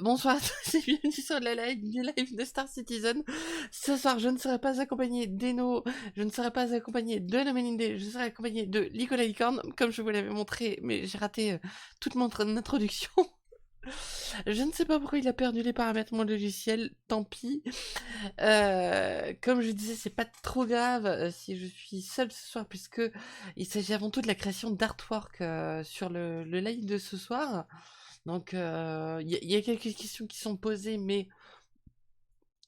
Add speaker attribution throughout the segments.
Speaker 1: Bonsoir à tous et bienvenue sur la live de Star Citizen. Ce soir, je ne serai pas accompagnée d'Eno, je ne serai pas accompagnée de la Mélindé, je serai accompagnée de Lico la licorne, comme je vous l'avais montré, mais j'ai raté toute mon introduction. Je ne sais pas pourquoi il a perdu les paramètres, mon logiciel, tant pis. Comme je disais, c'est pas trop grave si je suis seule ce soir, puisque il s'agit avant tout de la création d'artwork sur le live de ce soir. Donc, il y a quelques questions qui sont posées, mais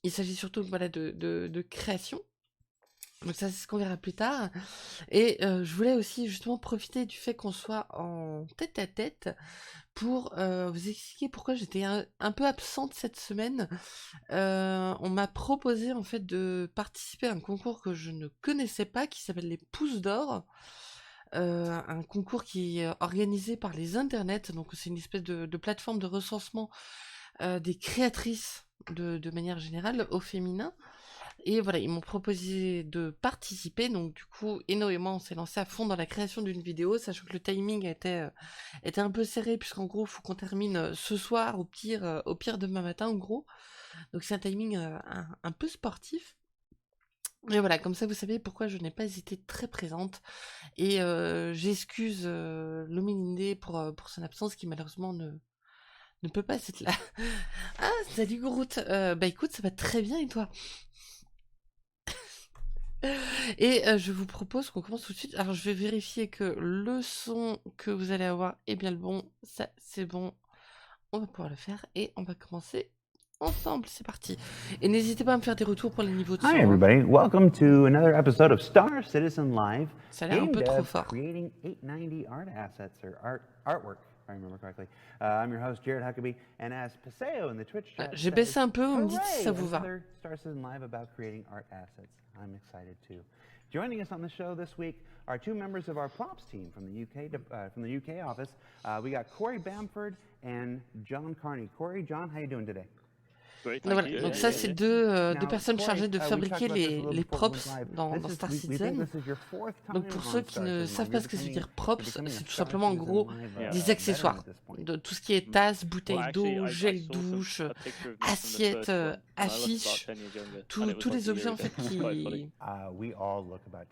Speaker 1: il s'agit surtout voilà, de création. Donc ça, c'est ce qu'on verra plus tard. Et je voulais aussi justement profiter du fait qu'on soit en tête-à-tête pour vous expliquer pourquoi j'étais un peu absente cette semaine. On m'a proposé en fait de participer à un concours que je ne connaissais pas, qui s'appelle les Pousses d'Or. Un concours qui est organisé par les internets, donc c'est une espèce de plateforme de recensement des créatrices de manière générale au féminin. Et voilà, ils m'ont proposé de participer, donc du coup, Eno et moi, on s'est lancé à fond dans la création d'une vidéo, sachant que le timing était un peu serré, puisqu'en gros, il faut qu'on termine ce soir, au pire demain matin, en gros. Donc c'est un timing un peu sportif. Et voilà, comme ça, vous savez pourquoi je n'ai pas été très présente. Et j'excuse Lomininde pour son absence, qui malheureusement ne peut pas être là. Ah, salut Gourout. Bah écoute, ça va très bien et toi? Et je vous propose qu'on commence tout de suite. Alors je vais vérifier que le son que vous allez avoir est bien le bon. Ça, c'est bon. On va pouvoir le faire et on va commencer ensemble. C'est parti. Et n'hésitez pas à me faire des retours pour les niveaux de son.
Speaker 2: Hi everybody, welcome to another episode of Star Citizen Live,
Speaker 1: Ça a l'air un peu
Speaker 2: game
Speaker 1: trop
Speaker 2: dev
Speaker 1: fort.
Speaker 2: creating 890 art assets or artwork, if I remember correctly. I'm your host Jared Huckabee, and as Paseo in the Twitch chat
Speaker 1: J'ai
Speaker 2: says,
Speaker 1: baissé un peu, on me dit si ça
Speaker 2: hooray,
Speaker 1: vous va.
Speaker 2: another Star Citizen Live about creating art assets. I'm excited too. Joining us on the show this week are two members of our props team from the UK office. We got Corey Bamford and John Carney. Corey, John, how you doing today?
Speaker 1: Voilà. Donc ça, c'est deux personnes chargées de fabriquer les props dans Star Citizen. Donc pour ceux qui ne savent pas ce que ça veut dire props, c'est tout simplement en gros des accessoires. De tout ce qui est tasse, bouteille d'eau, gel douche, assiette, affiche, tous les objets en fait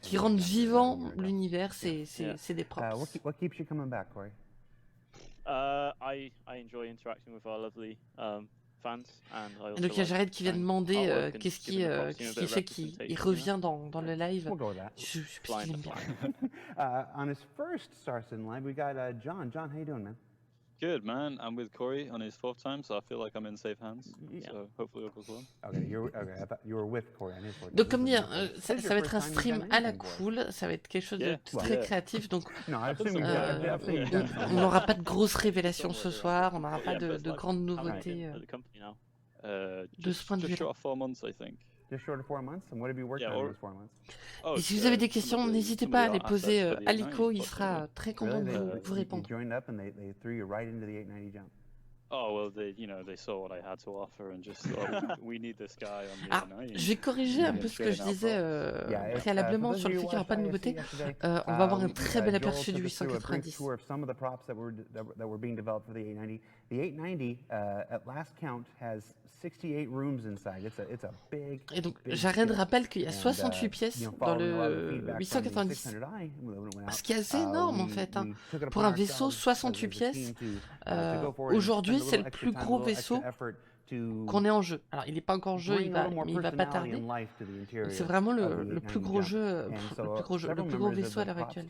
Speaker 1: qui rendent vivant l'univers, c'est des props.
Speaker 2: What keeps you coming back, Corey?
Speaker 3: I enjoy interacting with our lovely fans, and I also
Speaker 1: Donc il y a Jared qui vient demander qu'est-ce qui fait qu'il revient dans le live.
Speaker 2: We'll go with that.
Speaker 1: Je sais pas qu'il aime bien.
Speaker 2: On his first Star Citizen Live, we got John. John, how you doing, man?
Speaker 4: Good, man. I'm with Corey on his fourth time, so I feel like I'm in safe hands.
Speaker 2: Yeah.
Speaker 4: So hopefully all goes well.
Speaker 2: Okay, I thought you were with Corey on his fourth
Speaker 1: Donc
Speaker 2: time.
Speaker 1: comme dire, ça va être un stream à la cool, ça va être quelque chose de très créatif, donc
Speaker 2: No, I assume
Speaker 1: on n'aura pas de grosses révélations ce soir, on n'aura pas de grandes nouveautés de ce point de vue.
Speaker 4: Just short of 4 months, I think.
Speaker 2: Just short of 4 months? And what have you worked on in those 4 months?
Speaker 1: Et si vous avez des questions, n'hésitez pas à les poser à Lico, il sera très content de vous répondre.
Speaker 2: You joined up and they threw you right into the 890 jump.
Speaker 4: Oh well, they saw what I had to offer and just thought we need this guy on the
Speaker 1: Ah,
Speaker 4: 890.
Speaker 1: je vais corriger un peu ce que je disais préalablement sur le fait qu'il n'y aura pas de nouveauté. On va avoir un très bel aperçu du 890.
Speaker 2: Some of the props that were being developed for the 890. The 890, at last count, has 68 rooms inside. It's a big.
Speaker 1: Et donc, Jared rappelle qu'il y a 68 pièces dans le 890. Ce qui est assez énorme en fait. Hein. Pour un vaisseau, 68 pièces. Aujourd'hui, c'est le plus gros vaisseau qu'on ait en jeu. Alors, il n'est pas encore en jeu, mais il va pas tarder. C'est vraiment le plus gros jeu, le plus gros vaisseau à l'heure actuelle.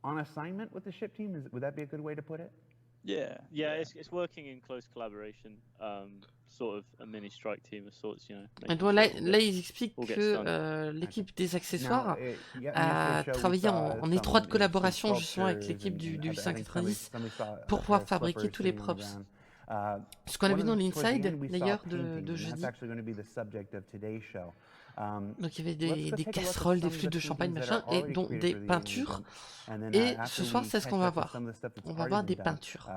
Speaker 2: On assignment with the ship team, would that be a good way to put it?
Speaker 3: Yeah, it's working in close collaboration, sort of a mini strike team of sorts, you know.
Speaker 1: Et donc là, ils expliquent que l'équipe des accessoires a travaillé en étroite collaboration justement avec l'équipe du 890 pour pouvoir fabriquer tous les props. Ce qu'on a vu dans l'Inside d'ailleurs de jeudi. Donc il y avait des casseroles, des flûtes de champagne, machin, et donc des peintures. Et ce soir, c'est ce qu'on va voir. On va voir des peintures.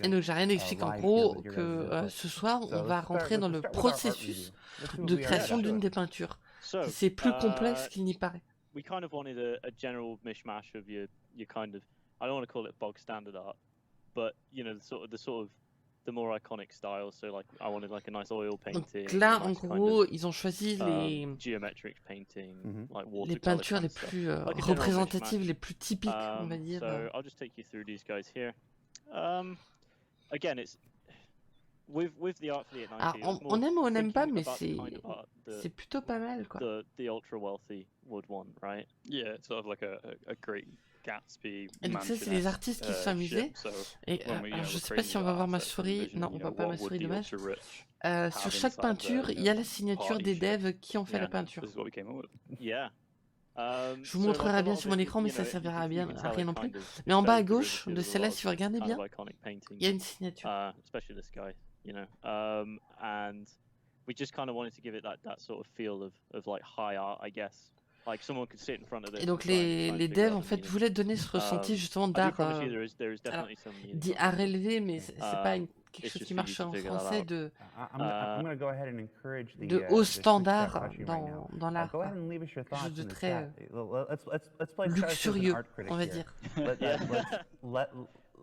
Speaker 1: Et donc Jarian explique en gros que ce soir, on va rentrer dans le processus de création d'une des peintures. C'est plus complexe qu'il n'y paraît.
Speaker 3: we kind of wanted a general mishmash of your kind of, I don't want to call it bog standard art, but you know, the sort of the more iconic style. So like I wanted like a nice oil painting.
Speaker 1: Donc là, en
Speaker 3: nice kind
Speaker 1: gros,
Speaker 3: of,
Speaker 1: ils ont choisi les
Speaker 3: geometric painting, like
Speaker 1: les
Speaker 3: watercolor
Speaker 1: peintures
Speaker 3: kind
Speaker 1: les
Speaker 3: of stuff.
Speaker 1: plus
Speaker 3: Like a general
Speaker 1: représentatives,
Speaker 3: mishmash.
Speaker 1: les plus typiques, on va dire.
Speaker 3: So I'll just take you through these guys here. Again, it's with the art for the 890.
Speaker 1: Alors,
Speaker 3: it was
Speaker 1: on
Speaker 3: more
Speaker 1: aime ou on n'aime pas,
Speaker 3: thinking
Speaker 1: mais
Speaker 3: about the kind of art that
Speaker 1: c'est plutôt pas mal, quoi.
Speaker 3: the ultra wealthy would want, right?
Speaker 4: Yeah, it's sort of like a great Gatsby.
Speaker 1: Et donc ça, c'est les artistes qui se sont amusés. Et alors, je sais pas si on va voir ma souris. Non, on voit pas ma souris, dommage. Sur chaque peinture, il y a la signature des devs qui ont fait la peinture.
Speaker 3: Yeah.
Speaker 1: Je vous montrerai bien sur mon écran, mais ça servira à rien non plus. Mais en bas à gauche de celle-là, si vous regardez bien, il y a une signature.
Speaker 3: Especially this guy, you know. And we just kind of wanted to give it that sort of feel of like high art, I guess. Like someone could sit in front of this.
Speaker 1: Et donc les devs en fait voulaient donner ce ressenti justement d'art, dit art élevé, mais c'est pas quelque chose qui marche en français de haut standard dans l'art, quelque chose de très luxurieux, on va dire.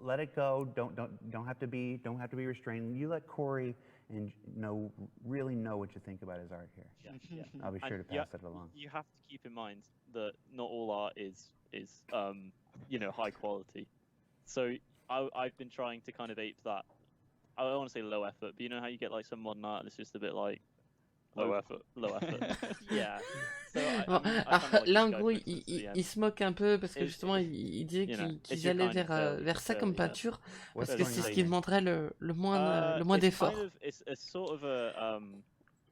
Speaker 2: Let it go. Don't have to be restrained. You let Corey and really know what you think about his art here.
Speaker 3: Yeah.
Speaker 2: I'll be sure to pass it along.
Speaker 3: You have to keep in mind that not all art is you know, high quality. So I've been trying to kind of ape that. I don't want to say low effort, but you know how you get like some modern art that's just a bit like
Speaker 4: low effort.
Speaker 3: Yeah. So
Speaker 1: bon, alors, là en gros il se moque un peu parce que justement il disait qu'ils allaient vers ça comme peinture parce que c'est ce qui demanderait le moins d'effort.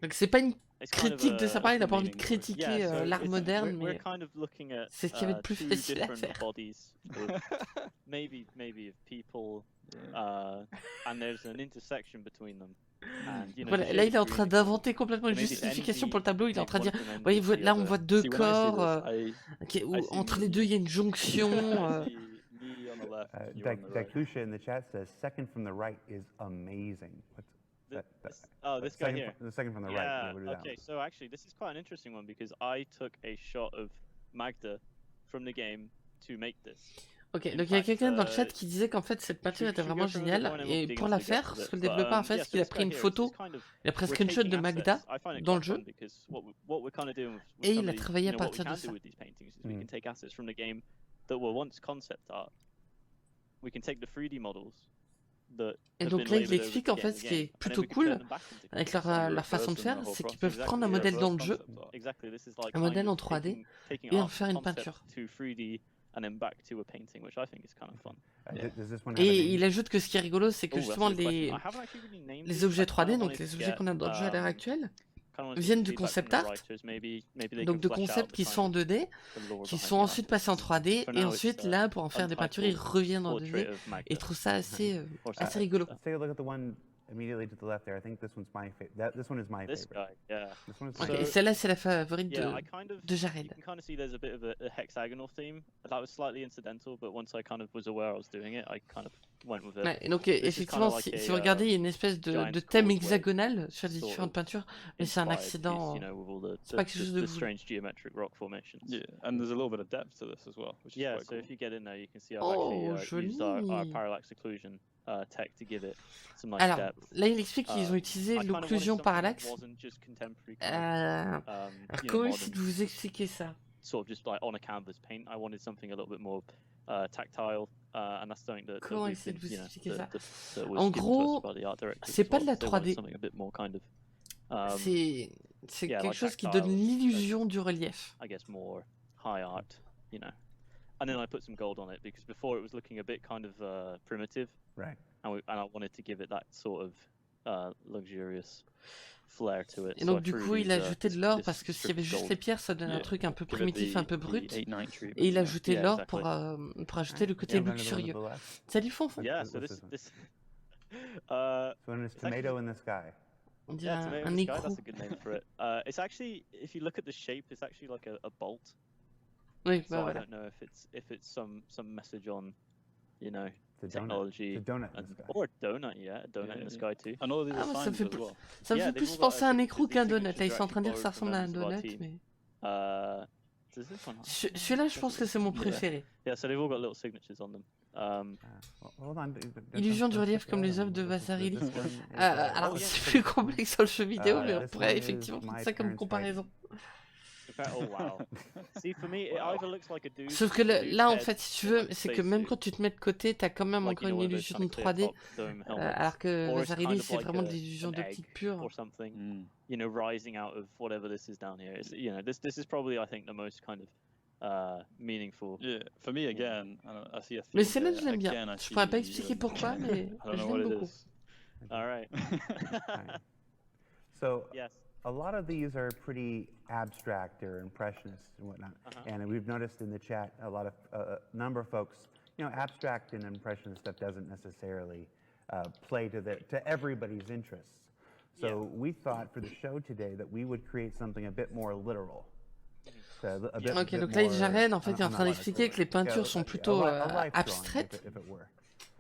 Speaker 1: Donc c'est pas une critique de sa part, il a pas envie de critiquer l'art moderne, mais c'est ce qu'il y avait de plus facile à faire.
Speaker 3: Maybe of people, and there's an intersection between them.
Speaker 1: Voilà, là il est en train d'inventer complètement une justification pour le tableau, il est en train de dire, voyez, là on voit deux corps, où entre les deux il y a une jonction.
Speaker 2: Dakusha in the chat says, second from the right is amazing.
Speaker 3: This guy here.
Speaker 2: The second from the right.
Speaker 3: Okay, so actually this is quite an interesting one because I took a shot of Magda from the game to make this.
Speaker 1: Ok, donc il y a quelqu'un dans le chat qui disait qu'en fait cette peinture était vraiment géniale, et pour la faire, ce que le développeur a fait, c'est qu'il a pris une photo, il a pris un screenshot de Magda dans le jeu, et il a travaillé à partir de ça. Et donc là il explique en fait ce qui est plutôt cool avec leur façon de faire, c'est qu'ils peuvent prendre un modèle dans le jeu, un modèle en 3D, et en faire une peinture. Et il ajoute que ce qui est rigolo, c'est que justement les objets 3D, donc les objets qu'on a dans le jeu à l'heure actuelle, viennent du concept art, donc de concepts qui sont en 2D, qui sont ensuite passés en 3D, et ensuite là pour en faire des peintures ils reviennent en 2D, et je trouve ça assez rigolo.
Speaker 2: Immediately to the left there, I think this one's my favorite. This one is my favorite.
Speaker 3: Guy, yeah.
Speaker 2: This one is
Speaker 1: Okay, celle-là c'est la favorite de Jared.
Speaker 3: You can kind of see there's a bit of a hexagonal theme. That was slightly incidental, but once I kind of was aware I was doing it, I kind of went with it.
Speaker 1: Ouais, et donc effectivement, si vous regardez, il y a une espèce de thème hexagonal sur les différentes peintures, mais c'est un accident. C'est pas quelque chose de
Speaker 3: strange geometric rock formations.
Speaker 4: Yeah, and there's a little bit of depth to this as well, which is
Speaker 3: quite
Speaker 4: cool.
Speaker 3: So if you get in there, you can see I've actually used our parallax occlusion tech to give it some nice
Speaker 1: alors,
Speaker 3: depth.
Speaker 1: là il explique qu'ils ont utilisé l'occlusion parallaxe. Alors comment essayer de vous expliquer ça?
Speaker 3: Sort of just like on a canvas paint. I wanted something a little bit more tactile, and that's something that.
Speaker 1: Comment essayer de vous expliquer ça? En gros, c'est pas de la 3D. C'est quelque chose qui donne l'illusion du relief.
Speaker 3: I guess more high art, you know. And then I put some gold on it because before it was looking a bit kind of primitive,
Speaker 2: right?
Speaker 3: And I wanted to give it that sort of luxurious flair to it.
Speaker 1: Et donc du coup, il a ajouté de l'or parce que s'il y avait juste les pierres, ça donnait un truc un peu primitif, un peu brut. Et il a ajouté l'or pour ajouter le côté luxurieux. Salut Fonfon.
Speaker 3: Yeah, so this
Speaker 2: one is tomato in the sky.
Speaker 1: On dirait un écrou.
Speaker 3: That's a good name for it. It's actually, if you look at the shape, it's actually like a bolt.
Speaker 1: Oui,
Speaker 3: so
Speaker 1: voilà.
Speaker 3: I don't know if it's some message on, you know,
Speaker 2: technology.
Speaker 3: It's a donut in the sky. Or a donut, a donut in the sky too.
Speaker 4: And all of these are signs as well.
Speaker 1: Ça me fait plus penser à un écrou qu'un donut. Là, ils sont en train de dire que ça ressemble à un donut, mais.
Speaker 3: Does this one have?
Speaker 1: Celui-là, je pense que c'est mon préféré.
Speaker 3: Yeah, so they've all got little signatures on them.
Speaker 2: Hold on.
Speaker 1: Illusion du relief comme les œuvres de Vasarely. Alors,
Speaker 3: Oh, yeah.
Speaker 1: c'est plus complexe sur le jeu vidéo, mais on
Speaker 2: this
Speaker 1: pourrait
Speaker 2: one
Speaker 1: effectivement
Speaker 2: is
Speaker 1: prendre
Speaker 2: my
Speaker 1: ça comme
Speaker 2: parents'
Speaker 1: comparaison.
Speaker 3: Oh wow. See, for me, it either looks like a dude.
Speaker 1: Sauf que
Speaker 3: dude's
Speaker 1: là, en
Speaker 3: head
Speaker 1: fait, si tu
Speaker 3: in,
Speaker 1: veux,
Speaker 3: like,
Speaker 1: c'est que
Speaker 3: space
Speaker 1: même
Speaker 3: suit,
Speaker 1: quand tu te mets de côté, t'as quand même
Speaker 3: like,
Speaker 1: encore
Speaker 3: you know,
Speaker 1: une
Speaker 3: one of those
Speaker 1: illusion
Speaker 3: kind
Speaker 1: de
Speaker 3: of clear
Speaker 1: 3D,
Speaker 3: top dome helmets,
Speaker 1: alors que
Speaker 3: or it's
Speaker 1: Vasarely,
Speaker 3: kind of
Speaker 1: c'est
Speaker 3: like
Speaker 1: vraiment des illusions
Speaker 3: an
Speaker 1: d'optique
Speaker 3: egg
Speaker 1: pure.
Speaker 3: or something, you know, rising out of whatever this is down here. It's, you know, this is probably, I think, the most kind of meaningful.
Speaker 4: Yeah, for me again, I see a theme
Speaker 1: Mais celle-là,
Speaker 4: here.
Speaker 1: je l'aime bien.
Speaker 4: Again, I
Speaker 1: Je pourrais pas
Speaker 4: see,
Speaker 1: expliquer pourquoi, mais
Speaker 4: I don't
Speaker 1: je
Speaker 4: know what
Speaker 1: l'aime
Speaker 4: it
Speaker 1: beaucoup.
Speaker 4: is.
Speaker 3: All right.
Speaker 2: So
Speaker 3: Yes.
Speaker 2: a lot of these are pretty abstract or impressionist and whatnot. And we've noticed in the chat a lot of number of folks, you know, abstract and impressionist stuff doesn't necessarily play to everybody's interests. So we thought for the show today that we would create something a bit more literal. So a bit,
Speaker 1: Ok,
Speaker 2: bit
Speaker 1: donc là,
Speaker 2: more
Speaker 1: Jaren, en fait, il est en train
Speaker 2: analytical.
Speaker 1: d'expliquer que les peintures sont plutôt abstraites,
Speaker 2: If it were.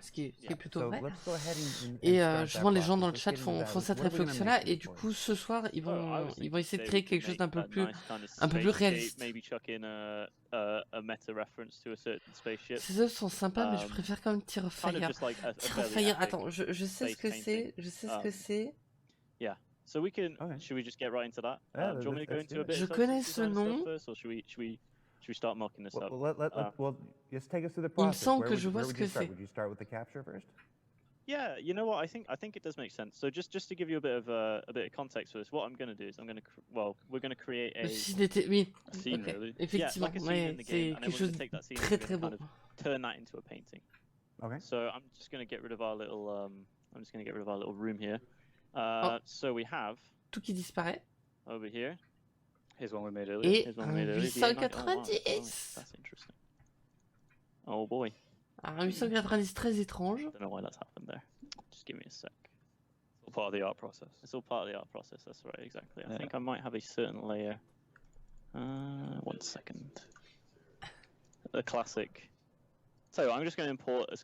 Speaker 1: ce qui est plutôt
Speaker 2: So
Speaker 1: vrai.
Speaker 2: let's go ahead and
Speaker 1: Et
Speaker 2: start
Speaker 1: souvent,
Speaker 2: that
Speaker 1: les gens dans le
Speaker 2: process.
Speaker 1: chat
Speaker 2: Let's get into
Speaker 1: font
Speaker 2: that.
Speaker 1: cette
Speaker 2: What are we gonna
Speaker 1: réflexion-là,
Speaker 2: make
Speaker 1: et
Speaker 2: this
Speaker 1: du
Speaker 2: for?
Speaker 1: coup, ce soir, ils
Speaker 3: Oh, I was
Speaker 1: vont
Speaker 3: thinking
Speaker 1: essayer de
Speaker 3: today
Speaker 1: créer
Speaker 3: we could
Speaker 1: quelque chose d'un
Speaker 3: make
Speaker 1: peu
Speaker 3: a
Speaker 1: plus,
Speaker 3: nice kind of
Speaker 1: un peu plus
Speaker 3: spacescape,
Speaker 1: réaliste.
Speaker 3: maybe chuck in a meta reference to a certain spaceship.
Speaker 1: Ces œuvres sont sympas, mais je préfère quand même
Speaker 3: Kind of
Speaker 1: Fire.
Speaker 3: just like a fairly
Speaker 1: Fire,
Speaker 3: epic
Speaker 1: attends, je sais ce que
Speaker 3: space
Speaker 1: c'est,
Speaker 3: painting.
Speaker 1: je sais ce que c'est.
Speaker 3: Yeah. So we can.
Speaker 2: Okay.
Speaker 3: Should we just get right into that?
Speaker 2: Yeah,
Speaker 3: Do you want me to go
Speaker 2: let's
Speaker 3: into
Speaker 2: do
Speaker 3: a
Speaker 2: it.
Speaker 3: bit
Speaker 1: Je
Speaker 3: of
Speaker 1: connais
Speaker 3: substance
Speaker 1: ce
Speaker 3: design stuff
Speaker 1: nom.
Speaker 3: first, or should we start mocking this up?
Speaker 2: Well, just take us through the
Speaker 1: Il me
Speaker 2: process.
Speaker 1: semble
Speaker 2: Where
Speaker 1: que
Speaker 2: would-
Speaker 1: je vois
Speaker 2: where
Speaker 1: ce
Speaker 2: would
Speaker 1: que
Speaker 2: you start?
Speaker 1: c'est.
Speaker 2: Would you start with the capture first?
Speaker 3: Yeah, you know what? I think it does make sense. So just to give you a bit of context for this, what I'm going to do is we're going to create
Speaker 1: Le
Speaker 3: a
Speaker 1: scene était... Oui,
Speaker 4: A scene,
Speaker 1: ok.
Speaker 4: really.
Speaker 1: Effectivement,
Speaker 3: like a scene
Speaker 1: ouais,
Speaker 3: in the game,
Speaker 1: c'est
Speaker 3: and then
Speaker 1: quelque
Speaker 3: we're
Speaker 1: chose
Speaker 3: going to
Speaker 1: de
Speaker 3: take that scene
Speaker 1: très
Speaker 3: and
Speaker 1: très
Speaker 3: we're
Speaker 1: beau.
Speaker 3: going to kind of turn that into a painting.
Speaker 2: Okay.
Speaker 3: So I'm just going to get rid of our little I'm just going to get rid of our little room here.
Speaker 1: Oh.
Speaker 3: So we have
Speaker 1: Tout qui disparaît.
Speaker 3: over here.
Speaker 4: Here's one we made earlier.
Speaker 1: Et
Speaker 3: Here's one
Speaker 1: un
Speaker 3: we made earlier, the A90. Oh, wow,
Speaker 1: 890.
Speaker 3: that's interesting. Oh boy,
Speaker 1: Alors, un 890 très étrange.
Speaker 3: I don't know why that's happened there. Just give me a sec.
Speaker 4: It's all part of the art process.
Speaker 3: It's all part of the art process. That's right, exactly. I
Speaker 4: Yeah.
Speaker 3: think I might have a certain layer. 1 second. A classic. So I'm just going to import a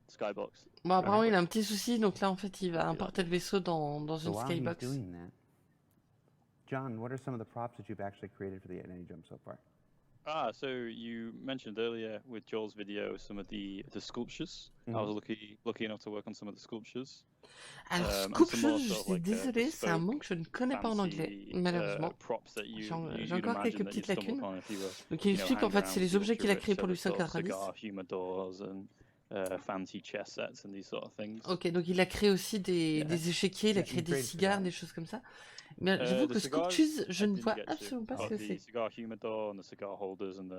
Speaker 3: skybox.
Speaker 1: Bon, apparemment, il a un petit souci, donc là, en fait, il va importer le vaisseau dans
Speaker 2: So
Speaker 1: une
Speaker 2: while he's
Speaker 1: skybox.
Speaker 2: doing that, John, what are some of the props that you've actually created for the 890 jump so far?
Speaker 4: So you mentioned earlier with Joel's video some of the sculptures. I was lucky enough to work on some of the sculptures.
Speaker 1: Alors,
Speaker 4: and some
Speaker 1: sculpture,
Speaker 4: more
Speaker 1: je
Speaker 4: sort of
Speaker 1: suis
Speaker 4: like,
Speaker 1: désolé, c'est un
Speaker 4: bespoke,
Speaker 1: mot que je ne connais pas en anglais,
Speaker 4: fancy,
Speaker 1: malheureusement.
Speaker 4: props that you,
Speaker 1: J'ai
Speaker 4: you'd
Speaker 1: encore quelques
Speaker 4: imagine that you'd
Speaker 1: petites
Speaker 4: stumble
Speaker 1: lacunes.
Speaker 4: upon if you were,
Speaker 1: Donc, il
Speaker 4: you know,
Speaker 1: explique qu'en
Speaker 4: hanging
Speaker 1: fait,
Speaker 4: around
Speaker 1: c'est les objets qu'il a
Speaker 4: Zurich,
Speaker 1: créés pour le
Speaker 4: so it's sort of
Speaker 1: 890.
Speaker 4: cigar humidors and fancy chess sets and these sort of things.
Speaker 1: Ok, donc il a créé aussi
Speaker 4: Yeah.
Speaker 1: des échiquiers, il a
Speaker 2: Yeah,
Speaker 1: créé
Speaker 2: you
Speaker 1: des
Speaker 2: created
Speaker 1: cigares,
Speaker 2: that.
Speaker 1: des choses comme ça. Mais j'avoue que
Speaker 4: The cigars,
Speaker 1: sculptures, je
Speaker 4: I
Speaker 1: ne
Speaker 4: didn't
Speaker 1: vois
Speaker 4: get to.
Speaker 1: absolument pas ce
Speaker 4: But
Speaker 1: que
Speaker 4: the
Speaker 1: c'est.
Speaker 4: cigar humidor and the cigar holders and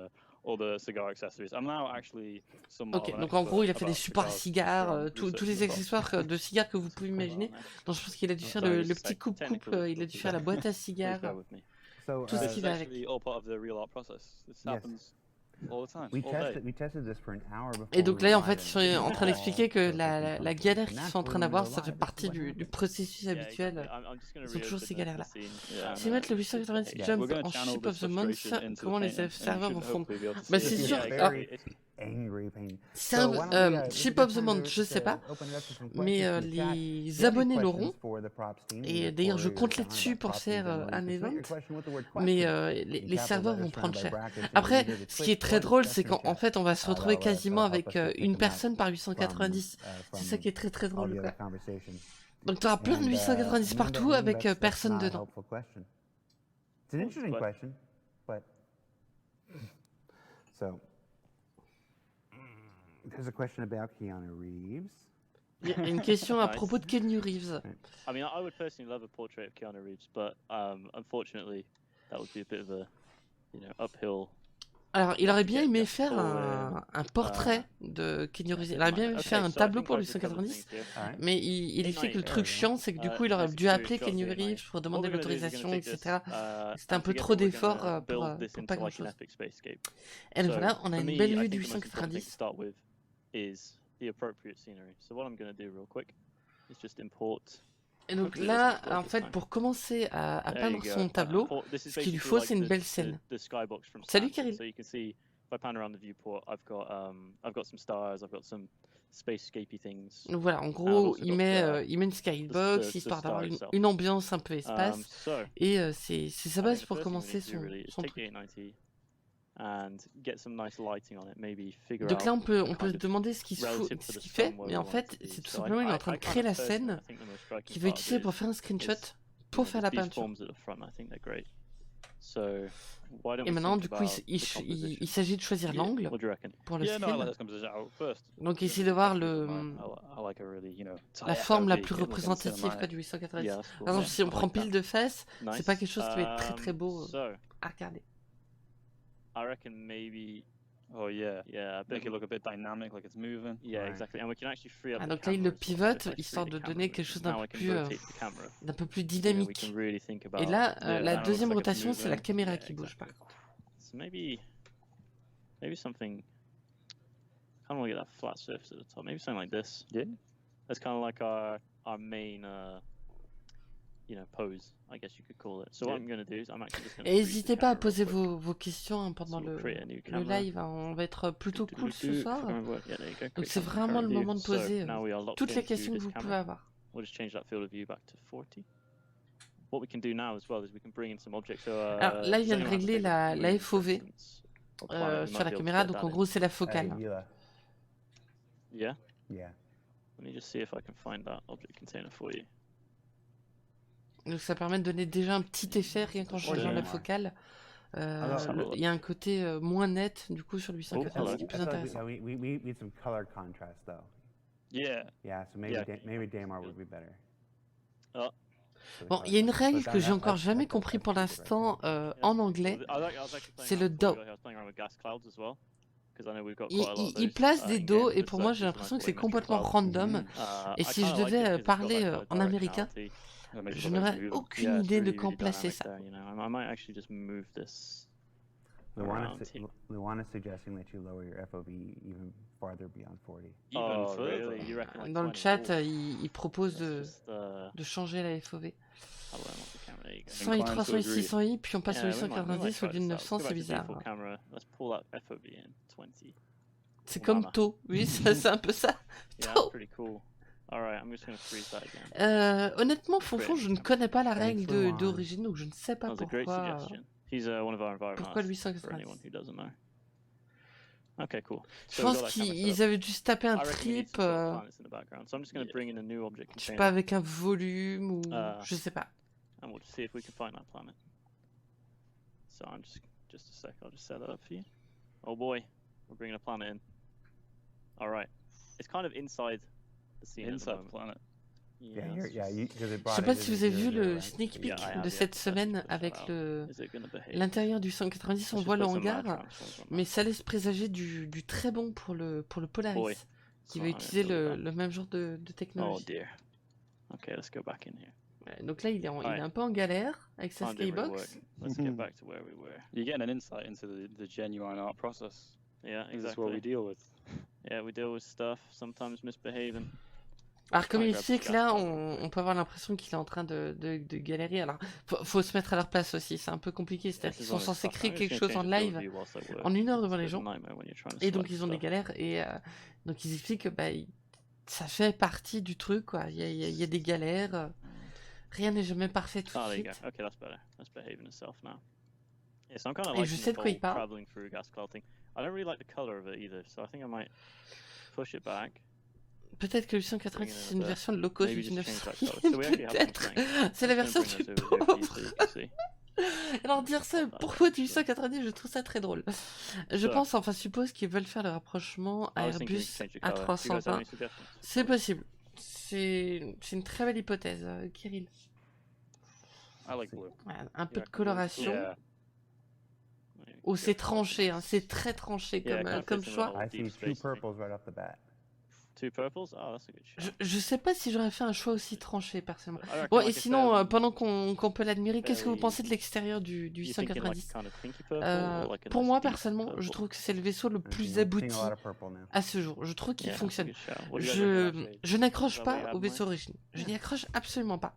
Speaker 4: all the cigar accessories. I'm now actually somewhat
Speaker 1: Ok,
Speaker 4: of an
Speaker 1: donc en gros, il a fait
Speaker 4: expert
Speaker 1: des supports
Speaker 4: about
Speaker 1: cigares,
Speaker 4: from
Speaker 1: tous
Speaker 4: research
Speaker 1: les
Speaker 4: and stuff.
Speaker 1: accessoires de cigares que vous pouvez imaginer. Donc je pense qu'il a dû faire
Speaker 4: Sorry,
Speaker 1: le
Speaker 4: just a
Speaker 1: petit
Speaker 4: sec.
Speaker 1: coupe-coupe,
Speaker 3: Technical
Speaker 1: il a dû faire la boîte à
Speaker 3: Please bear
Speaker 1: cigares.
Speaker 3: with me.
Speaker 2: So
Speaker 1: Tout ce
Speaker 4: This
Speaker 1: qui
Speaker 4: is
Speaker 1: va avec.
Speaker 4: actually all part of the real art process. This
Speaker 2: Yes.
Speaker 4: happens all the time,
Speaker 2: we
Speaker 4: all day.
Speaker 2: tested this for an hour before.
Speaker 1: Et donc
Speaker 2: we were
Speaker 1: là, en
Speaker 2: live,
Speaker 1: fait,
Speaker 2: and
Speaker 1: ils sont
Speaker 2: it
Speaker 1: en
Speaker 2: didn't
Speaker 1: train d'expliquer
Speaker 2: all
Speaker 1: que
Speaker 2: perfectly
Speaker 1: la
Speaker 2: come
Speaker 1: galère
Speaker 2: together.
Speaker 1: qu'ils sont en train
Speaker 2: Naturally,
Speaker 1: d'avoir,
Speaker 2: when
Speaker 1: ça
Speaker 2: we
Speaker 1: fait
Speaker 2: go
Speaker 1: partie
Speaker 2: live, this is what
Speaker 1: du
Speaker 2: happens.
Speaker 1: processus
Speaker 3: Yeah,
Speaker 1: habituel.
Speaker 3: exactly. I'm just going
Speaker 1: Ils
Speaker 3: to
Speaker 1: ont toujours ces galères-là.
Speaker 4: Yeah.
Speaker 1: Si mettre le 890
Speaker 4: Yeah,
Speaker 1: jump
Speaker 4: we're gonna
Speaker 1: en
Speaker 4: channel
Speaker 1: ship
Speaker 4: this
Speaker 1: of the month,
Speaker 4: frustration into the
Speaker 1: comment les
Speaker 4: painting, and you
Speaker 1: serveurs
Speaker 4: should
Speaker 1: vont fondre?
Speaker 4: hopefully be able to
Speaker 1: Bah
Speaker 4: see
Speaker 1: c'est
Speaker 4: it.
Speaker 1: sûr.
Speaker 2: Yeah,
Speaker 1: Alors,
Speaker 2: very angry painting.
Speaker 1: c'est
Speaker 2: So why don't we, this is
Speaker 1: ship
Speaker 2: a
Speaker 1: of the
Speaker 2: good time
Speaker 1: month,
Speaker 2: to-
Speaker 1: je sais
Speaker 2: to
Speaker 1: pas.
Speaker 2: open it up to some
Speaker 1: Mais
Speaker 2: questions from the chat.
Speaker 1: les
Speaker 2: If you have any
Speaker 1: abonnés
Speaker 2: questions
Speaker 1: l'auront.
Speaker 2: for the props team,
Speaker 1: Et
Speaker 2: either
Speaker 1: d'ailleurs, je
Speaker 2: Corey or
Speaker 1: compte
Speaker 2: John
Speaker 1: là-dessus
Speaker 2: about
Speaker 1: pour
Speaker 2: props
Speaker 1: faire
Speaker 2: team demo,
Speaker 1: un
Speaker 2: you can submit
Speaker 1: event.
Speaker 2: your question with the word
Speaker 1: Mais
Speaker 2: question.
Speaker 1: les
Speaker 2: Capital
Speaker 1: serveurs vont
Speaker 2: letters
Speaker 1: prendre
Speaker 2: surrounded by
Speaker 1: cher.
Speaker 2: brackets, and
Speaker 1: Après,
Speaker 2: either the
Speaker 1: ce qui est
Speaker 2: Twitch
Speaker 1: très
Speaker 2: or the
Speaker 1: drôle, c'est
Speaker 2: discussion
Speaker 1: qu'en
Speaker 2: chat.
Speaker 1: fait, on va se retrouver
Speaker 2: That'll
Speaker 1: quasiment
Speaker 2: help
Speaker 1: avec
Speaker 2: us to pick
Speaker 1: une
Speaker 2: them out
Speaker 1: personne par
Speaker 2: from,
Speaker 1: 890. C'est ça
Speaker 2: from
Speaker 1: qui est très très
Speaker 2: all
Speaker 1: drôle,
Speaker 2: the
Speaker 1: quoi.
Speaker 2: other conversations.
Speaker 1: Donc tu auras plein de
Speaker 2: And,
Speaker 1: 890
Speaker 2: and
Speaker 1: partout
Speaker 2: then
Speaker 1: avec
Speaker 2: that's
Speaker 1: personne
Speaker 2: not a
Speaker 1: dedans.
Speaker 2: helpful question. It's an interesting
Speaker 3: But-
Speaker 2: question, but so there's a question about Keanu Reeves.
Speaker 1: Il y a une question à
Speaker 3: Nice.
Speaker 1: propos de Keanu Reeves.
Speaker 3: I mean, I would personally love a portrait of Keanu Reeves, but unfortunately, that would be a bit of a, uphill.
Speaker 1: Alors, il aurait bien
Speaker 3: Yeah,
Speaker 1: aimé
Speaker 3: yeah.
Speaker 1: faire un portrait de Keanu Reeves. Il aurait bien aimé
Speaker 3: Okay,
Speaker 1: faire un
Speaker 3: so I
Speaker 1: tableau
Speaker 3: think
Speaker 1: pour le
Speaker 3: I should cover
Speaker 1: 890.
Speaker 3: things here.
Speaker 2: All right.
Speaker 1: Mais il explique que le truc chiant, c'est que du coup, il aurait dû appeler Keanu Reeves pour demander
Speaker 3: What we're gonna do is we're
Speaker 1: l'autorisation,
Speaker 3: gonna take this,
Speaker 1: etc. C'était un
Speaker 3: and
Speaker 1: peu
Speaker 3: together
Speaker 1: trop
Speaker 3: we're gonna
Speaker 1: d'efforts
Speaker 3: build this
Speaker 1: pour
Speaker 3: into
Speaker 1: pas
Speaker 3: like an
Speaker 1: grand-chose.
Speaker 3: epic spacescape.
Speaker 1: Et donc
Speaker 3: So,
Speaker 1: voilà, on a
Speaker 3: for
Speaker 1: une
Speaker 3: me,
Speaker 1: belle
Speaker 3: I
Speaker 1: vue du
Speaker 3: think the most important thing to
Speaker 1: 890.
Speaker 3: start with is the appropriate scenery. So what I'm going to do real quick is just import.
Speaker 1: Et donc
Speaker 3: Hopefully
Speaker 1: là,
Speaker 3: this will work
Speaker 1: en
Speaker 3: this
Speaker 1: fait,
Speaker 3: time.
Speaker 1: pour commencer à
Speaker 3: There
Speaker 1: peindre
Speaker 3: you
Speaker 1: son
Speaker 3: go.
Speaker 1: tableau,
Speaker 3: This is
Speaker 1: ce qu'il lui
Speaker 3: basically
Speaker 1: faut,
Speaker 3: like
Speaker 1: c'est une
Speaker 3: the-
Speaker 1: belle
Speaker 3: the-
Speaker 1: scène.
Speaker 3: the skybox from
Speaker 1: Salut,
Speaker 3: Stanford.
Speaker 1: Kirill.
Speaker 3: So you can see if I pan around the viewport, I've got some stars, I've got some spacescapey things.
Speaker 1: Donc voilà, en
Speaker 3: I've
Speaker 1: gros,
Speaker 3: also
Speaker 1: il
Speaker 3: got
Speaker 1: met une skybox,
Speaker 3: the
Speaker 1: histoire d'avoir
Speaker 3: star itself.
Speaker 1: une ambiance un peu espace.
Speaker 3: So
Speaker 1: Et c'est sa
Speaker 3: I
Speaker 1: base
Speaker 3: think the
Speaker 1: pour
Speaker 3: first thing we
Speaker 1: commencer
Speaker 3: need to do really is
Speaker 1: son
Speaker 3: take the
Speaker 1: truc.
Speaker 3: 890 and get some nice lighting on it, maybe figure
Speaker 1: Donc
Speaker 3: out
Speaker 1: là, on peut
Speaker 3: the
Speaker 1: se
Speaker 3: kind of
Speaker 1: demander ce qu'il
Speaker 3: relative to
Speaker 1: ce
Speaker 3: the
Speaker 1: qu'il fait,
Speaker 3: sun where
Speaker 1: mais
Speaker 3: we
Speaker 1: en
Speaker 3: want it
Speaker 1: fait,
Speaker 3: to be.
Speaker 1: c'est tout
Speaker 3: So
Speaker 1: simplement, il est en
Speaker 3: I
Speaker 1: train de
Speaker 3: kind
Speaker 1: créer
Speaker 3: of
Speaker 1: la
Speaker 3: personally,
Speaker 1: scène
Speaker 3: I think the most striking
Speaker 1: qu'il va
Speaker 3: part of
Speaker 1: utiliser
Speaker 3: it
Speaker 1: pour faire un screenshot,
Speaker 3: is,
Speaker 1: pour faire la
Speaker 3: these
Speaker 1: peinture.
Speaker 3: forms at the front, I think they're great. So why don't
Speaker 1: Et
Speaker 3: we
Speaker 1: maintenant,
Speaker 3: think
Speaker 1: du coup,
Speaker 3: about the
Speaker 1: il
Speaker 3: composition?
Speaker 1: s'agit de choisir l'angle
Speaker 3: What do you reckon?
Speaker 1: pour le
Speaker 4: Yeah, no, I like
Speaker 1: screen.
Speaker 4: this composition out first.
Speaker 1: Donc
Speaker 4: The
Speaker 1: essayer
Speaker 4: image
Speaker 1: de voir
Speaker 4: effect is
Speaker 1: le,
Speaker 4: nice. I like a really, you know,
Speaker 1: la
Speaker 4: tight
Speaker 1: forme la
Speaker 4: FOV,
Speaker 1: plus
Speaker 4: looking
Speaker 1: représentative quoi,
Speaker 4: cinematic.
Speaker 1: du 890.
Speaker 3: Yeah, that's cool.
Speaker 1: Par exemple,
Speaker 3: Yeah,
Speaker 1: si on
Speaker 3: I
Speaker 1: prend
Speaker 3: like
Speaker 1: pile
Speaker 3: that.
Speaker 1: de fesses, c'est
Speaker 3: Nice.
Speaker 1: pas quelque chose qui va être très très beau
Speaker 3: So
Speaker 1: à regarder.
Speaker 3: I reckon maybe
Speaker 4: Oh yeah,
Speaker 3: yeah, a bit
Speaker 4: make it look a bit dynamic, like it's moving.
Speaker 3: yeah,
Speaker 2: Right.
Speaker 3: exactly. And we can actually free up
Speaker 1: Ah,
Speaker 3: the
Speaker 1: donc là, il
Speaker 3: camera
Speaker 1: le
Speaker 3: as well. So
Speaker 1: pivote
Speaker 3: if I
Speaker 1: histoire
Speaker 3: free
Speaker 1: de
Speaker 3: the
Speaker 1: donner
Speaker 3: camera,
Speaker 1: quelque chose d'un
Speaker 3: now
Speaker 1: peu
Speaker 3: I can
Speaker 1: plus
Speaker 3: rotate the camera.
Speaker 1: d'un peu plus
Speaker 3: Yeah, we
Speaker 1: dynamique.
Speaker 3: can really think about.
Speaker 1: Et là,
Speaker 4: Yeah,
Speaker 1: la
Speaker 4: now it
Speaker 1: deuxième
Speaker 4: looks like it's
Speaker 1: rotation, c'est la
Speaker 4: moving.
Speaker 1: caméra
Speaker 3: Yeah,
Speaker 1: qui bouge par
Speaker 3: exactly.
Speaker 1: contre.
Speaker 3: So maybe something. I don't want to get that flat surface at the top. Maybe something like this.
Speaker 4: Yeah.
Speaker 3: That's kind of like our main pose, I guess you could call it. So what I'm going to do is I'm actually just going to.
Speaker 1: Et n'hésitez pas à poser vos questions hein, pendant
Speaker 3: So we'll create a new
Speaker 1: le
Speaker 3: camera.
Speaker 1: live. Hein. On va être plutôt cool ce soir.
Speaker 3: Yeah, there you go.
Speaker 1: Donc
Speaker 3: Create
Speaker 1: c'est
Speaker 3: camera
Speaker 1: vraiment le
Speaker 3: current view.
Speaker 1: moment de
Speaker 3: So
Speaker 1: poser
Speaker 3: now we are locked
Speaker 1: toutes les
Speaker 3: into
Speaker 1: questions que
Speaker 3: this
Speaker 1: vous
Speaker 3: camera.
Speaker 1: pouvez avoir.
Speaker 3: We'll just change that field of view back to 40. What we can do now as well is we can bring in some objects. So,
Speaker 1: Alors là, il
Speaker 3: does
Speaker 1: vient de
Speaker 3: anyone have a
Speaker 1: régler
Speaker 3: favorite
Speaker 1: la
Speaker 3: moon, for
Speaker 1: FOV
Speaker 3: instance? Or planet? We
Speaker 1: sur
Speaker 3: might
Speaker 1: la
Speaker 3: be able to
Speaker 1: caméra.
Speaker 3: get
Speaker 1: Donc
Speaker 3: that
Speaker 1: en
Speaker 3: in.
Speaker 1: gros, c'est la focale.
Speaker 2: Eula.
Speaker 3: Yeah.
Speaker 2: Yeah.
Speaker 3: Let me just see if I can find that object container for you.
Speaker 1: Donc ça permet de donner déjà un petit effet rien qu'en changeant la focale. Il y a un côté moins net du coup sur le 890 qui est plus intéressant.
Speaker 2: We need some color contrast though.
Speaker 4: Yeah.
Speaker 2: Yeah, so maybe
Speaker 3: Yeah.
Speaker 2: maybe Damar would be better.
Speaker 3: Oh.
Speaker 1: Bon, il y a une règle que j'ai encore jamais compris pour l'instant en anglais. C'est le do. Il place des do et pour moi j'ai l'impression que c'est complètement random. Et si je devais parler en américain, je n'aurais aucune idée de quand placer ça.
Speaker 2: Luana is suggesting that you lower your FOV even farther beyond 40.
Speaker 3: Oh, really? You reckon like
Speaker 1: Dans le
Speaker 3: 20?
Speaker 1: chat, il propose
Speaker 3: Let's just,
Speaker 1: de changer la FOV.
Speaker 3: how do I want the camera? There you go.
Speaker 1: 100i, 300i, 600i, puis on passe
Speaker 3: Yeah,
Speaker 1: au
Speaker 3: we might
Speaker 1: 890 au
Speaker 3: try
Speaker 1: lieu de
Speaker 3: this out.
Speaker 1: 900,
Speaker 3: Go
Speaker 1: c'est
Speaker 3: back to
Speaker 1: bizarre.
Speaker 3: default camera. Let's pull that FOV in 20.
Speaker 1: C'est
Speaker 3: Oh,
Speaker 1: comme
Speaker 3: mama.
Speaker 1: To, oui, c'est un peu ça.
Speaker 3: Yeah,
Speaker 1: To.
Speaker 3: that's pretty cool. Alright, I'm just gonna freeze that again.
Speaker 1: Honnêtement, Fonfon, je ne connais pas la
Speaker 2: Thanks
Speaker 1: règle
Speaker 2: for one.
Speaker 1: d'origine, donc je ne sais
Speaker 3: That
Speaker 1: pas
Speaker 3: was a great
Speaker 1: pourquoi.
Speaker 3: suggestion. He's one of our environmentalists.
Speaker 1: Pourquoi lui
Speaker 3: For
Speaker 1: 190?
Speaker 3: anyone who doesn't know. Okay, cool.
Speaker 1: Je
Speaker 3: So
Speaker 1: pense
Speaker 3: we've got that camera set
Speaker 1: qu'ils
Speaker 3: up.
Speaker 1: avaient dû se taper un
Speaker 3: I reckon we need
Speaker 1: trip,
Speaker 3: some sort of planets in the background. So I'm just gonna bring in a new object
Speaker 1: je sais
Speaker 3: container,
Speaker 1: pas, avec un volume ou je sais pas.
Speaker 3: and we'll just see if we can find that planet. So I'm just a sec. I'll just set that up for you. Oh boy, we're bringing a planet in. All right, it's kind of inside the scene.
Speaker 4: Inside
Speaker 3: at the
Speaker 4: the
Speaker 3: moment.
Speaker 4: planet.
Speaker 2: Yeah,
Speaker 3: let's just-
Speaker 2: because it
Speaker 1: Je
Speaker 2: brought
Speaker 1: sais pas
Speaker 2: it
Speaker 1: si
Speaker 2: in
Speaker 1: vous avez vu
Speaker 2: 0,
Speaker 1: le
Speaker 2: right?
Speaker 1: sneak peek
Speaker 3: Yeah, I have,
Speaker 1: de
Speaker 3: yeah.
Speaker 1: cette
Speaker 3: Let's
Speaker 1: semaine
Speaker 3: push that
Speaker 1: avec
Speaker 3: out.
Speaker 1: le
Speaker 3: Is it gonna behave?
Speaker 1: l'intérieur du 190,
Speaker 3: Let's
Speaker 1: on
Speaker 3: just
Speaker 1: voit le
Speaker 3: put some
Speaker 1: hangar,
Speaker 3: transforms on
Speaker 1: mais
Speaker 3: that.
Speaker 1: ça laisse présager du très bon pour le Polaris,
Speaker 3: Boy,
Speaker 1: qui
Speaker 3: so
Speaker 1: va
Speaker 3: I'm gonna
Speaker 1: utiliser
Speaker 3: build that.
Speaker 1: le même genre de
Speaker 3: Oh
Speaker 1: technologie.
Speaker 3: dear. Okay, let's go back in here.
Speaker 1: Ouais, donc là, il est
Speaker 3: Ouais.
Speaker 1: un peu en galère avec sa
Speaker 3: Can't do really
Speaker 1: skybox.
Speaker 3: work. Let's get back to where we were.
Speaker 4: You're getting an insight into the genuine art process.
Speaker 3: Yeah,
Speaker 4: This is what we
Speaker 3: exactly.
Speaker 4: deal with.
Speaker 3: Yeah, we deal with stuff, sometimes misbehaving.
Speaker 1: Alors comme
Speaker 3: Ouais,
Speaker 1: il
Speaker 3: grab
Speaker 1: explique
Speaker 3: the
Speaker 1: là,
Speaker 3: gas
Speaker 1: on peut avoir l'impression qu'il est en train de galérer. Alors faut se mettre à leur place aussi, c'est un peu compliqué. C'est-à-dire
Speaker 3: This
Speaker 1: qu'ils
Speaker 3: is
Speaker 1: sont
Speaker 3: one of
Speaker 1: censés
Speaker 3: the stuff.
Speaker 1: créer
Speaker 3: I'm just
Speaker 1: quelque
Speaker 3: gonna
Speaker 1: chose en
Speaker 3: change the field
Speaker 1: live
Speaker 3: of view whilst I work.
Speaker 1: en 1 heure
Speaker 3: It's
Speaker 1: devant
Speaker 3: a
Speaker 1: les
Speaker 3: bit
Speaker 1: gens.
Speaker 3: of a nightmare when you're trying to
Speaker 1: Et donc
Speaker 3: select
Speaker 1: ils ont des
Speaker 3: stuff.
Speaker 1: galères et donc ils expliquent que ça fait partie du truc quoi. Il y a des galères. Rien n'est jamais parfait tout
Speaker 3: Oh,
Speaker 1: de
Speaker 3: there you
Speaker 1: suite.
Speaker 3: go. Okay, that's better. That's behaving itself now. Yeah, so I'm kind of
Speaker 1: Et je
Speaker 3: liking
Speaker 1: sais
Speaker 3: the
Speaker 1: de quoi il
Speaker 3: whole
Speaker 1: parle.
Speaker 3: traveling through gas cloud thing. I don't really like the color of it either, so I think I might push it back.
Speaker 1: Peut-être que le 190 c'est une
Speaker 3: bit.
Speaker 1: version de low cost
Speaker 3: Maybe
Speaker 1: du
Speaker 3: just change
Speaker 1: 900.
Speaker 3: that color. So we actually have some
Speaker 1: Peut-être.
Speaker 3: strength.
Speaker 1: C'est la
Speaker 3: I'm just
Speaker 1: version
Speaker 3: gonna
Speaker 1: du
Speaker 3: bring this over here for you so
Speaker 1: pauvre.
Speaker 3: you can see.
Speaker 1: Alors dire ça, pourquoi du 890, je trouve ça très drôle. Je
Speaker 3: Ça.
Speaker 1: pense, enfin suppose qu'ils veulent faire le rapprochement
Speaker 3: I was thinking we
Speaker 1: Airbus
Speaker 3: could change the
Speaker 1: à
Speaker 3: color. Do you guys have
Speaker 1: 320.
Speaker 3: any suggestions?
Speaker 1: C'est possible. C'est une très belle hypothèse, Kirill.
Speaker 4: I like blue.
Speaker 1: Voilà, un peu de
Speaker 3: reckon blue?
Speaker 1: coloration.
Speaker 4: Yeah.
Speaker 3: Maybe
Speaker 1: Oh,
Speaker 3: go
Speaker 1: c'est
Speaker 3: for
Speaker 1: tranché, hein,
Speaker 3: nice.
Speaker 1: c'est très tranché
Speaker 3: Yeah,
Speaker 1: comme,
Speaker 3: kind of
Speaker 1: comme
Speaker 3: fits in
Speaker 1: choix.
Speaker 3: with all
Speaker 2: I
Speaker 3: deep
Speaker 2: see two
Speaker 3: space thing.
Speaker 2: purples right off the bat.
Speaker 3: 2 purples? Oh, that's a good shout.
Speaker 1: Je sais pas si j'aurais fait un choix aussi tranché personnellement.
Speaker 3: I reckon
Speaker 1: Bon,
Speaker 3: like
Speaker 1: et
Speaker 3: a
Speaker 1: sinon,
Speaker 3: fairly-
Speaker 1: pendant qu'on peut l'admirer, qu'est-ce que vous
Speaker 3: fairly-
Speaker 1: pensez de l'extérieur du
Speaker 3: you thinking like
Speaker 1: 890?
Speaker 3: kind of pinky purple or like a
Speaker 1: Pour
Speaker 3: nice
Speaker 1: moi,
Speaker 3: deep
Speaker 1: personnellement, je
Speaker 3: purple?
Speaker 1: trouve que c'est le vaisseau le
Speaker 2: I'm
Speaker 1: plus
Speaker 2: seeing a
Speaker 1: abouti
Speaker 2: lot of purple now.
Speaker 1: à ce jour. Je trouve qu'il
Speaker 3: Yeah, that's a
Speaker 1: fonctionne.
Speaker 3: good shout. What do you guys reckon about shade?
Speaker 1: Je n'accroche
Speaker 3: Is that what
Speaker 1: pas
Speaker 3: you
Speaker 1: au
Speaker 3: have in
Speaker 1: vaisseau
Speaker 3: mind?
Speaker 1: origine. Je n'y accroche absolument pas.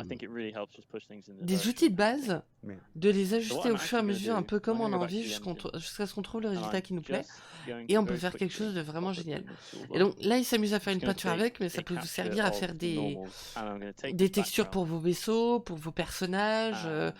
Speaker 3: I think it really helps just push things in the
Speaker 1: des
Speaker 3: direction
Speaker 1: outils de
Speaker 3: of thinking.
Speaker 1: base,
Speaker 2: Yeah.
Speaker 1: de les
Speaker 3: So what
Speaker 1: ajuster
Speaker 3: I'm
Speaker 1: au fur et à
Speaker 3: actually
Speaker 1: mesure, un
Speaker 3: going to
Speaker 1: peu
Speaker 3: do,
Speaker 1: comme
Speaker 3: I'm
Speaker 1: on
Speaker 3: going
Speaker 1: a
Speaker 3: to go back
Speaker 1: envie,
Speaker 3: to the engine,
Speaker 1: jusqu'à ce qu'on trouve le
Speaker 3: and
Speaker 1: résultat
Speaker 3: I'm
Speaker 1: qui nous plaît.
Speaker 3: just going
Speaker 1: Et
Speaker 3: to
Speaker 1: on peut
Speaker 3: very
Speaker 1: faire quelque
Speaker 3: quickly
Speaker 1: chose de vraiment
Speaker 3: pop
Speaker 1: génial.
Speaker 3: open the
Speaker 1: Et
Speaker 3: toolbar.
Speaker 1: donc là, il s'amuse à faire
Speaker 3: I'm
Speaker 1: une
Speaker 3: just going to
Speaker 1: peinture
Speaker 3: take
Speaker 1: avec, mais ça
Speaker 3: a
Speaker 1: peut vous
Speaker 3: capture
Speaker 1: servir à faire
Speaker 3: of normals, and I'm going to take
Speaker 1: des
Speaker 3: this
Speaker 1: textures pour
Speaker 3: background
Speaker 1: vos vaisseaux, pour vos personnages,
Speaker 3: and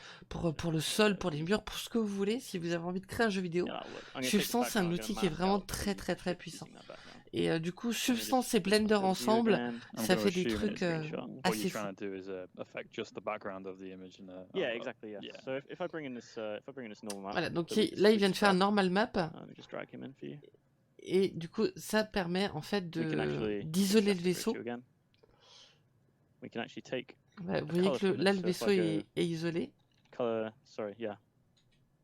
Speaker 1: pour le sol, pour les murs, pour ce que vous voulez, si vous avez envie de créer un jeu vidéo.
Speaker 3: yeah, that'll work. I'm going to take this
Speaker 1: Suivant, c'est un
Speaker 3: background, I'm going
Speaker 1: outil
Speaker 3: to
Speaker 1: qui est
Speaker 3: mask
Speaker 1: vraiment
Speaker 3: out
Speaker 1: très
Speaker 3: the
Speaker 1: très très
Speaker 3: ship
Speaker 1: puissant.
Speaker 3: using that background.
Speaker 1: Et du coup,
Speaker 3: Let me
Speaker 1: substance
Speaker 3: just
Speaker 1: et Blender
Speaker 3: swap the view
Speaker 1: ensemble,
Speaker 3: again.
Speaker 4: I'm
Speaker 1: ça
Speaker 4: going to
Speaker 1: fait des
Speaker 4: assume
Speaker 1: trucs
Speaker 3: Screenshot.
Speaker 4: what
Speaker 1: assez
Speaker 4: you're
Speaker 1: fous.
Speaker 4: trying to do is affect just the background of the image and
Speaker 3: Yeah, exactly. Yeah.
Speaker 4: yeah.
Speaker 3: So if I bring in this normal map,
Speaker 1: Voilà, donc
Speaker 3: that we just
Speaker 1: là, il vient de
Speaker 3: switched
Speaker 1: faire un
Speaker 3: back,
Speaker 1: normal map.
Speaker 3: let me just drag him in for you.
Speaker 1: Et du coup, ça permet en fait
Speaker 3: We can actually
Speaker 1: d'isoler le
Speaker 3: adjust the
Speaker 1: vaisseau.
Speaker 3: ratio again. We can actually take
Speaker 1: Voilà, vous
Speaker 3: a
Speaker 1: voyez
Speaker 3: color
Speaker 1: que
Speaker 3: from
Speaker 1: là,
Speaker 3: this.
Speaker 1: le
Speaker 3: So if
Speaker 1: vaisseau
Speaker 3: I go
Speaker 1: est isolé.
Speaker 3: color, sorry, yeah,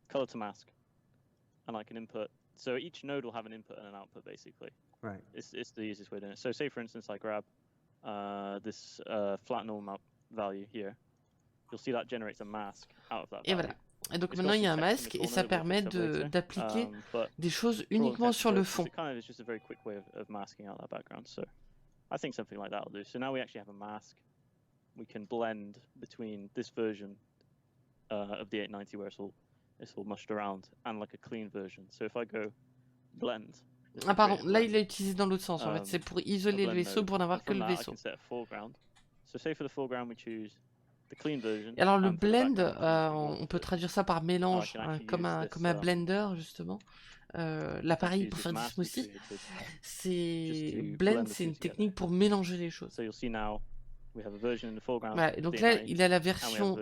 Speaker 3: color to mask, and I can input. So each node will have an input and an output, basically.
Speaker 2: Right.
Speaker 3: It's the easiest way to do it. So say, for instance, I grab this flat normal map value here. You'll see that generates a mask out of that
Speaker 1: Et
Speaker 3: value.
Speaker 1: voilà. Et donc
Speaker 3: It's
Speaker 1: maintenant,
Speaker 3: got
Speaker 1: il y a
Speaker 3: some
Speaker 1: un
Speaker 3: text in
Speaker 1: masque
Speaker 3: the
Speaker 1: et
Speaker 3: corner
Speaker 1: ça
Speaker 3: that we'll
Speaker 1: permet
Speaker 3: fix up later.
Speaker 1: d'appliquer
Speaker 3: But
Speaker 1: des choses
Speaker 3: for all
Speaker 1: uniquement
Speaker 3: intents
Speaker 1: sur
Speaker 3: and
Speaker 1: le
Speaker 3: purposes,
Speaker 1: fond.
Speaker 3: it kind of is just a very quick way of masking out that background. So I think something like that will do. So now we actually have a mask. We can blend between this version of the 890 where it's all mushed around and like a clean version. So if I go blend. this
Speaker 1: Ah
Speaker 3: will
Speaker 1: pardon,
Speaker 3: create a
Speaker 1: là
Speaker 3: blend.
Speaker 1: il l'a utilisé dans l'autre sens en fait, c'est pour isoler le
Speaker 3: blend
Speaker 1: vaisseau
Speaker 3: node.
Speaker 1: pour n'avoir
Speaker 3: And
Speaker 1: que
Speaker 3: from
Speaker 1: le
Speaker 3: that, I
Speaker 1: vaisseau.
Speaker 3: can set a foreground. So say for the foreground we choose the clean version.
Speaker 1: Et alors le
Speaker 3: and for the
Speaker 1: blend,
Speaker 3: background, we choose the
Speaker 1: on peut
Speaker 3: warped.
Speaker 1: traduire ça par mélange,
Speaker 3: can actually
Speaker 1: comme
Speaker 3: use
Speaker 1: comme un
Speaker 3: this,
Speaker 1: blender justement. L'appareil pour faire du
Speaker 3: mask we
Speaker 1: smoothie,
Speaker 3: created
Speaker 1: c'est
Speaker 3: just to
Speaker 1: blend,
Speaker 3: blend the
Speaker 1: c'est
Speaker 3: two
Speaker 1: une
Speaker 3: together.
Speaker 1: technique pour mélanger les choses.
Speaker 3: So you'll see now we have a version in the foreground.
Speaker 1: Voilà, et donc là il a la version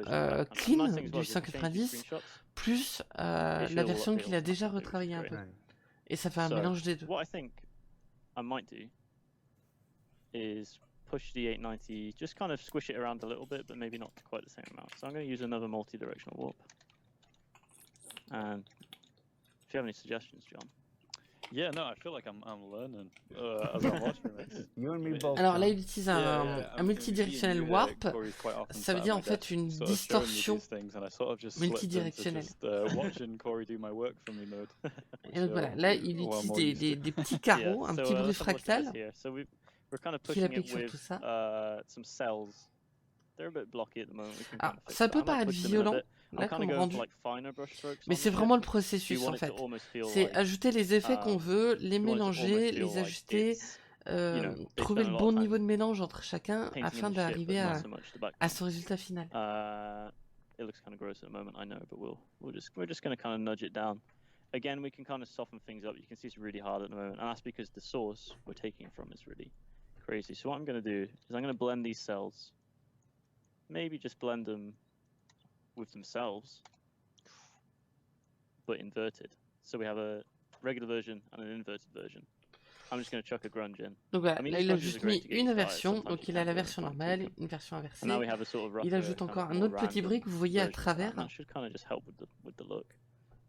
Speaker 1: clean du 890 plus la version qu'il a déjà retravaillée un peu.
Speaker 2: Right.
Speaker 1: Et ça fait un mélange des deux.
Speaker 3: What I think I might do is push the 890, just kind of squish it around a little bit, but maybe not quite the same amount. So I'm going to use another multi-directional warp. And if you have any suggestions, John.
Speaker 4: Yeah, no, I feel like I'm learning as I'm watching this.
Speaker 2: You and me both.
Speaker 1: Alors là
Speaker 2: John.
Speaker 1: il utilise un multidirectionnel warp. Ça veut dire en fait une distorsion multidirectionnelle. Et donc voilà, là il utilise des petits carreaux, un petit bruit fractal qu'il applique sur tout ça. Alors ça peut paraître violent là comme rendu, mais c'est vraiment le processus en fait. C'est ajouter les effets qu'on veut, les mélanger, les ajuster, trouver le bon niveau de mélange entre chacun afin d'arriver à son résultat final.
Speaker 3: It looks kind of gross at the moment, I know, but we're just going to kind of nudge it down. Again, we can kind of soften things up. You can see it's really hard at the moment, and that's because the source we're taking from is really crazy. So what I'm going to do is I'm going to blend these cells. Maybe just blend them with themselves, but inverted. So we have a regular version and an inverted version. I'm just going to chuck a grunge in.
Speaker 1: Donc voilà, là il a juste mis une version, donc il a la version normale, une version inversée. Il ajoute encore un autre petit bruit que vous voyez à travers.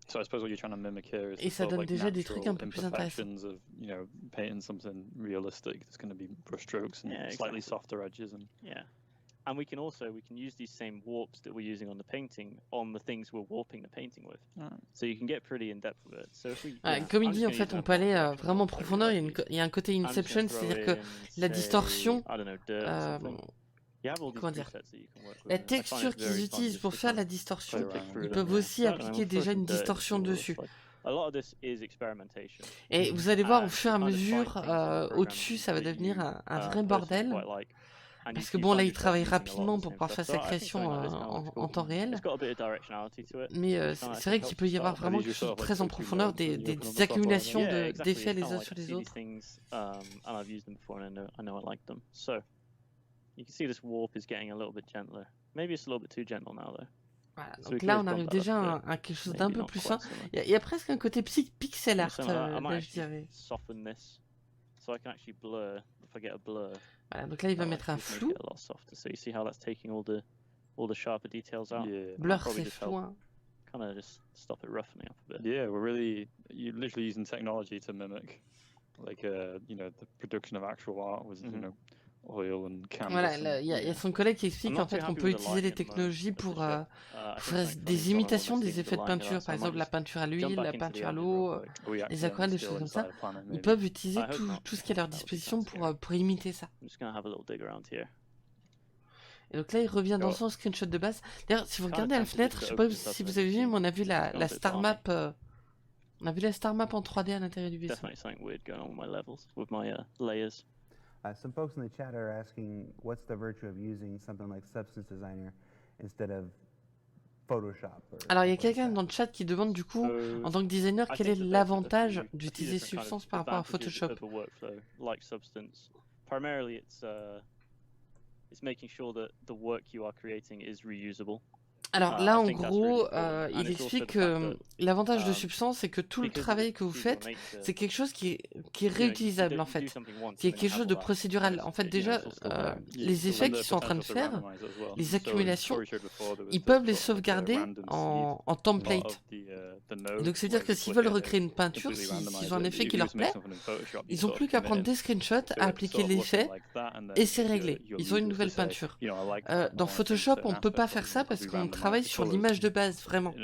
Speaker 4: So I suppose what you're trying to mimic here is
Speaker 1: Et ça donne déjà des trucs un peu plus intéressants.
Speaker 4: of, you know, painting something realistic. There's going to be brush strokes and slightly softer edges and
Speaker 3: And we can use these same warps that we're using on the painting on the things we're warping the painting with. So you can get pretty in depth with it. So if we,
Speaker 1: comme il dit, en fait, on peut aller vraiment en profondeur. Il y a un côté Inception, c'est-à-dire que la distorsion, comment dire, la texture qu'ils utilisent pour faire la distorsion, ils peuvent aussi appliquer déjà une distorsion dessus. Et vous allez voir au fur et à mesure, au-dessus, ça va devenir un vrai bordel. Parce que bon, là, il travaille rapidement pour pouvoir faire sa création en temps réel. Mais c'est vrai qu'il peut y avoir vraiment quelque chose de très en profondeur, des accumulations d'effets les uns sur les autres. Voilà, donc là, on arrive déjà à quelque chose d'un peu plus fin. Il y a presque un côté pixel art, là, je dirais. Voilà, donc là il va mettre un flou. Blur c'est flou. Hein.
Speaker 4: Yeah, you're literally using technology to mimic, like you know, the production of actual art was, you know, oil and canvas.
Speaker 1: Voilà, il y a son collègue qui explique en fait qu'on peut utiliser les technologies pour faire des imitations des effets de peinture, par exemple la peinture à l'huile, la peinture à l'eau, les aquarelles, des choses comme ça. Ils peuvent utiliser tout ce qui est à leur disposition pour imiter ça. Et donc là, il revient dans son screenshot de base. D'ailleurs, si vous regardez à la fenêtre, je sais pas si vous avez vu, mais on a vu la star map. On a vu la star map en 3D à l'intérieur du vaisseau.
Speaker 2: Some folks in the chat are asking, what's the virtue of using something like Substance Designer instead of Photoshop.
Speaker 1: Alors, il y a quelqu'un dans le chat qui demande du coup, en tant que designer,
Speaker 3: I
Speaker 1: quel est
Speaker 3: think that there's
Speaker 1: l'avantage
Speaker 3: a few
Speaker 1: d'utiliser
Speaker 3: different kind of
Speaker 1: Substance par rapport à
Speaker 3: advantages
Speaker 1: Photoshop?
Speaker 3: of a workflow like Substance. Primarily, it's making sure that the work you are creating is reusable.
Speaker 1: Alors
Speaker 3: I
Speaker 1: là, en
Speaker 3: think that's really
Speaker 1: gros,
Speaker 3: important.
Speaker 1: il
Speaker 3: And it's also
Speaker 1: explique
Speaker 3: the fact
Speaker 1: que
Speaker 3: that
Speaker 1: l'avantage de Substance, c'est que tout le
Speaker 3: because
Speaker 1: travail que vous
Speaker 3: it's
Speaker 1: faites,
Speaker 3: human nature,
Speaker 1: c'est quelque chose qui est
Speaker 3: you know,
Speaker 1: réutilisable en
Speaker 3: you do
Speaker 1: fait.
Speaker 3: something once
Speaker 1: C'est
Speaker 3: and then you
Speaker 1: quelque
Speaker 3: have
Speaker 1: chose de
Speaker 3: all that
Speaker 1: procédural.
Speaker 3: kind
Speaker 1: En
Speaker 3: of,
Speaker 1: fait,
Speaker 3: you know,
Speaker 1: déjà,
Speaker 3: it's all still there.
Speaker 1: les effets qu'ils sont en train de faire, les accumulations, ils peuvent les sauvegarder en template. Et donc, c'est-à-dire que s'ils veulent recréer une peinture, s'ils ont un effet qui leur plaît, ils n'ont plus qu'à prendre des screenshots, à appliquer l'effet, et c'est réglé. Ils ont une nouvelle peinture. Dans Photoshop, on ne peut pas faire ça parce qu'on travaille sur l'image de base, vraiment.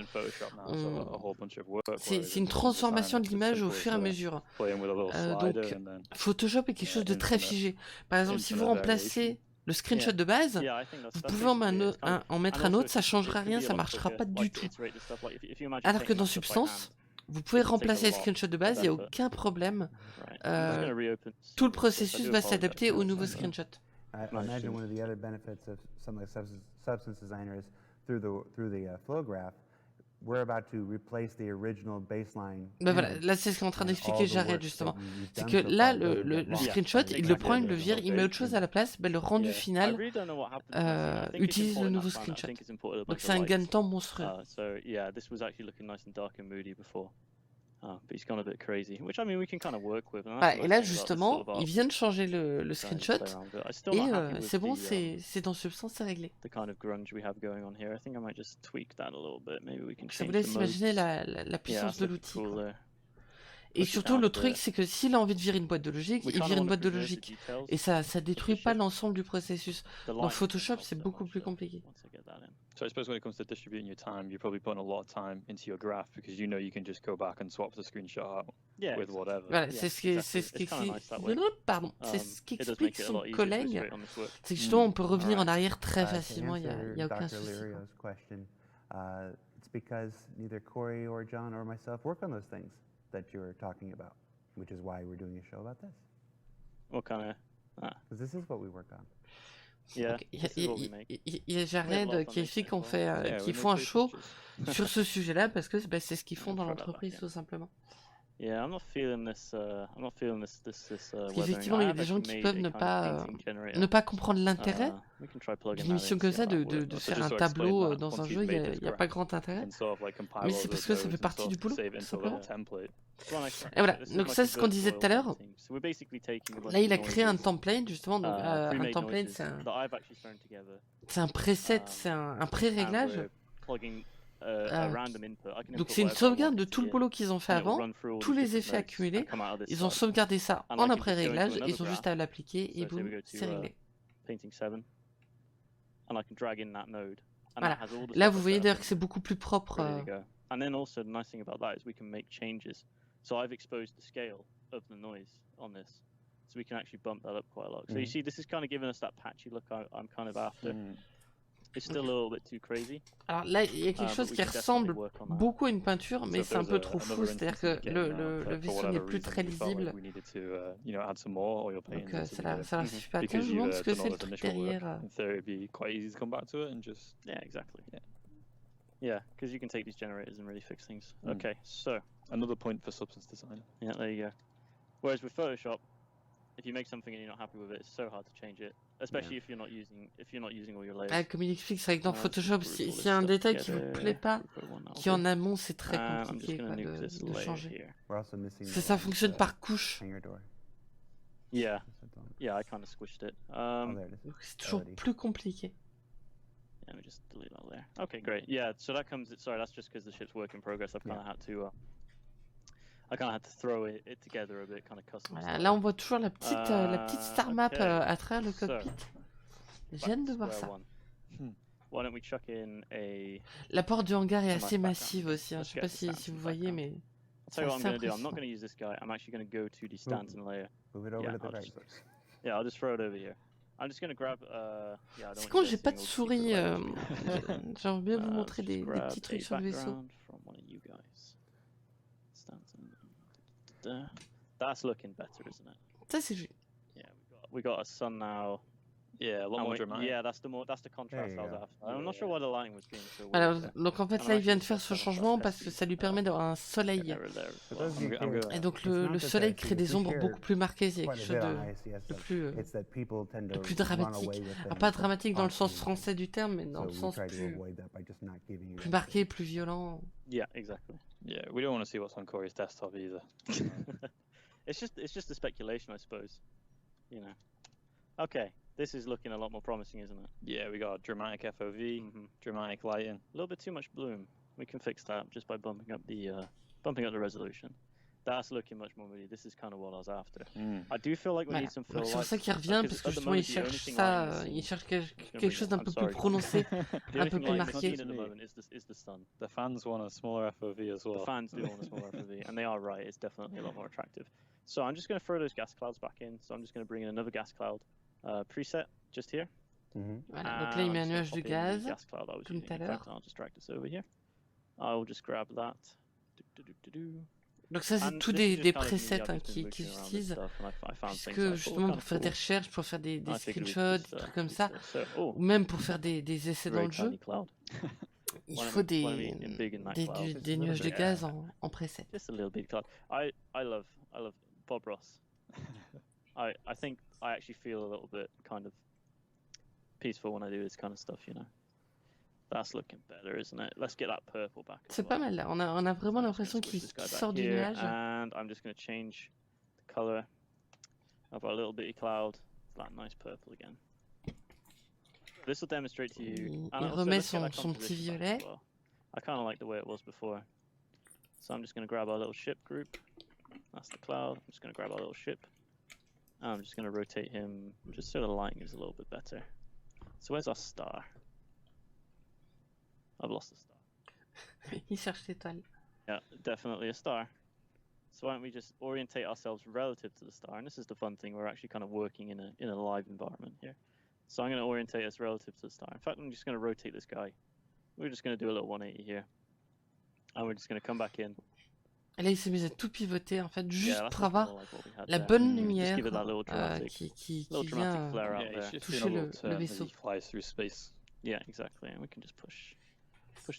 Speaker 1: C'est une transformation de l'image au fur et à mesure. Donc, Photoshop est quelque chose de très figé. Par exemple, si vous remplacez le screenshot de base, vous pouvez en mettre un autre, ça changera rien, ça marchera pas du tout. Alors que dans Substance, vous pouvez remplacer le screenshot de base, il n'y a aucun problème. Tout le processus va s'adapter au nouveau screenshot.
Speaker 2: I imagine one of the other benefits of something like Substance Designer is through the flow graph, we're about to replace the original baseline.
Speaker 1: Ben voilà, là c'est ce qu'est en train d'expliquer Jared justement. C'est que là, le screenshot, il le prend, il le vire, il met autre chose à la place, ben, le rendu final utilise le nouveau screenshot. Donc c'est un gain de temps monstrueux. Et là justement, ils viennent changer le screenshot et c'est bon, c'est dans Substance, c'est réglé. Ça vous laisse imaginer la puissance de l'outil. Et surtout, le truc, c'est que s'il a envie de virer une boîte de logique, il vire une boîte de logique. Et ça détruit pas l'ensemble du processus. Dans Photoshop, c'est beaucoup plus compliqué.
Speaker 4: So I suppose when it comes to distributing your time, you're probably putting a lot of time into your graph because you know you can just go back and swap the screenshot out with whatever.
Speaker 1: Voilà, c'est ce qui explique son collègue. C'est que justement, on peut revenir en arrière très facilement, il n'y a aucun souci.
Speaker 2: It's because neither Corey or John or myself work on those things that you're talking about, which is why we're doing a show about this.
Speaker 3: What kind of?
Speaker 2: Because this is what we work on.
Speaker 3: Yeah,
Speaker 1: il y a Jared qui explique qu'ils font un show sur ce sujet-là parce que c'est ce qu'ils font dans l'entreprise tout simplement. Effectivement, il y a des gens qui peuvent ne pas comprendre l'intérêt d'une mission comme ça, de faire un tableau dans un jeu, il n'y a pas grand intérêt. Mais c'est parce que ça fait partie du boulot, tout simplement. Et voilà, donc ça c'est ce qu'on disait tout à l'heure. Là, il a créé un template, justement. Donc, un template, c'est un preset, c'est un pré-réglage. Donc c'est une sauvegarde de tout le boulot qu'ils ont fait avant, tous les effets accumulés, ils ont sauvegardé ça en après-réglage, ils ont juste à l'appliquer et boum, c'est réglé. Voilà, là vous voyez d'ailleurs que c'est beaucoup plus propre.
Speaker 3: So I've exposed the scale of the noise on this, so we can actually bump that up quite a lot. So you see, this is kind of giving us that patchy look I'm kind of after. It's still a little bit too crazy.
Speaker 1: Alors là, il y a quelque chose qui ressemble beaucoup à une peinture, mais c'est un peu trop fou, c'est-à-dire que le vaisseau n'est plus très lisible. Donc ça leur suffit pas. Tiens, je me demande ce que c'est le truc derrière.
Speaker 3: Yeah, exactly. Yeah, because you can take these generators and really fix things. Okay, so
Speaker 4: another point for substance design.
Speaker 3: Yeah, there you go. Whereas with Photoshop, if you make something and you're not happy with it, it's so hard to change it, especially if you're not using all your layers.
Speaker 1: Comme il explique, c'est vrai que dans Photoshop, s'il y a un détail qui vous plaît pas, qui est en amont, c'est très compliqué de changer. Ça fonctionne par couche.
Speaker 3: Yeah, I kind of squished it.
Speaker 1: C'est toujours plus compliqué.
Speaker 3: Let me just delete that layer. Okay, great. Yeah, so that comes. Sorry, that's just because the ship's work in progress. I've kind of had to. I kind of had to throw it together a bit, kind of custom.
Speaker 1: Voilà, là on voit toujours la petite star map à travers le cockpit. J'ai hâte de voir ça.
Speaker 3: Why don't we chuck in a...
Speaker 1: La porte du hangar est assez massive aussi. Je sais pas si vous voyez, mais.
Speaker 3: I'll tell you what I'm going to do. I'm not going to use this guy. I'm actually going to go to the stanton layer.
Speaker 2: Move it over to the right.
Speaker 3: Yeah, I'll just throw it over here. I'm just gonna grab,
Speaker 1: c'est con, j'ai pas de souris. J'aimerais bien vous montrer des petits trucs sur le vaisseau.
Speaker 3: That's looking better, isn't it?
Speaker 1: Ça c'est joli.
Speaker 3: Yeah, we got a sun now.
Speaker 4: Yeah, a lot
Speaker 3: And
Speaker 4: more
Speaker 3: we-
Speaker 4: dramatic.
Speaker 3: yeah, that's the contrast
Speaker 2: you
Speaker 3: I was
Speaker 2: go.
Speaker 3: after. I'm not sure
Speaker 4: Yeah.
Speaker 3: why the lighting was being so weird.
Speaker 1: Voilà,
Speaker 3: there.
Speaker 1: donc en fait
Speaker 3: I'm
Speaker 1: là il vient
Speaker 3: actually
Speaker 1: de faire
Speaker 3: just
Speaker 1: ce
Speaker 3: gonna
Speaker 1: changement
Speaker 3: press
Speaker 1: parce que
Speaker 3: SE,
Speaker 1: ça lui permet d'avoir un
Speaker 3: an
Speaker 1: soleil.
Speaker 3: error there as
Speaker 2: For
Speaker 3: well.
Speaker 2: those of you
Speaker 4: I'm
Speaker 2: here,
Speaker 4: gonna-
Speaker 1: Et donc
Speaker 2: it's not
Speaker 1: le
Speaker 2: just
Speaker 1: soleil
Speaker 2: that,
Speaker 1: crée
Speaker 2: because
Speaker 1: des
Speaker 2: we
Speaker 1: ombres
Speaker 2: share
Speaker 1: beaucoup plus marquées, c'est
Speaker 2: quite
Speaker 1: quelque
Speaker 2: a
Speaker 1: chose
Speaker 2: bit
Speaker 1: de,
Speaker 2: on ISDS
Speaker 1: de
Speaker 2: stuff.
Speaker 1: plus,
Speaker 2: It's that people tend
Speaker 1: de
Speaker 2: to
Speaker 1: plus
Speaker 2: run
Speaker 1: dramatique.
Speaker 2: away with
Speaker 1: Ah,
Speaker 2: things
Speaker 1: pas
Speaker 2: that
Speaker 1: dramatique dans le
Speaker 2: aren't
Speaker 1: sens
Speaker 2: meaningful.
Speaker 1: français du terme, mais dans
Speaker 2: So
Speaker 1: le
Speaker 2: we
Speaker 1: sens
Speaker 2: try to
Speaker 1: plus,
Speaker 2: avoid that by just not giving you
Speaker 1: plus
Speaker 2: anything.
Speaker 1: marqué, plus violent.
Speaker 3: Yeah, exactly.
Speaker 4: Yeah, we don't want to see what's on Corey's desktop either.
Speaker 3: It's just a speculation, I suppose. You know. Okay, this is looking a lot more promising, isn't it?
Speaker 4: Yeah, we got dramatic FOV,
Speaker 3: Mm-hmm.
Speaker 4: dramatic lighting.
Speaker 3: A little bit too much bloom. We can fix that just by bumping up the resolution. That's looking much more moody. This is kind of what I was after. I do feel like we
Speaker 1: Voilà.
Speaker 3: need some fill
Speaker 1: Donc c'est pour
Speaker 3: lights.
Speaker 1: ça qu'il revient,
Speaker 3: because
Speaker 1: parce que
Speaker 3: at the
Speaker 1: justement il
Speaker 3: moment, the only
Speaker 1: cherche
Speaker 3: thing
Speaker 1: ça,
Speaker 3: lighting the
Speaker 1: il
Speaker 3: scene-
Speaker 1: cherche
Speaker 3: I'm just gonna
Speaker 1: quelque
Speaker 3: bring
Speaker 1: chose
Speaker 3: it-
Speaker 1: d'un
Speaker 3: I'm
Speaker 1: peu plus
Speaker 3: sorry.
Speaker 1: prononcé,
Speaker 3: The
Speaker 1: un
Speaker 3: only
Speaker 1: peu
Speaker 3: thing
Speaker 1: plus
Speaker 3: lighting the
Speaker 1: marqué.
Speaker 3: scene at the moment is the sun.
Speaker 4: The fans want a smaller FOV as
Speaker 3: The
Speaker 4: well.
Speaker 3: fans do want a smaller FOV, and they are right. It's definitely a lot more attractive. So I'm just going to throw those gas clouds back in. So I'm just going to bring in another gas cloud preset just here.
Speaker 2: Mhm.
Speaker 1: Voilà, donc là il
Speaker 3: And
Speaker 1: met
Speaker 3: I'm
Speaker 1: un
Speaker 3: just
Speaker 1: nuage de
Speaker 3: gonna pop in the
Speaker 1: gaz.
Speaker 3: gas cloud I was
Speaker 1: comme
Speaker 3: using.
Speaker 1: tout à
Speaker 3: In fact,
Speaker 1: l'heure.
Speaker 3: I'll just drag this over here. I'll just grab that. Do-do-do-do-do.
Speaker 1: Donc ça c'est
Speaker 3: And
Speaker 1: tout
Speaker 3: this is
Speaker 1: des
Speaker 3: just kind of me,
Speaker 1: presets
Speaker 3: I've
Speaker 1: hein,
Speaker 3: just been
Speaker 1: qu'ils
Speaker 3: mooching around with
Speaker 1: utilisent,
Speaker 3: stuff, and I found things
Speaker 1: puisque
Speaker 3: I thought
Speaker 1: justement
Speaker 3: were
Speaker 1: pour faire
Speaker 3: kind
Speaker 1: des
Speaker 3: of cool.
Speaker 1: recherches, pour faire des
Speaker 3: I figured we could
Speaker 1: screenshots,
Speaker 3: just,
Speaker 1: des trucs comme
Speaker 3: use
Speaker 1: ça,
Speaker 3: this. So, oh,
Speaker 1: ou même pour faire des essais dans
Speaker 3: very
Speaker 1: le jeu,
Speaker 3: tiny cloud.
Speaker 1: il
Speaker 3: Why don't
Speaker 1: faut
Speaker 3: we- why don't we in big in that cloud?
Speaker 2: Just a
Speaker 1: des
Speaker 2: little
Speaker 1: nuages de
Speaker 2: bit.
Speaker 1: gaz en preset.
Speaker 3: Just a little bit cloud. I love Bob Ross. I think I actually feel a little bit kind of peaceful when I do this kind of stuff, you know. That's looking better, isn't it? Let's get that purple back. as
Speaker 1: C'est pas
Speaker 3: well.
Speaker 1: mal là, on a vraiment
Speaker 3: So I'm just gonna
Speaker 1: l'impression
Speaker 3: switch
Speaker 1: qu'il
Speaker 3: this guy
Speaker 1: qu'il
Speaker 3: back
Speaker 1: sort du
Speaker 3: here,
Speaker 1: nuage.
Speaker 3: and I'm just going to change the color of our little bitty cloud to that nice purple again. This will demonstrate to you.
Speaker 1: Il
Speaker 3: and also,
Speaker 1: remet
Speaker 3: let's get that
Speaker 1: son petit
Speaker 3: composition back
Speaker 1: violet.
Speaker 3: as well. I kind of like the way it was before. So I'm just going to grab our little ship group. That's the cloud. I'm just going to grab our little ship. And I'm just going to rotate him just so the lighting is a little bit better. So where's our star? I've lost the star.
Speaker 1: Il cherche l'étoile.
Speaker 3: Yeah, definitely a star. So why don't we just orientate ourselves relative to the star? And this is the fun thing. We're actually kind of working in a live environment here. So I'm going to orientate us relative to the star. In fact, I'm just going to rotate this guy. We're just going to do a little 180 here. And we're just going to come back in.
Speaker 1: Et là il s'est mis à tout pivoter en fait, juste
Speaker 3: Yeah, that's
Speaker 1: pour
Speaker 3: looking
Speaker 1: avoir
Speaker 3: more like what we had
Speaker 1: la
Speaker 3: there.
Speaker 1: bonne
Speaker 3: Just
Speaker 1: lumière
Speaker 3: give it that little dramatic,
Speaker 1: qui
Speaker 3: little
Speaker 1: vient.
Speaker 3: dramatic flare out
Speaker 4: Yeah,
Speaker 3: there.
Speaker 4: he's just
Speaker 1: toucher
Speaker 4: doing a
Speaker 1: le
Speaker 4: little turn as
Speaker 1: vaisseau.
Speaker 4: he flies through space.
Speaker 3: Yeah, exactly. And we can just push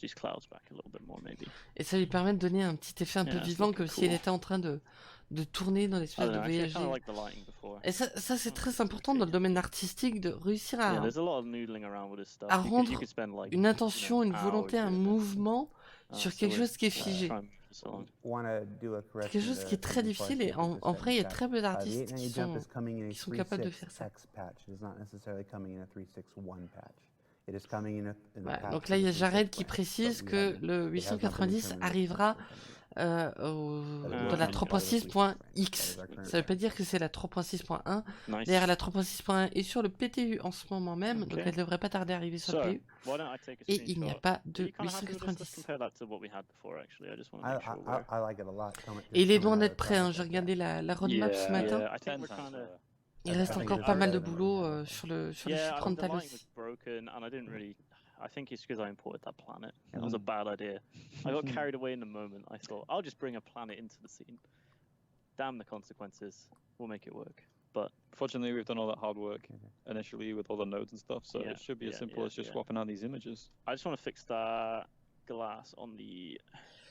Speaker 3: these clouds back a little bit more, maybe.
Speaker 1: Et ça lui permet de donner un petit effet un peu
Speaker 3: Yeah, it's
Speaker 1: vivant,
Speaker 3: looking
Speaker 1: comme si elle
Speaker 3: cool.
Speaker 1: était en train de tourner dans
Speaker 3: I
Speaker 1: l'espace
Speaker 3: don't
Speaker 1: de
Speaker 3: know. Actually, I
Speaker 1: voyager.
Speaker 3: kind of like the lighting before.
Speaker 1: Et ça c'est
Speaker 3: Oh,
Speaker 1: très
Speaker 3: it's
Speaker 1: important dans le
Speaker 3: okay.
Speaker 1: domaine artistique de réussir
Speaker 3: Yeah,
Speaker 1: à
Speaker 3: there's a lot of noodling around with this stuff.
Speaker 1: à
Speaker 3: because
Speaker 1: rendre
Speaker 3: you could spend like
Speaker 1: une intention, une
Speaker 3: hours
Speaker 1: volonté, un
Speaker 3: doing this.
Speaker 1: mouvement sur
Speaker 3: So
Speaker 1: quelque
Speaker 3: we're
Speaker 1: chose qui est
Speaker 3: just
Speaker 1: figé.
Speaker 3: try and move this along.
Speaker 2: Want to do a
Speaker 1: C'est
Speaker 2: correction
Speaker 1: quelque chose
Speaker 2: to
Speaker 1: qui est très
Speaker 2: something
Speaker 1: difficile
Speaker 2: Forrest
Speaker 1: et en
Speaker 2: just said
Speaker 1: vrai il
Speaker 2: in
Speaker 1: y a
Speaker 2: chat.
Speaker 1: très peu
Speaker 2: The
Speaker 1: d'artistes
Speaker 2: 890
Speaker 1: qui
Speaker 2: jump is coming in a
Speaker 1: qui sont capables de faire
Speaker 2: 3.6
Speaker 1: ça.
Speaker 2: hex patch. It is not necessarily coming in a 3.6.1 patch. It is coming in a
Speaker 1: Voilà,
Speaker 2: patch
Speaker 1: donc
Speaker 2: for
Speaker 1: là il y a
Speaker 2: the
Speaker 1: Jared
Speaker 2: 3.6
Speaker 1: qui
Speaker 2: branch,
Speaker 1: précise
Speaker 2: but we
Speaker 1: que
Speaker 2: haven't-
Speaker 1: le
Speaker 2: it has not been
Speaker 1: 890
Speaker 2: determined which
Speaker 1: arrivera
Speaker 2: patch is coming in.
Speaker 1: dans la
Speaker 3: Ah,
Speaker 1: 3.6.x. Ça veut pas dire que c'est la 3.6.1.
Speaker 3: Nice.
Speaker 1: D'ailleurs la 3.6.1 est sur le PTU en ce moment même, donc
Speaker 3: Ok.
Speaker 1: elle devrait pas tarder à arriver sur
Speaker 3: So,
Speaker 1: le PU.
Speaker 3: why don't I take a
Speaker 1: Et il n'y a
Speaker 3: screenshot?
Speaker 1: pas
Speaker 3: Are
Speaker 1: de
Speaker 3: you kind of happy with this? Let's
Speaker 1: 890.
Speaker 3: compare that to what we had before, actually. I just want to
Speaker 2: I,
Speaker 3: make sure we're...
Speaker 2: I like it a lot.
Speaker 1: Et il est
Speaker 2: coming
Speaker 1: loin
Speaker 2: out of
Speaker 1: d'être
Speaker 2: the
Speaker 1: prêt, hein.
Speaker 2: project
Speaker 1: J'ai
Speaker 2: like
Speaker 1: regardé
Speaker 2: that.
Speaker 1: la roadmap ce matin.
Speaker 3: Yeah, I think
Speaker 4: 10
Speaker 3: we're
Speaker 4: times
Speaker 3: kind of...
Speaker 4: better.
Speaker 1: Il reste
Speaker 2: I think
Speaker 1: encore
Speaker 2: it's
Speaker 1: pas mal de
Speaker 2: better than
Speaker 1: boulot
Speaker 2: what we had
Speaker 1: sur le
Speaker 3: Yeah,
Speaker 1: chip
Speaker 3: the
Speaker 1: frontal
Speaker 3: lighting was
Speaker 1: aussi.
Speaker 3: broken, and I didn't really... I think it's because I imported that planet. That was a
Speaker 2: Mm.
Speaker 3: bad idea. I got carried away in the moment. I thought, I'll just bring a planet into the scene. Damn the consequences. We'll make it work. But
Speaker 4: Fortunately, we've done all that hard work initially with all the nodes and stuff, so
Speaker 3: Yeah,
Speaker 4: it should be as
Speaker 3: yeah,
Speaker 4: simple
Speaker 3: yeah,
Speaker 4: as just
Speaker 3: yeah.
Speaker 4: swapping out these images.
Speaker 3: I just want to fix that glass on the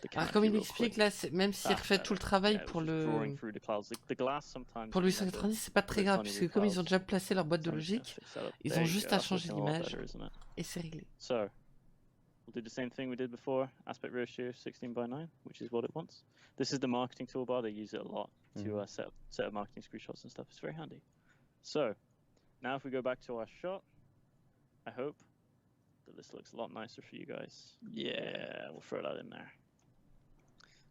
Speaker 1: Alors
Speaker 3: canopy
Speaker 1: comme il
Speaker 3: real
Speaker 1: explique
Speaker 3: quick.
Speaker 1: là, même s'il
Speaker 3: That's
Speaker 1: refait tout le
Speaker 3: better.
Speaker 1: travail
Speaker 3: Yeah, it
Speaker 1: pour
Speaker 3: was just
Speaker 1: le
Speaker 3: drawing through the clouds. The glass sometimes
Speaker 1: pour le
Speaker 3: can never-
Speaker 1: 890, c'est pas très
Speaker 3: it's
Speaker 1: grave
Speaker 3: only
Speaker 1: puisque
Speaker 3: with
Speaker 1: comme ils
Speaker 3: clouds.
Speaker 1: ont déjà placé leur boîte de
Speaker 3: So I'm just gonna
Speaker 1: logique,
Speaker 3: fix that up.
Speaker 1: ils
Speaker 3: There
Speaker 1: ont
Speaker 3: you
Speaker 1: juste
Speaker 3: go,
Speaker 1: à
Speaker 3: that's
Speaker 1: changer
Speaker 3: looking a lot
Speaker 1: l'image
Speaker 3: better, isn't it?
Speaker 1: et c'est réglé.
Speaker 3: So we'll do the same thing we did before. Aspect ratio 16:9, which is what it wants. This is the marketing toolbar. They use it a lot to set up marketing screenshots and stuff. It's very handy. So now if we go back to our shot, I hope that this looks a lot nicer for you guys. Yeah, we'll throw that in there.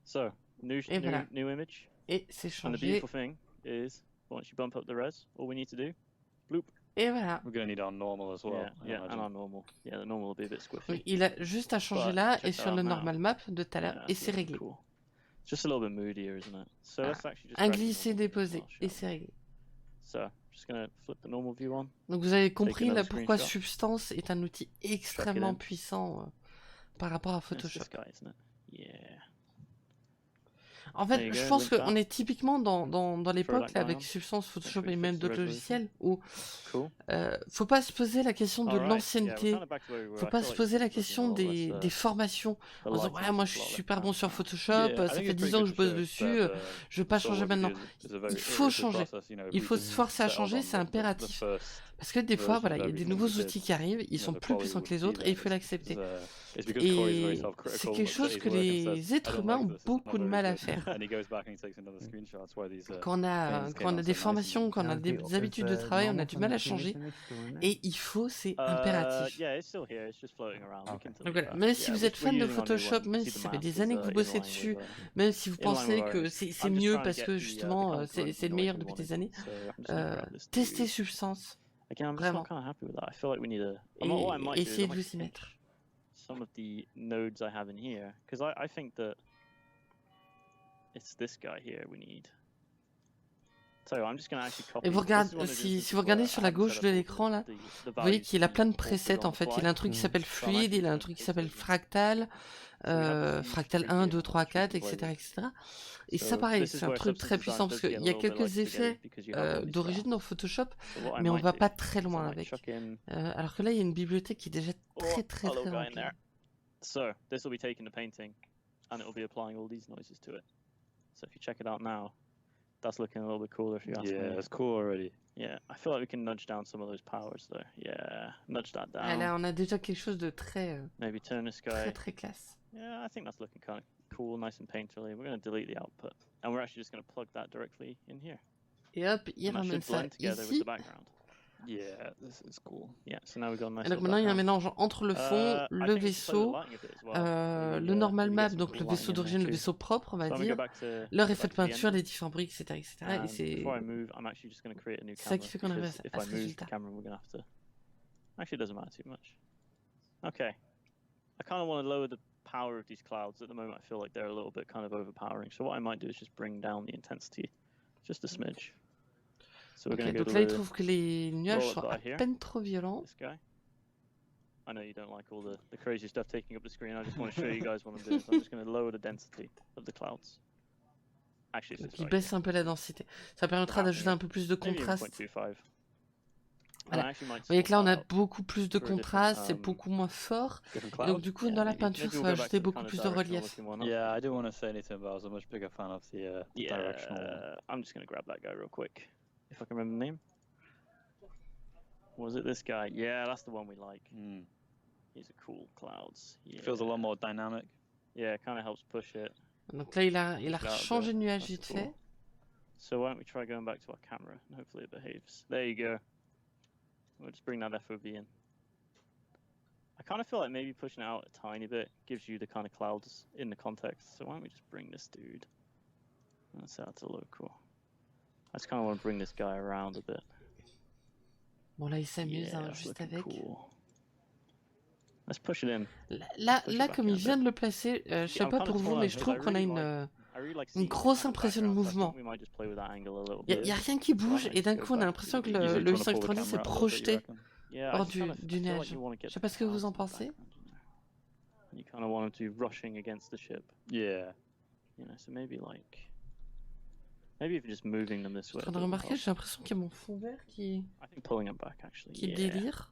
Speaker 3: So new
Speaker 1: Et voilà.
Speaker 3: new image.
Speaker 1: Et c'est
Speaker 3: And the
Speaker 1: changé.
Speaker 3: beautiful thing is once you bump up the res, all we need to do, bloop.
Speaker 1: Et voilà.
Speaker 4: We're going to need our normal as well.
Speaker 3: Yeah,
Speaker 4: I
Speaker 3: yeah,
Speaker 4: imagine.
Speaker 3: and our normal. Yeah, the normal will be a bit squiffy.
Speaker 1: Donc, il a juste à changer
Speaker 3: But
Speaker 1: là
Speaker 3: check
Speaker 1: et
Speaker 3: that
Speaker 1: sur le
Speaker 3: out now.
Speaker 1: normal map de tout à l'heure
Speaker 3: Yeah,
Speaker 1: et
Speaker 3: that's
Speaker 1: c'est
Speaker 3: looking
Speaker 1: réglé.
Speaker 3: cool. Just a little bit moodier, isn't it? So
Speaker 1: Ah,
Speaker 3: let's actually just
Speaker 1: un
Speaker 3: grab the
Speaker 1: glisser
Speaker 3: normal view
Speaker 1: déposé
Speaker 3: as well,
Speaker 1: et
Speaker 3: shall
Speaker 1: c'est
Speaker 3: we?
Speaker 1: réglé.
Speaker 3: So just gonna flip the normal view on.
Speaker 1: Donc vous avez compris là
Speaker 3: another
Speaker 1: pourquoi
Speaker 3: screenshot.
Speaker 1: Substance est un outil extrêmement
Speaker 3: in.
Speaker 1: puissant par rapport à
Speaker 3: It's
Speaker 1: Photoshop.
Speaker 3: this guy, isn't it? Yeah.
Speaker 1: En
Speaker 3: There
Speaker 1: fait,
Speaker 3: you
Speaker 1: je
Speaker 3: go,
Speaker 1: pense
Speaker 3: link
Speaker 1: qu'on
Speaker 3: that.
Speaker 1: est typiquement dans l'époque
Speaker 3: that
Speaker 1: là,
Speaker 3: guy
Speaker 1: avec
Speaker 3: on.
Speaker 1: Substance,
Speaker 3: Make
Speaker 1: Photoshop
Speaker 3: sure
Speaker 1: et
Speaker 3: he
Speaker 1: même
Speaker 3: fixes the
Speaker 1: d'autres
Speaker 3: resolution.
Speaker 1: logiciels où
Speaker 3: Cool.
Speaker 1: faut pas se poser la question de
Speaker 3: All right. Yeah, we're
Speaker 1: l'ancienneté,
Speaker 3: kind of back to where we were.
Speaker 1: faut
Speaker 3: I
Speaker 1: pas
Speaker 3: feel
Speaker 1: se
Speaker 3: like this
Speaker 1: poser la
Speaker 3: is looking a
Speaker 1: question
Speaker 3: lot less.
Speaker 1: des formations.
Speaker 3: The
Speaker 1: En disant, ouais,
Speaker 3: lighting's
Speaker 1: moi
Speaker 3: just
Speaker 1: je
Speaker 3: a lot
Speaker 1: suis
Speaker 3: less
Speaker 1: super bon
Speaker 3: balanced
Speaker 1: sur
Speaker 3: now.
Speaker 1: Photoshop,
Speaker 4: Yeah, I
Speaker 1: ça
Speaker 4: think
Speaker 1: fait
Speaker 4: it's
Speaker 1: 10
Speaker 4: pretty
Speaker 1: ans
Speaker 4: good
Speaker 1: que je
Speaker 4: to
Speaker 1: bosse
Speaker 4: show
Speaker 1: dessus,
Speaker 4: that
Speaker 1: je veux pas
Speaker 4: it's all
Speaker 1: changer
Speaker 4: what we
Speaker 1: maintenant.
Speaker 4: do is a very
Speaker 1: Il faut
Speaker 4: iterative
Speaker 1: changer.
Speaker 4: process. You know,
Speaker 1: Il
Speaker 4: we
Speaker 1: faut se forcer à
Speaker 4: settled
Speaker 1: changer,
Speaker 4: on
Speaker 1: c'est
Speaker 4: the
Speaker 1: impératif.
Speaker 4: first
Speaker 1: Parce que des fois,
Speaker 4: version
Speaker 1: voilà,
Speaker 4: of
Speaker 1: il y a des
Speaker 4: everything
Speaker 1: nouveaux
Speaker 4: we did,
Speaker 1: outils qui arrivent, ils
Speaker 4: and
Speaker 1: sont
Speaker 4: then the
Speaker 1: plus
Speaker 4: quality
Speaker 1: puissants que
Speaker 4: wouldn't
Speaker 1: les
Speaker 4: be
Speaker 1: autres et
Speaker 4: there.
Speaker 1: il faut l'accepter.
Speaker 4: It's because Corey's very
Speaker 1: Et c'est
Speaker 4: self-critical
Speaker 1: quelque
Speaker 4: that
Speaker 1: chose
Speaker 4: he's
Speaker 1: que
Speaker 4: work and says,
Speaker 1: les
Speaker 4: I
Speaker 1: êtres
Speaker 4: don't
Speaker 1: humains
Speaker 4: like
Speaker 1: ont
Speaker 4: this, it's not
Speaker 1: beaucoup de
Speaker 4: very
Speaker 1: mal à
Speaker 4: good.
Speaker 1: faire.
Speaker 4: And he goes back and he takes another screenshot. That's why these
Speaker 1: Quand on a,
Speaker 4: things
Speaker 1: quand
Speaker 4: came
Speaker 1: on a
Speaker 4: out
Speaker 1: des
Speaker 4: so nice.
Speaker 1: formations, quand on a
Speaker 2: Sounds
Speaker 1: des
Speaker 2: beautiful.
Speaker 1: habitudes de
Speaker 2: Is
Speaker 1: travail, on a
Speaker 2: normal
Speaker 1: du
Speaker 2: from
Speaker 1: mal
Speaker 2: the
Speaker 1: à
Speaker 2: previous
Speaker 1: changer.
Speaker 2: image still in there?
Speaker 1: Et il faut, c'est impératif.
Speaker 3: Yeah, it's still here. It's just floating around. We
Speaker 2: Okay.
Speaker 3: can
Speaker 1: Donc
Speaker 3: delete
Speaker 1: voilà,
Speaker 3: that.
Speaker 1: même si
Speaker 3: Yeah,
Speaker 1: vous êtes
Speaker 3: we're
Speaker 1: fan de
Speaker 3: using our new
Speaker 1: Photoshop,
Speaker 3: one. You
Speaker 1: même
Speaker 3: see
Speaker 1: si
Speaker 3: the
Speaker 1: ça fait
Speaker 3: math
Speaker 1: des
Speaker 3: is
Speaker 1: années que vous
Speaker 3: in
Speaker 1: bossez
Speaker 3: line
Speaker 1: dessus,
Speaker 3: with
Speaker 1: même si vous
Speaker 3: in line with
Speaker 1: pensez
Speaker 3: our
Speaker 1: que
Speaker 3: image.
Speaker 1: c'est
Speaker 3: I'm just
Speaker 1: mieux
Speaker 3: trying to
Speaker 1: parce
Speaker 3: get
Speaker 1: que
Speaker 3: the
Speaker 1: justement
Speaker 3: comic
Speaker 1: c'est
Speaker 3: run
Speaker 1: le
Speaker 3: noise
Speaker 1: meilleur
Speaker 3: we
Speaker 1: depuis des
Speaker 3: wanted.
Speaker 1: années,
Speaker 3: So I'm just gonna grab this
Speaker 1: testez
Speaker 3: dude.
Speaker 1: Substance,
Speaker 3: Again, I'm
Speaker 1: vraiment,
Speaker 3: not kind of happy with that. I feel like we need a. What I might
Speaker 1: et
Speaker 3: do is I
Speaker 1: essayez de
Speaker 3: might
Speaker 1: vous y mettre.
Speaker 3: pinch some of the nodes I have in here because I think that it's this guy here we need. So I'm just gonna actually copy.
Speaker 1: Et vous
Speaker 3: This is
Speaker 1: regardez,
Speaker 3: one of those
Speaker 1: si
Speaker 3: instances
Speaker 1: vous regardez
Speaker 3: where
Speaker 1: sur
Speaker 3: I
Speaker 1: la
Speaker 3: haven't
Speaker 1: gauche
Speaker 3: set
Speaker 1: de
Speaker 3: up all
Speaker 1: l'écran là,
Speaker 3: the
Speaker 1: vous voyez
Speaker 3: values
Speaker 1: qu'il a
Speaker 3: to
Speaker 1: plein de
Speaker 3: be altered
Speaker 1: presets
Speaker 3: on
Speaker 1: en
Speaker 3: the
Speaker 1: fait.
Speaker 3: fly.
Speaker 1: Il a un truc qui s'appelle
Speaker 3: So I'm
Speaker 1: fluide,
Speaker 3: actually
Speaker 1: il a un
Speaker 3: just
Speaker 1: truc
Speaker 3: gonna
Speaker 1: qui
Speaker 3: paste
Speaker 1: s'appelle
Speaker 3: those in.
Speaker 1: fractal,
Speaker 3: So we have this huge
Speaker 1: fractal
Speaker 3: tree
Speaker 1: 1,
Speaker 3: here
Speaker 1: 2,
Speaker 3: on
Speaker 1: 3,
Speaker 3: which we
Speaker 1: 4,
Speaker 3: can play
Speaker 1: etc.
Speaker 3: with.
Speaker 1: etc. Et ça
Speaker 3: So
Speaker 1: pareil,
Speaker 3: this is
Speaker 1: c'est un
Speaker 3: where
Speaker 1: truc très
Speaker 3: substance
Speaker 1: puissant
Speaker 3: design
Speaker 1: parce
Speaker 3: does
Speaker 1: qu'il
Speaker 3: get a
Speaker 1: y a
Speaker 3: little bit
Speaker 1: quelques
Speaker 3: like spaghetti
Speaker 1: effets
Speaker 3: because you have all these
Speaker 1: d'origine
Speaker 3: graphs.
Speaker 1: dans Photoshop,
Speaker 3: So what I
Speaker 1: mais on
Speaker 3: might
Speaker 1: va
Speaker 3: do
Speaker 1: pas très
Speaker 3: is I
Speaker 1: loin
Speaker 3: might
Speaker 1: avec.
Speaker 3: chuck in
Speaker 1: Alors que là, il y a une bibliothèque qui est déjà très très
Speaker 3: a little
Speaker 1: très
Speaker 3: guy in
Speaker 1: remplie.
Speaker 3: there. So this will be taking the painting and it will be applying all these noises to it. So if you check it out now, that's looking a little bit cooler if you ask me.
Speaker 4: Yeah, it's cool already.
Speaker 3: Yeah, I feel like we can nudge down some of those powers though. Yeah, nudge that
Speaker 1: Ah,
Speaker 3: down.
Speaker 1: là, on a déjà quelque chose de très
Speaker 3: Maybe turn this
Speaker 1: très
Speaker 3: guy.
Speaker 1: très classe.
Speaker 3: Yeah, I think that's looking kind of cool, nice and painterly. We're going to delete the output and we're actually just going to plug that directly in here.
Speaker 1: Et hop, il
Speaker 3: And that
Speaker 1: ramène
Speaker 3: should
Speaker 1: ça
Speaker 3: blend together with
Speaker 1: ici.
Speaker 3: the background.
Speaker 4: Yeah, this is cool.
Speaker 3: Yeah, so now we've got a nice
Speaker 1: Et donc
Speaker 3: little
Speaker 1: maintenant, il y a un
Speaker 3: background.
Speaker 1: mélange entre le fond,
Speaker 3: I
Speaker 1: le
Speaker 3: think we should play with
Speaker 1: vaisseau,
Speaker 3: the lighting a bit as well.
Speaker 1: le normal
Speaker 3: Maybe
Speaker 1: map,
Speaker 3: get some
Speaker 1: donc
Speaker 3: cool
Speaker 1: le
Speaker 3: lighting
Speaker 1: vaisseau
Speaker 3: in there
Speaker 1: d'origine, le
Speaker 3: too.
Speaker 1: vaisseau propre, on va
Speaker 3: So I'm going to
Speaker 1: dire,
Speaker 3: go back to
Speaker 1: leur effet de
Speaker 3: the
Speaker 1: peinture,
Speaker 3: engine.
Speaker 1: les différents briques, etc. etc. Et
Speaker 3: And
Speaker 1: c'est
Speaker 3: before I move, I'm actually just going to create a new
Speaker 1: ça
Speaker 3: camera
Speaker 1: qui fait qu'on arrive
Speaker 3: because
Speaker 1: à
Speaker 3: if
Speaker 1: ce
Speaker 3: I move the
Speaker 1: résultat.
Speaker 3: camera, we're going to have to. Actually, it doesn't matter too much. Okay, I kind of want to lower the power of these clouds. At the moment, I feel like they're a little bit kind of overpowering. So what I might do is just bring down the intensity just a smidge. So we're
Speaker 1: Ok,
Speaker 3: going to go
Speaker 1: donc
Speaker 3: to
Speaker 1: là, il
Speaker 3: the
Speaker 1: trouve que les nuages
Speaker 3: roll-up
Speaker 1: sont à
Speaker 3: guy here.
Speaker 1: peine trop violents.
Speaker 3: This guy. I know you don't like all the crazy stuff taking up the screen. I just want to show you guys what I'm doing. So I'm just going to lower the density of the clouds. Actually, it's
Speaker 1: Donc
Speaker 3: just
Speaker 1: il
Speaker 3: right
Speaker 1: baisse
Speaker 3: here.
Speaker 1: un peu la densité. Ça permettra d'ajouter un peu plus de
Speaker 3: Maybe even
Speaker 1: contraste.
Speaker 3: 0.25.
Speaker 1: Voilà.
Speaker 3: And I actually might
Speaker 1: Vous voyez que là, on a
Speaker 3: swap that out
Speaker 1: beaucoup plus de
Speaker 3: for a different,
Speaker 1: contraste, c'est beaucoup moins fort.
Speaker 4: Different
Speaker 1: Et
Speaker 4: cloud.
Speaker 1: donc du coup,
Speaker 3: Yeah,
Speaker 1: dans la
Speaker 3: maybe
Speaker 1: peinture,
Speaker 3: we'll
Speaker 1: ça
Speaker 3: go
Speaker 1: va
Speaker 3: back
Speaker 1: ajouter
Speaker 3: to the
Speaker 1: beaucoup
Speaker 3: kind of
Speaker 1: plus de
Speaker 3: directional
Speaker 1: relief.
Speaker 3: looking one.
Speaker 4: Yeah, I don't want to say anything, but I was a much bigger fan of the directional one.
Speaker 3: I'm just gonna grab that guy real quick, if I can remember the name. Was it this guy? Yeah, that's the one we like.
Speaker 4: Mm.
Speaker 3: He's a cool clouds. Yeah.
Speaker 4: Feels a lot more dynamic.
Speaker 3: Yeah, it kind of helps push it.
Speaker 1: Donc là, il a
Speaker 3: Push it out a
Speaker 1: changé
Speaker 3: bit.
Speaker 1: de nuage
Speaker 3: That's
Speaker 1: vite
Speaker 3: cool.
Speaker 1: fait.
Speaker 3: So why don't we try going back to our camera and hopefully it behaves. There you go. We'll just bring that FOV in. I kind of feel like maybe pushing it out a tiny bit gives you the kind of clouds in the context. So why don't we just bring this dude? Let's set that to local. I just kind of want to bring this guy around a bit.
Speaker 1: Bon, là, il s'amuse
Speaker 3: Yeah,
Speaker 1: hein,
Speaker 3: that's
Speaker 1: juste
Speaker 3: looking
Speaker 1: avec.
Speaker 3: cool. Let's push it in.
Speaker 1: Là,
Speaker 3: Push it
Speaker 1: là
Speaker 3: back
Speaker 1: comme
Speaker 3: in
Speaker 1: il
Speaker 3: a
Speaker 1: vient
Speaker 3: bit.
Speaker 1: de le placer, je sais
Speaker 3: I'm
Speaker 1: pas
Speaker 3: kind of
Speaker 1: pour vous,
Speaker 3: torn
Speaker 1: mais je
Speaker 3: because I
Speaker 1: trouve qu'on a
Speaker 3: really
Speaker 1: une,
Speaker 3: like I really like
Speaker 1: une
Speaker 3: seeing
Speaker 1: grosse
Speaker 3: that kind of
Speaker 1: impression de
Speaker 3: background, so I
Speaker 1: mouvement.
Speaker 3: think we might just play with that angle a little
Speaker 1: Il
Speaker 3: bit.
Speaker 1: y a rien qui
Speaker 3: So I
Speaker 1: bouge
Speaker 3: might
Speaker 1: et d'un
Speaker 3: just
Speaker 1: coup,
Speaker 3: go
Speaker 1: on a
Speaker 3: back to
Speaker 1: l'impression que
Speaker 3: the-
Speaker 4: Usually
Speaker 1: le
Speaker 4: trying to pull the
Speaker 1: 890
Speaker 4: camera
Speaker 1: s'est
Speaker 4: out a little bit, you
Speaker 1: projeté
Speaker 4: reckon?
Speaker 3: Yeah,
Speaker 1: hors
Speaker 3: I just kind of
Speaker 1: du
Speaker 3: feel like
Speaker 1: nuage.
Speaker 3: you want to get
Speaker 1: Je sais
Speaker 3: the
Speaker 1: pas ce que vous
Speaker 3: clouds
Speaker 1: en
Speaker 3: in the
Speaker 1: pensez.
Speaker 3: background, you know. And you kind of want them to be rushing against the ship.
Speaker 4: Yeah.
Speaker 3: You know, so maybe like maybe if you're just moving them this
Speaker 1: Je suis
Speaker 3: way.
Speaker 1: en train de remarquer, j'ai l'impression qu'il y a mon fond vert
Speaker 3: I think pulling them back actually.
Speaker 1: qui
Speaker 3: Yeah.
Speaker 1: délire.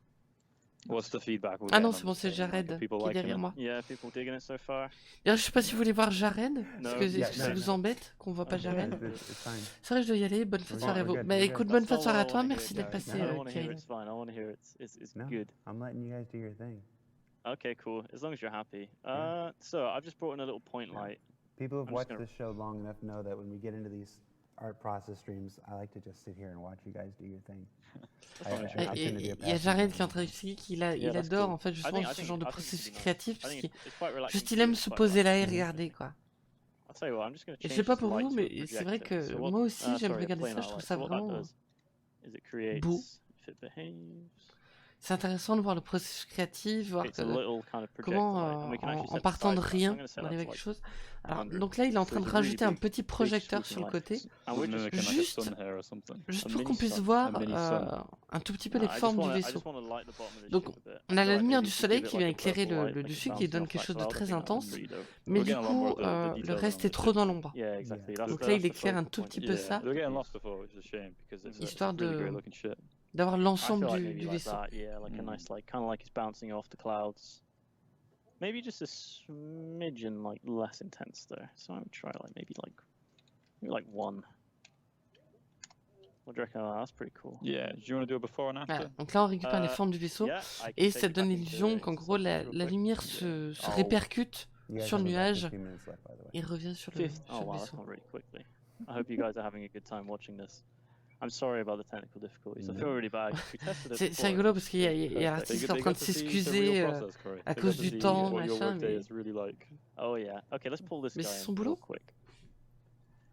Speaker 4: What's the feedback we're
Speaker 1: Ah non,
Speaker 4: getting
Speaker 1: c'est
Speaker 4: on
Speaker 1: bon,
Speaker 4: the
Speaker 1: c'est
Speaker 4: stream? Like,
Speaker 1: Jared
Speaker 4: are people
Speaker 1: qui est
Speaker 4: liking
Speaker 1: derrière
Speaker 4: it?
Speaker 1: moi.
Speaker 3: Yeah, people digging it so far.
Speaker 1: D'ailleurs, je sais pas si vous voulez voir Jared, parce
Speaker 3: No.
Speaker 1: que
Speaker 2: Yeah,
Speaker 1: est-ce que
Speaker 2: no,
Speaker 1: ça
Speaker 2: no.
Speaker 1: vous embête qu'on voit pas
Speaker 3: Okay.
Speaker 1: Jared?
Speaker 2: It's fine.
Speaker 1: C'est vrai, je dois y aller. Bonne fête
Speaker 2: We're
Speaker 1: soirée à
Speaker 2: good,
Speaker 1: vous.
Speaker 2: we're good,
Speaker 1: Bah
Speaker 2: we're
Speaker 1: écoute,
Speaker 2: good.
Speaker 1: bonne
Speaker 3: That's
Speaker 1: fête
Speaker 3: not
Speaker 1: soirée à
Speaker 3: what I
Speaker 1: toi.
Speaker 3: wanna
Speaker 1: Merci
Speaker 3: hear,
Speaker 1: d'être
Speaker 3: Jared.
Speaker 1: passé,
Speaker 3: I don't want to hear
Speaker 1: Kyle.
Speaker 3: it's fine. I want to hear it's
Speaker 2: No,
Speaker 3: good.
Speaker 2: I'm letting you guys do your thing.
Speaker 3: Okay, cool. As long as you're happy.
Speaker 2: Yeah.
Speaker 3: So I've just brought in a little point
Speaker 2: Yeah.
Speaker 3: light.
Speaker 2: People who've
Speaker 3: I'm just
Speaker 2: watched
Speaker 3: gonna-
Speaker 2: this show long enough know that when we get into these art process streams, I like to just sit here and watch you guys do your thing.
Speaker 3: As long as
Speaker 2: I
Speaker 3: you're happy.
Speaker 1: Et
Speaker 2: tend to be a
Speaker 1: il y a
Speaker 2: passive
Speaker 1: Jared
Speaker 2: listener.
Speaker 1: qui est en train d'expliquer qu'il il
Speaker 3: Yeah, that's
Speaker 1: adore
Speaker 3: cool.
Speaker 1: en fait
Speaker 3: I
Speaker 1: justement
Speaker 3: think
Speaker 1: ce genre de
Speaker 3: it'd
Speaker 1: processus
Speaker 3: be nice.
Speaker 1: créatif
Speaker 3: I
Speaker 1: parce
Speaker 3: think
Speaker 1: qu'il
Speaker 3: it's quite relaxing
Speaker 1: juste
Speaker 3: to
Speaker 1: il
Speaker 3: do,
Speaker 1: aime
Speaker 3: it's
Speaker 1: se
Speaker 3: quite
Speaker 1: poser là et
Speaker 3: relaxing.
Speaker 1: regarder quoi.
Speaker 3: I'll tell you what, I'm just going to
Speaker 1: Et je
Speaker 3: change
Speaker 1: sais pas
Speaker 3: this
Speaker 1: pour
Speaker 3: light
Speaker 1: vous,
Speaker 3: to a
Speaker 1: mais c'est vrai
Speaker 3: projector.
Speaker 1: que
Speaker 3: So what-
Speaker 1: moi aussi j'aime
Speaker 3: sorry, a
Speaker 1: regarder
Speaker 3: plain
Speaker 1: ça. Je
Speaker 3: light.
Speaker 1: trouve ça
Speaker 3: So what that
Speaker 1: vraiment.
Speaker 3: does is it creates
Speaker 1: beau.
Speaker 3: if it behaves.
Speaker 1: c'est intéressant de voir le processus créatif, voir
Speaker 3: It's a little kind of projector
Speaker 1: comment
Speaker 3: light, and we can actually
Speaker 1: en
Speaker 3: set the
Speaker 1: partant de
Speaker 3: size of that. So I'm
Speaker 1: rien,
Speaker 3: going to set
Speaker 1: on
Speaker 3: that
Speaker 1: arrive à
Speaker 3: to
Speaker 1: quelque
Speaker 3: like
Speaker 1: chose. Alors,
Speaker 3: 100.
Speaker 1: donc là, il est en
Speaker 3: So
Speaker 1: train de
Speaker 3: it's a really
Speaker 1: rajouter un
Speaker 3: big,
Speaker 1: petit
Speaker 3: big
Speaker 1: projecteur
Speaker 3: sweeping
Speaker 1: sur le
Speaker 3: light.
Speaker 1: côté,
Speaker 3: And we're
Speaker 4: Mimicking
Speaker 3: just
Speaker 4: like a
Speaker 1: juste,
Speaker 4: sun here or something.
Speaker 1: juste
Speaker 3: a
Speaker 1: pour
Speaker 3: mini
Speaker 1: qu'on puisse
Speaker 3: sun,
Speaker 1: voir
Speaker 4: a mini sun.
Speaker 1: un tout petit peu
Speaker 3: No,
Speaker 1: les
Speaker 3: I just
Speaker 1: formes du
Speaker 3: want to, I
Speaker 1: vaisseau.
Speaker 3: just want to light the bottom of this
Speaker 1: Donc,
Speaker 3: ship a bit.
Speaker 1: on
Speaker 3: I
Speaker 1: a
Speaker 3: feel
Speaker 1: la
Speaker 3: like
Speaker 1: lumière
Speaker 3: maybe
Speaker 1: du
Speaker 3: if we
Speaker 1: soleil
Speaker 3: give it
Speaker 1: qui
Speaker 3: like
Speaker 1: vient
Speaker 3: a
Speaker 1: éclairer
Speaker 3: purple light,
Speaker 1: le
Speaker 3: like it's
Speaker 1: dessus, qui
Speaker 3: bouncing
Speaker 1: donne
Speaker 3: off
Speaker 1: quelque
Speaker 3: that
Speaker 1: chose de
Speaker 3: cloud,
Speaker 1: très
Speaker 3: picking up
Speaker 1: intense,
Speaker 3: some readout.
Speaker 1: mais
Speaker 4: We're
Speaker 1: du
Speaker 4: getting a lot more
Speaker 1: coup,
Speaker 4: of the
Speaker 1: le
Speaker 4: details
Speaker 1: reste
Speaker 4: on
Speaker 1: est
Speaker 4: the
Speaker 1: trop
Speaker 4: ship.
Speaker 1: dans l'ombre.
Speaker 3: Yeah, exactly.
Speaker 2: Yeah.
Speaker 1: Donc
Speaker 3: That's
Speaker 1: là, il
Speaker 3: the
Speaker 1: éclaire un
Speaker 3: focal
Speaker 1: tout
Speaker 3: point.
Speaker 1: petit
Speaker 3: Yeah.
Speaker 1: peu
Speaker 4: Yeah,
Speaker 1: ça,
Speaker 4: we're getting lost before, which is a shame because it's
Speaker 1: histoire
Speaker 4: a really
Speaker 1: de
Speaker 4: great looking ship.
Speaker 1: d'avoir
Speaker 3: I
Speaker 1: l'ensemble
Speaker 3: feel like
Speaker 1: du
Speaker 3: maybe like
Speaker 1: vaisseau.
Speaker 3: that, yeah, like a nice, like kind of like it's bouncing off the clouds. Maybe just a smidgen like less intense though. So I'm try like maybe like 1. What do you reckon? Oh, that's pretty cool.
Speaker 4: Yeah, do you want to do a before and after?
Speaker 1: Voilà. Donc là, on récupère les
Speaker 3: Uh,
Speaker 1: formes du vaisseau
Speaker 3: Yeah, I can
Speaker 1: et
Speaker 3: take
Speaker 1: ça
Speaker 3: it
Speaker 1: donne
Speaker 3: back
Speaker 1: l'illusion qu'en
Speaker 3: into
Speaker 1: gros,
Speaker 3: substance real
Speaker 1: la
Speaker 3: quick.
Speaker 1: lumière se
Speaker 3: Oh.
Speaker 1: répercute
Speaker 2: You guys
Speaker 1: sur le
Speaker 2: have about
Speaker 1: nuage
Speaker 2: 15 minutes left, by the way.
Speaker 1: et revient sur le,
Speaker 3: Fifth.
Speaker 1: sur
Speaker 3: Oh
Speaker 1: le
Speaker 3: wow, that's
Speaker 1: vaisseau.
Speaker 3: gone really quickly. I hope you guys are having a good time watching this. I'm sorry about the technical difficulties. I feel really bad. We tested it
Speaker 1: C'est
Speaker 3: before.
Speaker 1: rigolo parce qu'il y a,
Speaker 3: It's
Speaker 1: il y a
Speaker 3: perfect.
Speaker 1: l'artiste qui est
Speaker 4: They
Speaker 1: en train de
Speaker 4: got to see the
Speaker 1: s'excuser
Speaker 4: real process, Corey.
Speaker 1: à
Speaker 4: They
Speaker 1: cause
Speaker 4: got to
Speaker 1: du
Speaker 4: see
Speaker 1: temps,
Speaker 4: what your
Speaker 1: machin,
Speaker 4: workday
Speaker 1: mais
Speaker 4: is really like.
Speaker 3: Oh yeah. Okay, let's pull this
Speaker 1: Mais
Speaker 3: guy
Speaker 1: c'est
Speaker 3: in
Speaker 1: son
Speaker 3: real
Speaker 1: boulot.
Speaker 3: quick.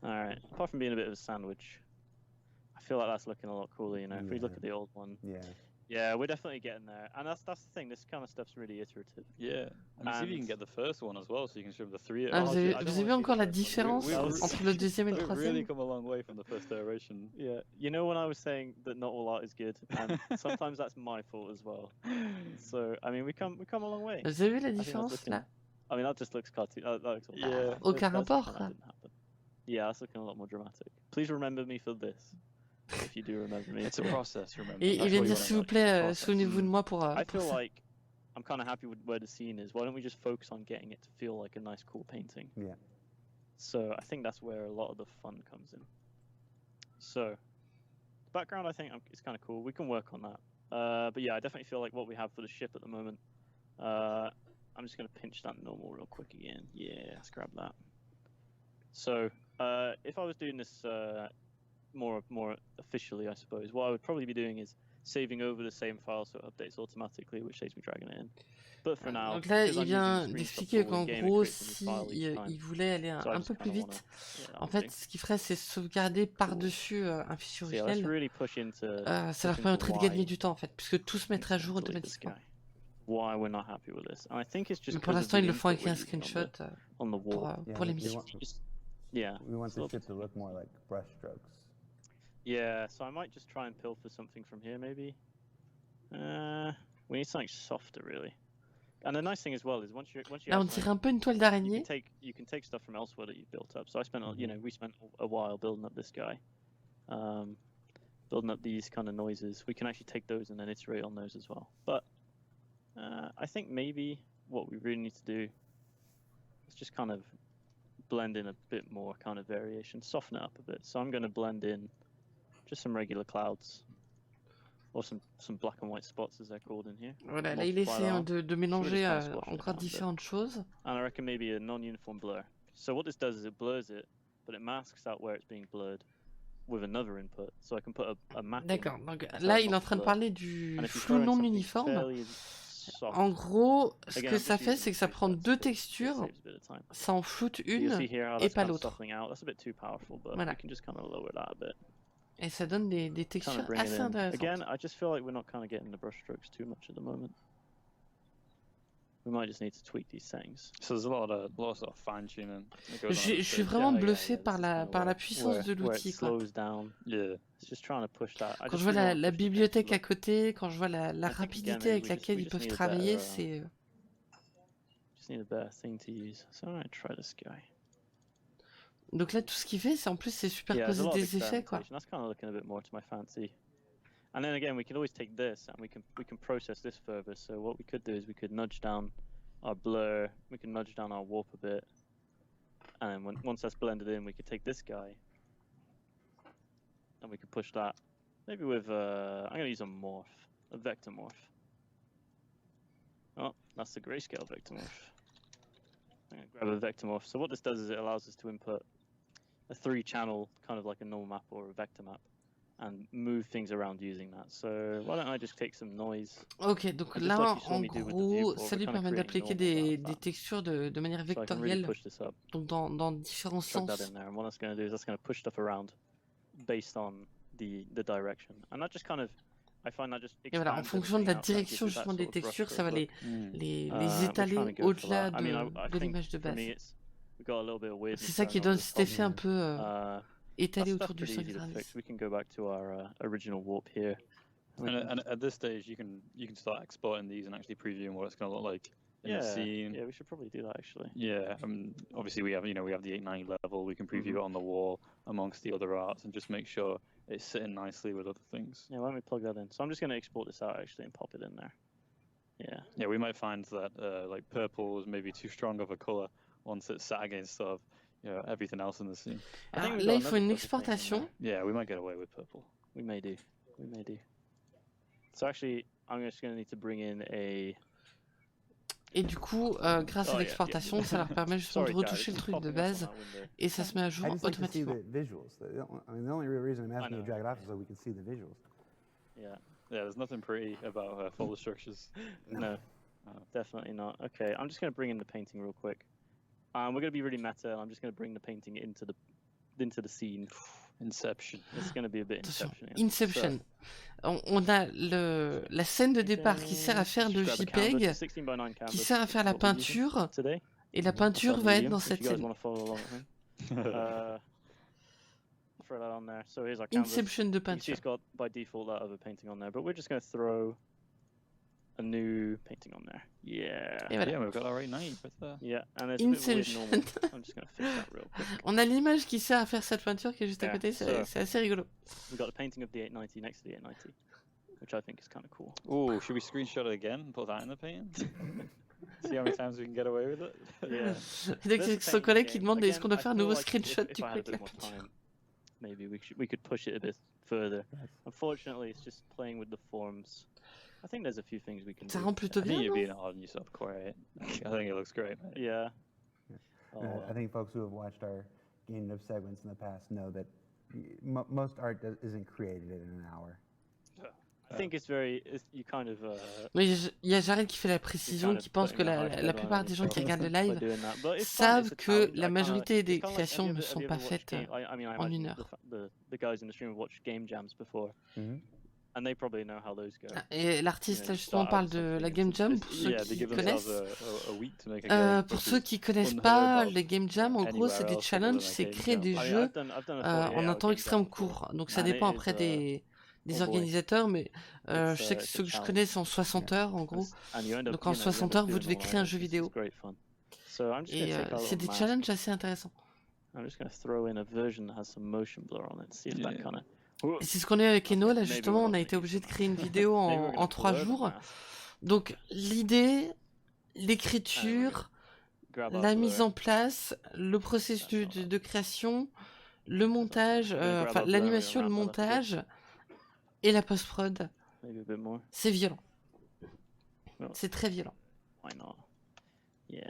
Speaker 3: All right. Apart from being a bit of a sandwich, I feel like that's looking a lot cooler. You know, if we look
Speaker 2: Yeah.
Speaker 3: at the old one.
Speaker 2: Yeah.
Speaker 3: Yeah, we're definitely getting there, and that's the thing. This kind of stuff's really iterative.
Speaker 4: Yeah, and see if you can
Speaker 3: And-
Speaker 4: get the first one as well, so you can show them the 3.
Speaker 1: Ah,
Speaker 3: Oh,
Speaker 1: vous
Speaker 3: I
Speaker 1: avez,
Speaker 3: don't
Speaker 1: vous
Speaker 3: wanna
Speaker 1: avez
Speaker 3: see
Speaker 1: encore
Speaker 3: the
Speaker 1: la
Speaker 3: first one.
Speaker 1: différence
Speaker 4: We-
Speaker 1: entre le deuxième et le
Speaker 4: We've really
Speaker 1: troisième?
Speaker 4: come a long way from the first iteration.
Speaker 3: Yeah, you know when I was saying that not all art is good, and sometimes that's my fault as well. So I mean, we come a long way.
Speaker 1: Vous avez vu la
Speaker 3: think that's
Speaker 1: différence
Speaker 3: looking-
Speaker 1: là?
Speaker 3: I mean, that just looks cartoon. That looks all
Speaker 4: Yeah.
Speaker 3: bad.
Speaker 1: Aucun
Speaker 3: That's
Speaker 1: rapport,
Speaker 3: looking
Speaker 1: quoi.
Speaker 3: like that didn't happen. Yeah, that's looking a lot more dramatic. Please remember me for this. If you do remember me.
Speaker 4: It's a
Speaker 3: for it.
Speaker 4: process, remember.
Speaker 1: Et il
Speaker 4: That's
Speaker 1: vient
Speaker 4: what
Speaker 1: de
Speaker 4: you
Speaker 1: dire
Speaker 4: wanna
Speaker 1: s'il vous
Speaker 4: know.
Speaker 1: plaît,
Speaker 4: It's a process.
Speaker 1: souvenez-vous de moi pour,
Speaker 3: I
Speaker 1: pour
Speaker 3: feel
Speaker 1: ça.
Speaker 3: like I'm kind of happy with where the scene is. Why don't we just focus on getting it to feel like a nice, cool painting?
Speaker 2: Yeah.
Speaker 3: So I think that's where a lot of the fun comes in. So the background, I think, is kind of cool. We can work on that. But yeah, I definitely feel like what we have for the ship at the moment. I'm just going to pinch that normal real quick again. Yeah, let's grab that. So if I was doing this more officially, I suppose, what I would probably be doing is saving over the same file so it updates automatically, which saves me dragging it in. But for now,
Speaker 1: Donc là,
Speaker 3: because
Speaker 1: il
Speaker 3: I'm
Speaker 1: vient
Speaker 3: using
Speaker 1: d'expliquer
Speaker 3: screenshots
Speaker 1: qu'en
Speaker 3: all in game, it
Speaker 1: gros,
Speaker 3: creates a new
Speaker 1: si
Speaker 3: file each time.
Speaker 1: il voulait aller
Speaker 3: So I
Speaker 1: un
Speaker 3: just
Speaker 1: peu plus
Speaker 3: kinda wanna-
Speaker 1: vite,
Speaker 3: yeah, that
Speaker 1: en
Speaker 3: would
Speaker 1: fait,
Speaker 3: do.
Speaker 1: ce qu'il ferait, c'est sauvegarder par-dessus un fichier
Speaker 3: So yeah, let's
Speaker 1: originel.
Speaker 3: really push into.
Speaker 1: Ça leur
Speaker 3: push into
Speaker 1: permettrait de gagner
Speaker 3: why
Speaker 1: du temps en fait, puisque tout se mettrait à jour
Speaker 3: delete this
Speaker 1: automatiquement.
Speaker 3: guy. Why we're not happy with this. And I think it's just
Speaker 1: Mais pour
Speaker 3: 'cause of
Speaker 1: l'instant,
Speaker 3: the
Speaker 1: ils le font
Speaker 3: input
Speaker 1: avec un
Speaker 3: we're using
Speaker 1: screenshot
Speaker 3: on the
Speaker 1: pour,
Speaker 3: wall.
Speaker 2: Yeah,
Speaker 1: pour
Speaker 2: we
Speaker 1: l'émission.
Speaker 2: want-
Speaker 3: Yeah.
Speaker 2: We want the
Speaker 3: So-
Speaker 2: ship to look more like brush strokes.
Speaker 3: Yeah, so I might just try and pilfer something from here, maybe. We need something softer, really. And the nice thing as well is once you
Speaker 1: Là, on
Speaker 3: have
Speaker 1: dirait
Speaker 3: something,
Speaker 1: un peu une toile
Speaker 3: you
Speaker 1: d'araignée.
Speaker 3: can take stuff from elsewhere that you've built up. So I spent, we spent a while building up this guy, building up these kind of noises. We can actually take those and then iterate on those as well. But I think maybe what we really need to do is just kind of blend in a bit more kind of variation, soften it up a bit. So I'm going to blend in just some regular clouds, or some black and white spots as they're called in here.
Speaker 1: Voilà, là, il
Speaker 3: Multiply
Speaker 1: essaie
Speaker 3: that.
Speaker 1: de mélanger
Speaker 3: kind of squash it
Speaker 1: encore
Speaker 3: down a bit.
Speaker 1: différentes choses.
Speaker 3: And I reckon maybe a non-uniform blur. So what this does is it blurs it, but it masks out where it's being blurred with another input. So I can put a map in.
Speaker 1: D'accord, donc
Speaker 3: ça
Speaker 1: là,
Speaker 3: va
Speaker 1: il est en train de
Speaker 3: blur.
Speaker 1: parler du
Speaker 3: And if you
Speaker 1: flou
Speaker 3: throw in
Speaker 1: non
Speaker 3: something
Speaker 1: uniforme.
Speaker 3: fairly soft,
Speaker 1: En gros, ce
Speaker 3: again,
Speaker 1: que
Speaker 3: I'm
Speaker 1: ça
Speaker 3: just
Speaker 1: fait,
Speaker 3: using
Speaker 1: c'est que ça
Speaker 3: screenshots,
Speaker 1: prend deux
Speaker 3: but it
Speaker 1: textures,
Speaker 3: saves a bit of time.
Speaker 1: ça en floute
Speaker 3: So you'll
Speaker 1: une,
Speaker 3: see here how
Speaker 1: et
Speaker 3: that's
Speaker 1: pas
Speaker 3: kind of
Speaker 1: l'autre.
Speaker 3: softening out. That's a bit too powerful, but
Speaker 1: Voilà.
Speaker 3: we can just kind of lower that a bit.
Speaker 1: Et ça donne des
Speaker 3: Kind
Speaker 1: textures
Speaker 3: of bring it
Speaker 1: assez
Speaker 3: in.
Speaker 1: intéressantes.
Speaker 3: Again, I just feel like we're not kind of getting the brush strokes too much at the moment. We might just need to tweak these settings.
Speaker 4: So there's a lot of sort of fine tuning.
Speaker 1: Je suis vraiment bluffé par la puissance de
Speaker 3: Where it
Speaker 1: l'outil, quoi.
Speaker 3: slows down.
Speaker 4: Yeah.
Speaker 3: It's just trying to push that. I
Speaker 1: Quand
Speaker 3: just
Speaker 1: je vois
Speaker 3: really wanna
Speaker 1: la
Speaker 3: push the
Speaker 1: bibliothèque
Speaker 3: texture
Speaker 1: à côté, quand je vois la
Speaker 3: I think,
Speaker 1: rapidité
Speaker 3: again, maybe
Speaker 1: avec
Speaker 3: we
Speaker 1: laquelle
Speaker 3: just
Speaker 1: ils peuvent
Speaker 3: need a
Speaker 1: travailler,
Speaker 3: better,
Speaker 1: c'est...
Speaker 3: Just need a better thing to use. So I'm gonna try this guy.
Speaker 1: Donc là, tout ce qu'il fait, c'est en plus, c'est
Speaker 3: Yeah, there's
Speaker 1: superposer
Speaker 3: a lot of
Speaker 1: des effets, quoi.
Speaker 3: experimentation. That's kind of looking a bit more to my fancy. And then again, we can always take this and we can process this further. So what we could do is we could nudge down our blur, we can nudge down our warp a bit, and then once that's blended in, we could take this guy and we could push that. Maybe with I'm gonna use a vector morph. Oh, that's the grayscale vector morph. I'm gonna grab a vector morph. So what this does is it allows us to input a 3-channel, kind of like a normal map or a vector map, and move things around using that. So why don't I just take some noise?
Speaker 1: Ok, donc
Speaker 3: Just
Speaker 1: là,
Speaker 3: like you saw
Speaker 1: en
Speaker 3: me do with the
Speaker 1: gros,
Speaker 3: viewport,
Speaker 1: ça
Speaker 3: we're
Speaker 1: lui
Speaker 3: kinda
Speaker 1: permet
Speaker 3: creating
Speaker 1: d'appliquer
Speaker 3: normal out of
Speaker 1: des
Speaker 3: that.
Speaker 1: textures de manière
Speaker 3: So I can really
Speaker 1: vectorielle,
Speaker 3: push this up,
Speaker 1: donc dans différents
Speaker 3: plug that
Speaker 1: sens.
Speaker 3: in there, and what that's going to do is that's going to push stuff around based on the direction, and that just kind of I find that just
Speaker 1: Et voilà, en
Speaker 3: expands
Speaker 1: fonction de la
Speaker 3: everything out, that gives
Speaker 1: direction
Speaker 3: it that
Speaker 1: justement des
Speaker 3: sort of
Speaker 1: textures,
Speaker 3: brushstroke
Speaker 1: ça va
Speaker 3: look.
Speaker 1: les
Speaker 3: We're
Speaker 1: étaler
Speaker 3: trying to go for
Speaker 1: au-delà
Speaker 3: that. I mean, I
Speaker 1: de
Speaker 3: think
Speaker 1: l'image de
Speaker 3: for
Speaker 1: base.
Speaker 3: me, we got a little bit of weirdness
Speaker 1: C'est ça qui
Speaker 3: going on
Speaker 1: donne
Speaker 3: with this
Speaker 1: cet effet un
Speaker 3: problem.
Speaker 1: peu étalé
Speaker 3: That's
Speaker 1: autour du
Speaker 3: pretty easy to
Speaker 1: 190.
Speaker 3: fix. We can go back to our original warp here.
Speaker 4: And at this stage, you can start exporting these and actually previewing what it's going to look like in the scene.
Speaker 3: Yeah, we should probably do that actually.
Speaker 4: Yeah, obviously we have the 890 level. We can preview it on the wall amongst the other arts and just make sure it's sitting nicely with other things.
Speaker 3: Yeah, why don't we plug that in? So I'm just going to export this out actually and pop it in there. Yeah.
Speaker 4: Yeah, we might find that like purple is maybe too strong of a color once it's sat against sort of everything else in the scene.
Speaker 1: Alors là, il faut une exportation.
Speaker 4: Yeah, we might get away with purple.
Speaker 3: We may do. So actually, I'm just going to need to bring in a...
Speaker 1: Et du coup, grâce à l'exportation, ça leur permet justement de retoucher le truc de base et ça se met à jour
Speaker 2: I just like to see
Speaker 1: automatiquement.
Speaker 2: the visuals. The only real reason I'm asking you to drag it off is so we can see the visuals.
Speaker 3: Yeah.
Speaker 4: Yeah, there's nothing pretty about folder structures.
Speaker 3: No, definitely not. Okay, I'm just going to bring in the painting real quick. We're going to be really meta, and I'm just going to bring the painting into the scene.
Speaker 4: Inception.
Speaker 3: It's going to be a bit
Speaker 1: Attention,
Speaker 3: Inception. Yeah.
Speaker 1: Inception. On a la scène de départ qui sert à faire le
Speaker 3: Grab a
Speaker 1: JPEG,
Speaker 3: canvas, 16 by 9
Speaker 1: qui
Speaker 3: canvas,
Speaker 1: sert à faire la
Speaker 3: what we're using
Speaker 1: peinture,
Speaker 3: today.
Speaker 1: et la peinture va être dans
Speaker 3: If
Speaker 1: cette
Speaker 3: you guys
Speaker 1: scène.
Speaker 3: want to follow along with me. Throw that on there. So here's our canvas.
Speaker 1: Inception de
Speaker 3: You can see
Speaker 1: peinture.
Speaker 3: it's got by default that other painting on there, but we're just going to throw a new painting on there. Yeah.
Speaker 1: Et voilà.
Speaker 4: Yeah, we've got our 890 right there.
Speaker 3: Yeah, and there's a bit of weird
Speaker 1: Inception.
Speaker 3: normal. I'm just going to fix that real quick.
Speaker 1: On a l'image qui sert à faire cette peinture qui est juste à
Speaker 3: Yeah,
Speaker 1: côté,
Speaker 3: so-
Speaker 1: c'est assez rigolo.
Speaker 3: We've got a painting of the 890 next to the 890, which I think is kind of cool.
Speaker 4: Oh, should we screenshot it again and put that in the painting? See how many times we can get away with it?
Speaker 3: Yeah.
Speaker 1: Et donc
Speaker 3: There's
Speaker 1: c'est
Speaker 3: the
Speaker 1: son
Speaker 3: painting
Speaker 1: collègue qui
Speaker 3: game.
Speaker 1: demande est-ce
Speaker 3: Again,
Speaker 1: qu'on doit
Speaker 3: I
Speaker 1: faire un
Speaker 3: feel
Speaker 1: nouveau
Speaker 3: like
Speaker 1: screenshot
Speaker 3: if
Speaker 1: du
Speaker 3: I
Speaker 1: coup
Speaker 3: had a
Speaker 1: avec la
Speaker 3: bit more
Speaker 1: peinture.
Speaker 3: time, maybe we could push it a bit further. Unfortunately, it's just playing with the forms. I think there's a few things we can
Speaker 1: Ça
Speaker 3: do.
Speaker 1: rend plutôt
Speaker 4: I think
Speaker 1: bien,
Speaker 4: you're
Speaker 1: non?
Speaker 4: being hard on yourself, Corey. I think it looks great, mate.
Speaker 3: Yeah. Oh,
Speaker 2: I think folks who have watched our game dev segments in the past know that most art isn't created in an hour.
Speaker 3: I think it's you kind of.
Speaker 1: Mais il y a Jared qui fait la précision, qui pense que la plupart des gens qui regardent le live savent que la majorité des créations ne sont pas faites en une heure.
Speaker 3: The guys in the stream have watched game jams before, and they probably know how those go.
Speaker 1: Et l'artiste là justement parle de la game jam pour ceux
Speaker 4: Yeah, they
Speaker 1: qui
Speaker 4: give
Speaker 1: connaissent.
Speaker 4: themselves a week to make a game.
Speaker 1: Pour
Speaker 4: which
Speaker 1: ceux
Speaker 4: is
Speaker 1: qui connaissent
Speaker 4: unheard
Speaker 1: pas
Speaker 4: of
Speaker 1: les game jams, en gros c'est
Speaker 4: anywhere
Speaker 1: des
Speaker 4: else other
Speaker 1: challenges,
Speaker 4: than a
Speaker 1: c'est
Speaker 4: game
Speaker 1: créer
Speaker 4: jam.
Speaker 1: des jeux en un temps extrêmement court. Donc ça dépend après des organisateurs, mais je sais que ceux que je connais c'est en 60 heures en gros. Donc en 60 heures vous devez créer un jeu vidéo. Et c'est des challenges assez intéressants.
Speaker 3: I'm just going to throw in a version that has some motion blur on it, see if that
Speaker 4: Yeah.
Speaker 3: kind of.
Speaker 1: Et c'est ce qu'on a eu avec Eno, là justement, on a été obligé de créer une vidéo en 3 jours. Donc l'idée, l'écriture, la mise en place, le processus de création, le montage, enfin l'animation, le montage et la post-prod,
Speaker 3: Maybe a bit more.
Speaker 1: c'est violent. C'est très violent.
Speaker 3: Why not? Yeah.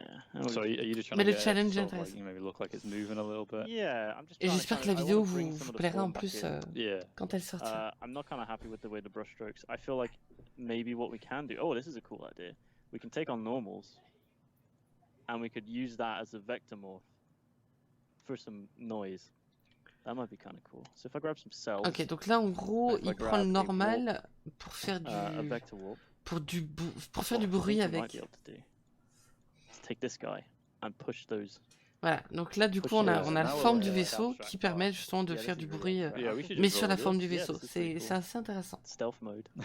Speaker 4: So are you just trying
Speaker 1: Mais
Speaker 4: to
Speaker 1: le
Speaker 4: get it
Speaker 1: challenge
Speaker 4: sort
Speaker 1: est
Speaker 4: of like,
Speaker 1: intéressant.
Speaker 4: maybe look like it's moving a little bit?
Speaker 3: Yeah, I'm just.
Speaker 1: Et
Speaker 3: trying to
Speaker 1: j'espère que
Speaker 3: kind
Speaker 1: la
Speaker 3: of- I
Speaker 1: vidéo
Speaker 3: wanna bring
Speaker 1: vous
Speaker 3: some of the
Speaker 1: plaira
Speaker 3: form
Speaker 1: en
Speaker 3: back
Speaker 1: plus
Speaker 3: in.
Speaker 4: Yeah.
Speaker 1: quand elle sortira.
Speaker 3: I'm not kind of happy with the way the brushstrokes. I feel like maybe what we can do. Oh, this is a cool idea. We can take on normals, and we could use that as a vector morph for some noise. That might be kind of cool. So if I grab some cells,
Speaker 1: Ok, donc là en gros, il prend le normal pour faire
Speaker 3: a vector warp,
Speaker 1: pour faire du
Speaker 3: what I
Speaker 1: bruit
Speaker 3: think we might
Speaker 1: avec.
Speaker 3: be able to do is take this guy and push those.
Speaker 1: Voilà, donc là du coup on a la forme du vaisseau qui permet justement de faire du bruit,
Speaker 4: Yeah, we should
Speaker 1: mais
Speaker 4: just
Speaker 1: sur la
Speaker 4: roll
Speaker 1: forme
Speaker 4: this.
Speaker 1: du
Speaker 3: Yeah,
Speaker 1: vaisseau.
Speaker 3: this is pretty
Speaker 1: C'est
Speaker 3: cool.
Speaker 1: assez intéressant.
Speaker 3: Stealth mode. I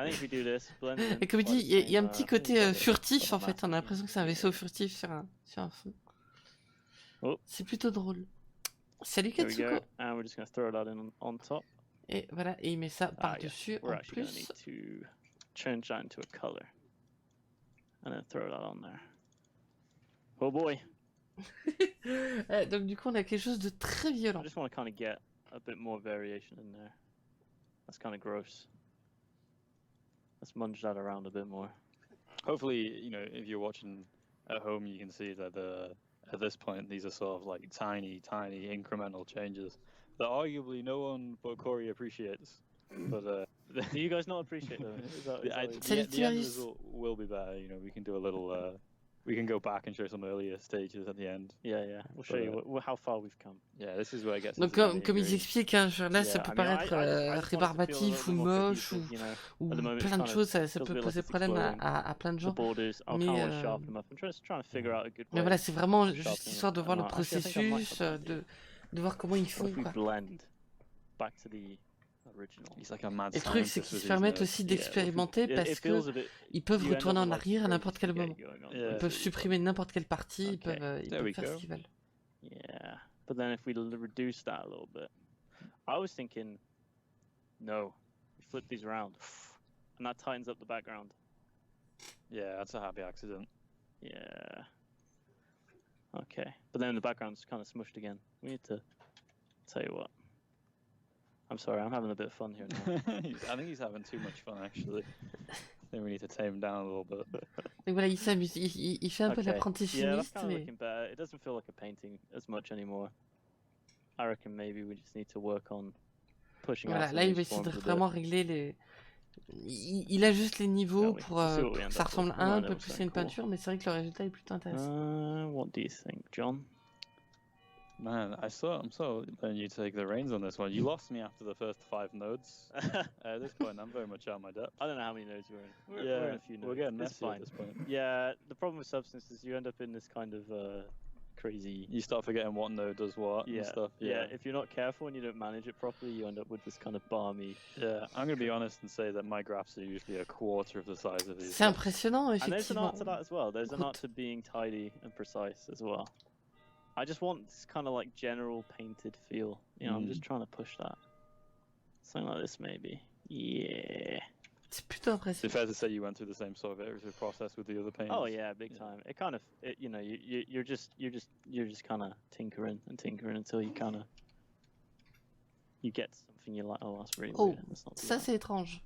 Speaker 3: think if we do this, blend in,
Speaker 1: Et comme il dit, il y a un petit côté furtif en fait. On a l'impression que c'est un vaisseau furtif sur un fond.
Speaker 3: Oh.
Speaker 1: C'est plutôt drôle. Salut
Speaker 3: There we go,
Speaker 1: Katsuko.
Speaker 3: and we're just going to throw that in on top.
Speaker 1: Et voilà, et il met ça
Speaker 3: Ah,
Speaker 1: par-dessus
Speaker 3: yeah. We're
Speaker 1: en
Speaker 3: actually going to
Speaker 1: plus.
Speaker 3: need to change that into a color, and then throw that on there. Oh boy!
Speaker 1: Donc du coup on a quelque chose de très
Speaker 3: I
Speaker 1: violent.
Speaker 3: just want to kind of get a bit more variation in there. That's kind of gross. Let's munge that around a bit more.
Speaker 4: Hopefully, if you're watching at home, you can see that at this point, these are sort of like tiny incremental changes that arguably no one but Corey appreciates. But
Speaker 3: Do you guys not appreciate them? Is that
Speaker 4: the
Speaker 1: Salut
Speaker 4: end
Speaker 1: Tiberius.
Speaker 4: result will be better. We can do a little We can go back and show some earlier stages at the end.
Speaker 3: Yeah. We'll show you how far we've come.
Speaker 4: Yeah, this is where it gets
Speaker 1: Donc
Speaker 4: into the
Speaker 1: comme ils
Speaker 4: nitty-gritty.
Speaker 1: expliquent, hein, là ça
Speaker 3: Yeah,
Speaker 1: peut
Speaker 3: I mean,
Speaker 1: paraître
Speaker 3: I just want it to feel a
Speaker 1: rébarbatif
Speaker 3: little
Speaker 1: ou
Speaker 3: bit more
Speaker 1: moche
Speaker 3: cohesive, you know.
Speaker 1: ou
Speaker 3: At the moment, it's
Speaker 1: plein de
Speaker 3: kind of
Speaker 1: choses, ça
Speaker 3: feels a
Speaker 1: peut
Speaker 3: bit like
Speaker 1: poser
Speaker 3: it's
Speaker 1: problème
Speaker 3: exploding.
Speaker 1: à plein de
Speaker 3: The
Speaker 1: gens.
Speaker 3: borders, I
Speaker 1: Mais,
Speaker 3: can't always sharpen them up. I'm just trying to figure out a good
Speaker 1: Mais
Speaker 3: way.
Speaker 1: voilà, c'est vraiment
Speaker 3: of
Speaker 1: juste
Speaker 3: sharpening
Speaker 1: histoire de
Speaker 3: it.
Speaker 1: voir le
Speaker 3: Actually, I think I might
Speaker 1: processus,
Speaker 3: have an idea.
Speaker 1: de voir comment ils
Speaker 3: What
Speaker 1: font,
Speaker 3: if we
Speaker 1: quoi.
Speaker 3: blend back to the original?
Speaker 4: He's like a mad
Speaker 1: Et le truc, c'est
Speaker 4: scientist
Speaker 1: qu'ils
Speaker 4: with
Speaker 1: se
Speaker 4: his
Speaker 1: permettent
Speaker 4: notes.
Speaker 1: aussi
Speaker 3: Yeah, what if
Speaker 1: d'expérimenter
Speaker 3: it
Speaker 1: parce que
Speaker 3: feels a bit.
Speaker 1: ils peuvent
Speaker 3: You end
Speaker 1: retourner
Speaker 3: up
Speaker 1: en
Speaker 3: with, like,
Speaker 1: arrière à
Speaker 3: crazy
Speaker 1: n'importe quel
Speaker 3: spaghetti
Speaker 1: moment.
Speaker 3: going on.
Speaker 4: Yeah.
Speaker 1: Ils
Speaker 3: That's
Speaker 1: peuvent
Speaker 3: really
Speaker 1: supprimer n'importe quelle partie, ils
Speaker 3: Okay.
Speaker 1: peuvent, ils
Speaker 4: There
Speaker 1: peuvent
Speaker 4: we
Speaker 1: faire
Speaker 4: go.
Speaker 1: ce qu'ils veulent.
Speaker 3: fun. Yeah, but then if we reduce that a little bit, I was thinking, no, we flip these around, and that tightens up the background.
Speaker 4: Yeah, that's a happy accident.
Speaker 3: Yeah. Okay, but then the background's kind of smushed again. We need to tell you what. I'm sorry, I'm having a bit of fun here now.
Speaker 4: I think he's having too much fun, actually. I think we need to tame him down a little bit.
Speaker 1: Donc voilà, il s'amuse, il fait un peu
Speaker 3: Okay.
Speaker 1: l'apprenti
Speaker 3: Yeah, that's
Speaker 1: chimiste,
Speaker 3: kind of
Speaker 1: mais
Speaker 3: looking better. It doesn't feel like a painting as much anymore. I reckon maybe we just need to work on pushing out
Speaker 1: voilà,
Speaker 3: some
Speaker 1: là
Speaker 3: of
Speaker 1: il va
Speaker 3: these
Speaker 1: essayer de
Speaker 3: forms a bit.
Speaker 1: vraiment régler les... Il ajuste les niveaux
Speaker 3: oui,
Speaker 1: pour,
Speaker 3: we'll see what
Speaker 1: pour
Speaker 3: we
Speaker 1: que
Speaker 3: end
Speaker 1: ça
Speaker 3: up with.
Speaker 1: ressemble
Speaker 3: We
Speaker 1: un
Speaker 3: might
Speaker 1: peu
Speaker 3: end up
Speaker 1: plus à
Speaker 3: something
Speaker 1: une
Speaker 3: cool.
Speaker 1: peinture, mais c'est vrai que le résultat est plutôt intéressant.
Speaker 3: What do you think, John?
Speaker 4: Man, I'm so letting you take the reins on this one. You lost me after the first 5 nodes. At this point, I'm very much out of my depth.
Speaker 3: I don't know how many nodes we're in.
Speaker 4: Yeah,
Speaker 3: We're in a few nodes.
Speaker 4: we're getting
Speaker 3: It's
Speaker 4: messy at
Speaker 3: fine.
Speaker 4: this point.
Speaker 3: Yeah, the problem with Substance is you end up in this kind of crazy.
Speaker 4: You start forgetting what node does what
Speaker 3: Yeah,
Speaker 4: and stuff.
Speaker 3: yeah. If you're not careful and you don't manage it properly, you end up with this kind of balmy.
Speaker 4: Yeah, I'm gonna be honest and say that my graphs are usually a quarter of the size of these.
Speaker 1: C'est impressionnant,
Speaker 3: And there's an
Speaker 1: effectivement.
Speaker 3: art to that as well. There's an art
Speaker 1: Écoute.
Speaker 3: to being tidy and precise as well. I just want this kind of like general painted feel. You know, I'm just trying to push that. Something like this maybe. Yeah.
Speaker 1: C'est plutôt
Speaker 4: Is it
Speaker 1: impressionnant.
Speaker 4: fair to say you went through the same sort of iterative process with the other paintings?
Speaker 3: Oh yeah, big time. It kind of, you know, you're just kind of tinkering until you kind of you get something you're like, oh, that's really
Speaker 1: Oh,
Speaker 3: weird. That's not too
Speaker 1: ça
Speaker 3: bad.
Speaker 1: c'est étrange.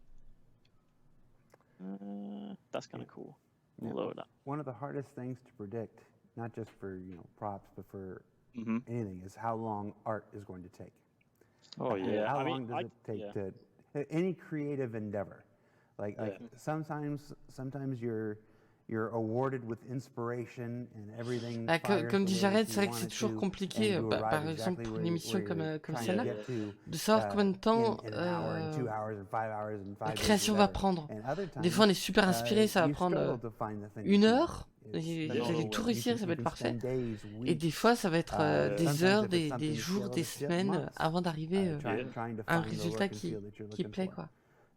Speaker 3: That's kind of cool. We'll
Speaker 2: Yeah.
Speaker 3: lower that.
Speaker 2: One of the hardest things to predict, not just for props, but for
Speaker 3: Mm-hmm.
Speaker 2: anything, is how long art is going to take.
Speaker 4: Oh
Speaker 2: And
Speaker 4: yeah.
Speaker 2: How
Speaker 3: I mean,
Speaker 2: long does it take
Speaker 3: yeah.
Speaker 2: to any creative endeavor? Like
Speaker 4: Yeah.
Speaker 2: sometimes you're awarded with inspiration and everything.
Speaker 1: Ah,
Speaker 2: fires
Speaker 1: comme
Speaker 2: the
Speaker 1: dit
Speaker 2: way
Speaker 1: Jared,
Speaker 2: that
Speaker 1: c'est vrai
Speaker 2: you
Speaker 1: que
Speaker 2: want
Speaker 1: c'est
Speaker 2: it
Speaker 1: toujours
Speaker 2: to,
Speaker 1: compliqué,
Speaker 2: and you
Speaker 1: par
Speaker 2: arrive
Speaker 1: exemple
Speaker 2: exactly
Speaker 1: pour
Speaker 2: where
Speaker 1: une émission
Speaker 2: you're
Speaker 1: comme
Speaker 2: trying to
Speaker 1: celle-là,
Speaker 2: get to,
Speaker 1: de savoir combien de temps
Speaker 2: in an hour and 2 hours and 5 hours and 5
Speaker 1: la
Speaker 2: days,
Speaker 1: création va
Speaker 2: whatever.
Speaker 1: prendre.
Speaker 2: And other
Speaker 1: Des fois on est super inspiré, ça va
Speaker 2: you
Speaker 1: prendre
Speaker 2: struggle to find the things
Speaker 1: une
Speaker 2: you
Speaker 1: heure,
Speaker 2: want. It's
Speaker 1: et
Speaker 2: the
Speaker 1: vous
Speaker 2: normal
Speaker 1: allez tout
Speaker 2: way.
Speaker 1: réussir,
Speaker 2: You
Speaker 1: ça
Speaker 2: can-
Speaker 1: va être
Speaker 2: you can
Speaker 1: parfait.
Speaker 2: spend days,
Speaker 1: Et des
Speaker 2: weeks,
Speaker 1: fois ça va être des
Speaker 2: sometimes
Speaker 1: heures,
Speaker 2: if it's something
Speaker 1: des
Speaker 2: you
Speaker 1: jours,
Speaker 2: feel
Speaker 1: des
Speaker 2: it'll ship
Speaker 1: semaines
Speaker 2: months,
Speaker 1: avant d'arriver
Speaker 2: trying to
Speaker 1: à un
Speaker 2: find the
Speaker 1: résultat
Speaker 2: look and feel that you're
Speaker 1: qui
Speaker 2: looking
Speaker 1: plaît,
Speaker 2: for.
Speaker 1: quoi.